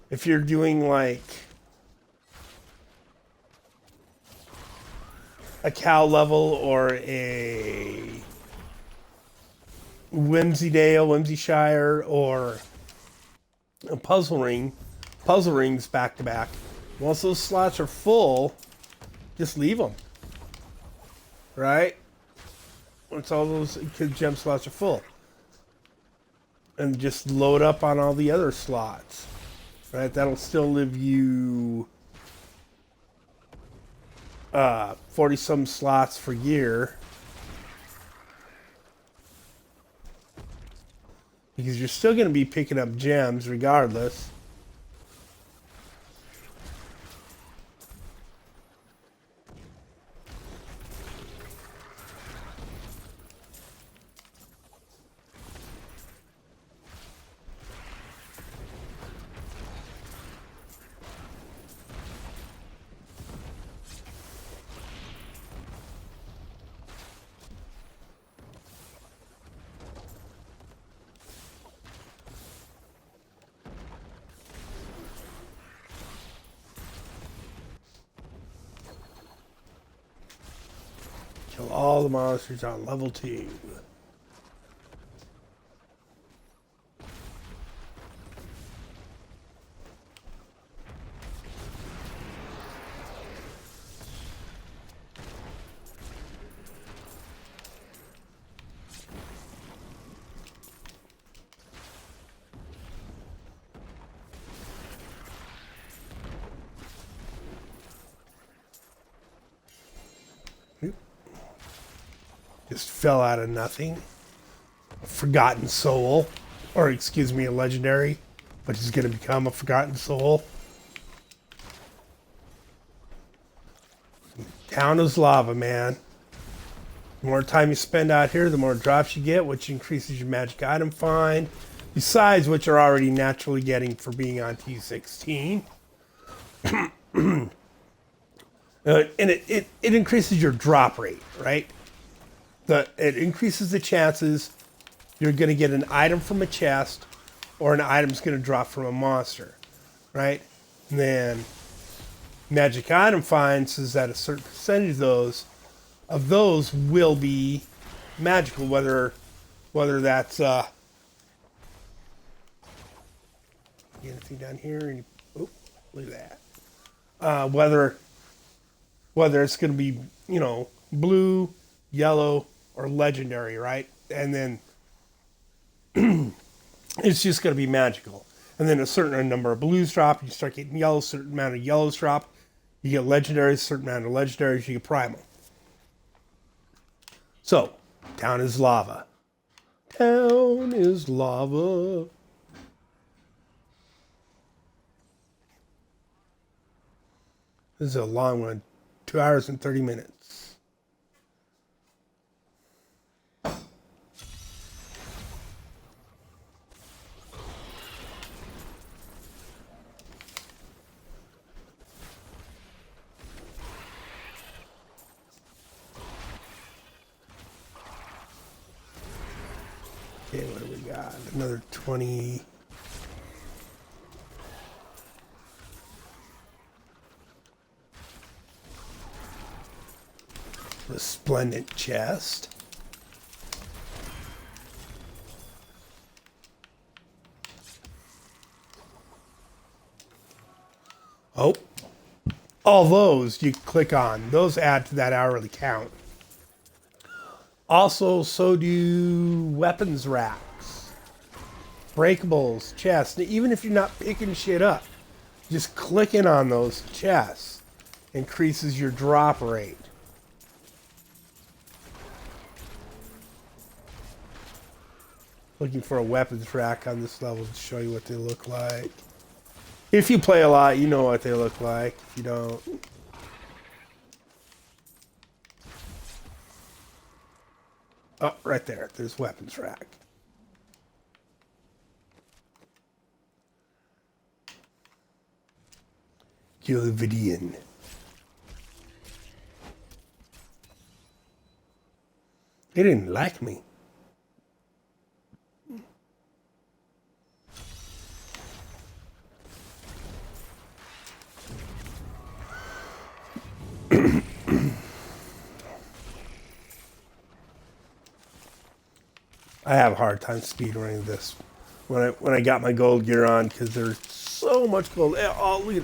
if you're doing like a cow level or a Whimsydale, Whimsyshire, or a puzzle rings back to back. Once those slots are full, just leave them. Right? Once all those gem slots are full. And just load up on all the other slots. Right? That'll still leave you 40 some slots for gear. Because you're still going to be picking up gems regardless. Kill all the monsters on level 2. Just fell out of nothing. A forgotten soul. Or, excuse me, a legendary. Which is going to become a forgotten soul. Town is lava, man. The more time you spend out here, the more drops you get, which increases your magic item find. Besides what you're already naturally getting for being on T16. And it increases your drop rate, right? It increases the chances you're going to get an item from a chest or an item's going to drop from a monster, right? And then magic item find says that a certain percentage of those will be magical, whether that's anything down here. Oh, look at that. Whether it's going to be blue, yellow, or legendary, right? And then it's just going to be magical. And then a certain number of blues drop, you start getting yellow, a certain amount of yellows drop, you get legendaries, a certain amount of legendaries, you get primal. So, town is lava. Town is lava. This is a long one, 2 hours and 30 minutes. Okay, what do we got? Another 20. Resplendent chest. Oh, all those you click on, those add to that hourly count. Also, so do weapons racks, breakables, chests. Even if you're not picking shit up, just clicking on those chests increases your drop rate. Looking for a weapons rack on this level to show you what they look like. If you play a lot, you know what they look like. If you don't... Oh, right there. There's weapons rack. Gilvidian. They didn't like me. I have a hard time speedrunning this when I got my gold gear on because there's so much gold. Oh, look at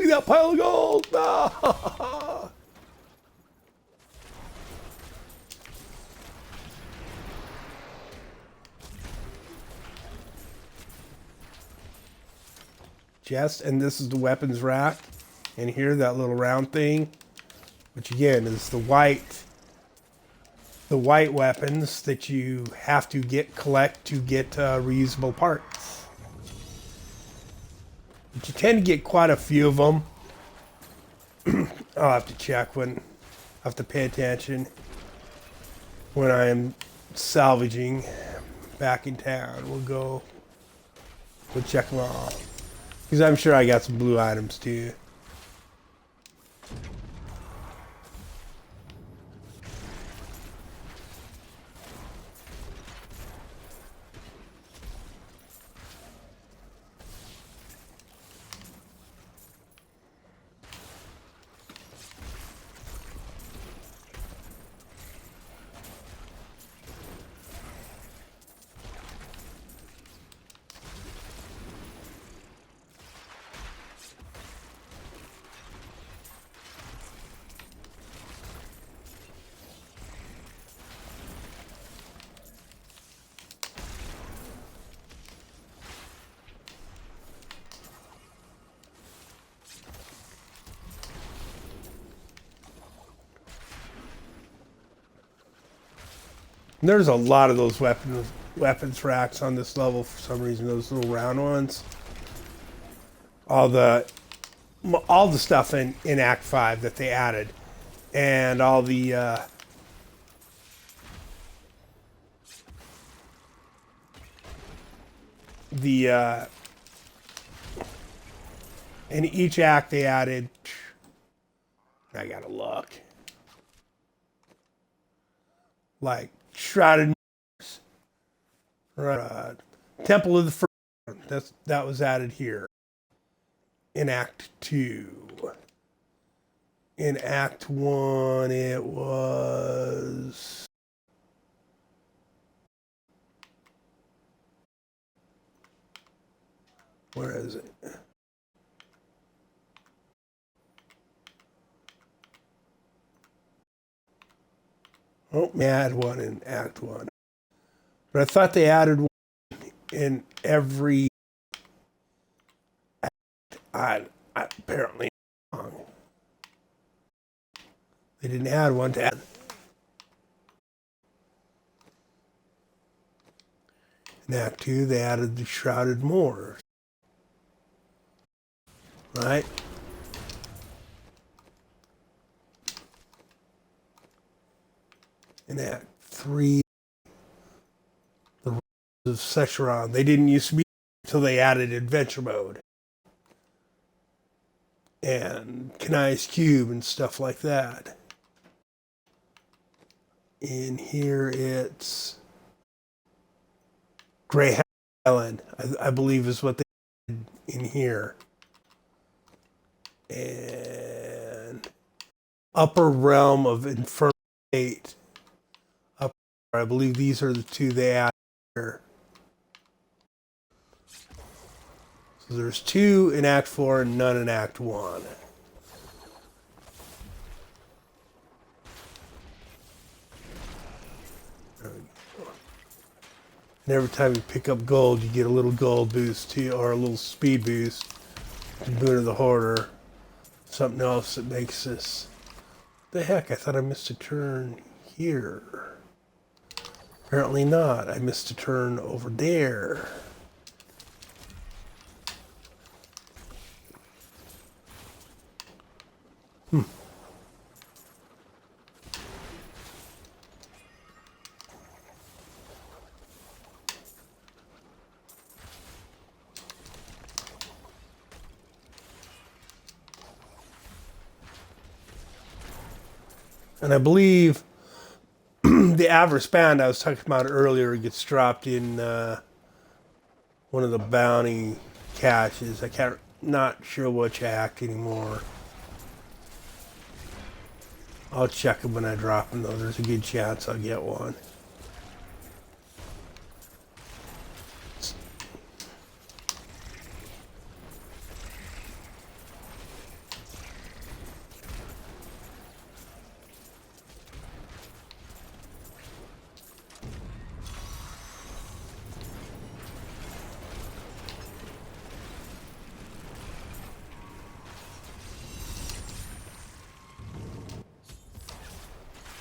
that pile of gold! Ah! Chest, and this is the weapons rack. And here, that little round thing, which again is the white weapons that you have to collect to get reusable parts. But you tend to get quite a few of them. I'll have to check I'll have to pay attention when I'm salvaging back in town. We'll check them all. Because I'm sure I got some blue items too. And there's a lot of those weapons racks on this level for some reason. Those little round ones. All the stuff in Act 5 that they added, and all the in each act they added. I gotta look. Like Shrouded Temple of the First. That was added here. In Act 2. In Act 1, it was... Where is it? Oh, they added one in Act 1. But I thought they added one in every act. I apparently wrong. They didn't add one to add. In Act 2, they added the Shrouded Moors. Right? In Act 3, the Roses of Secheron. They didn't used to be until they added Adventure Mode. And Kanai's Cube and stuff like that. In here it's Grey Island, I believe is what they did in here. And Upper Realm of Infernal 8. I believe these are the two they added here. So there's 2 in Act 4 and none in Act 1. And every time you pick up gold, you get a little gold boost too, or a little speed boost to Boon of the Hoarder. Something else that makes this. The heck, I thought I missed a turn here. Apparently not. I missed a turn over there. And I believe the Avarice Band I was talking about earlier gets dropped in one of the bounty caches. Not sure which act anymore. I'll check them when I drop them though. There's a good chance I'll get one.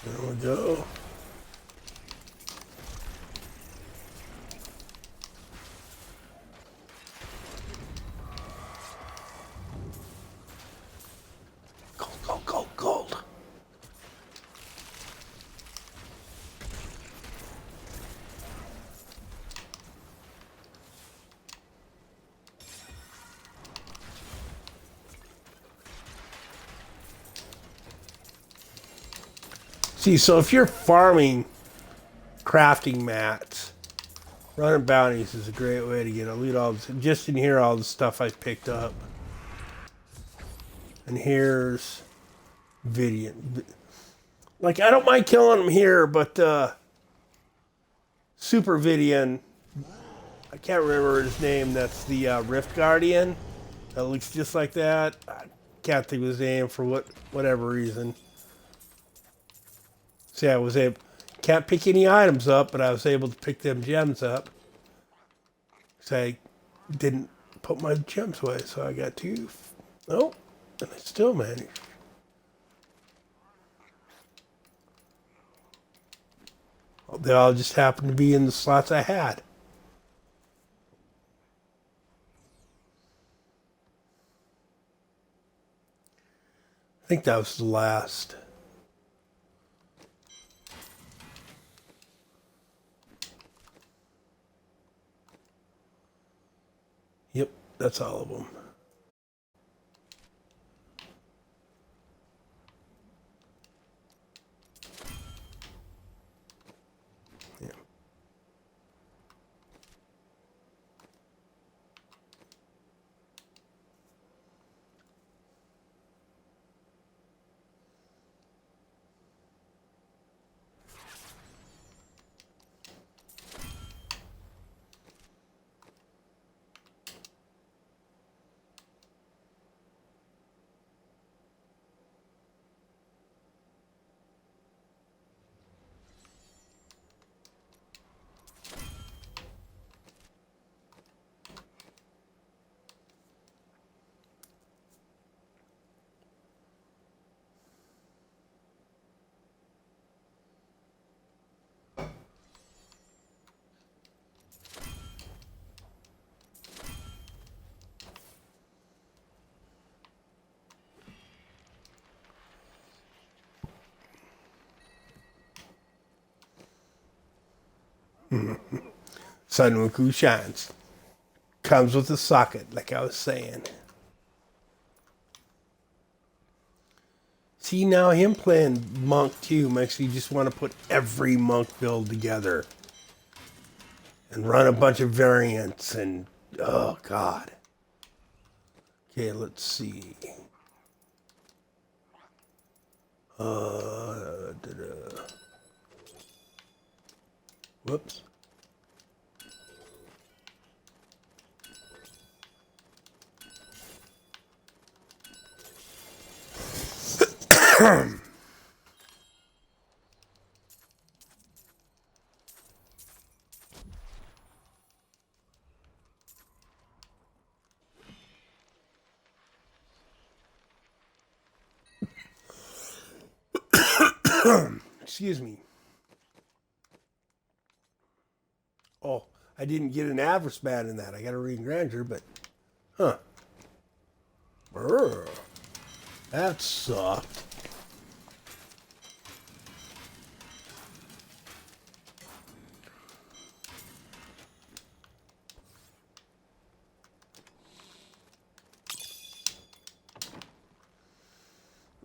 There we go. Gold, gold, gold, gold. See, so if you're farming crafting mats, running bounties is a great way to get a loot. All this, just in here, all the stuff I picked up. And here's Vidian. Like, I don't mind killing them here, but Super Vidian, I can't remember his name. That's the Rift Guardian. That looks just like that. I can't think of his name for whatever reason. See, I was able, can't pick any items up, but I was able to pick them gems up. So I didn't put my gems away, so I got two. Oh, and I still managed. They all just happened to be in the slots I had. I think that was the last. Yep, that's all of them. Yeah. Sanwoku shines. Comes with a socket, like I was saying. See, now him playing Monk too makes you just want to put every Monk build together. And run a bunch of variants and, oh God. Okay, let's see. Whoops. Excuse me. Oh, I didn't get an avarice bad in that. I got a read in grandeur, but brr, that sucked.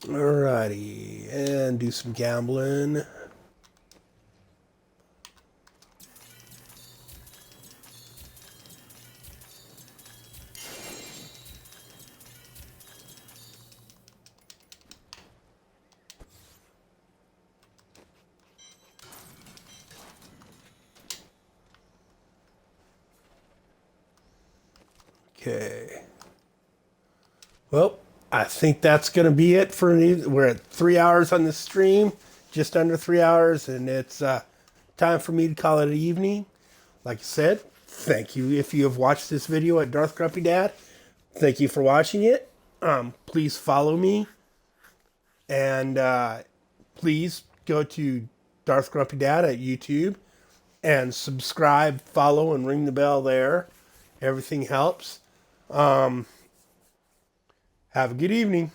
Alrighty, and do some gambling. Okay. Well, I think that's going to be it for me. We're at 3 hours on the stream, just under 3 hours, and it's time for me to call it an evening. Like I said, thank you if you have watched this video at Darth Grumpy Dad. Thank you for watching it. Please follow me, and please go to Darth Grumpy Dad at YouTube and subscribe, follow, and ring the bell there. Everything helps. Have a good evening.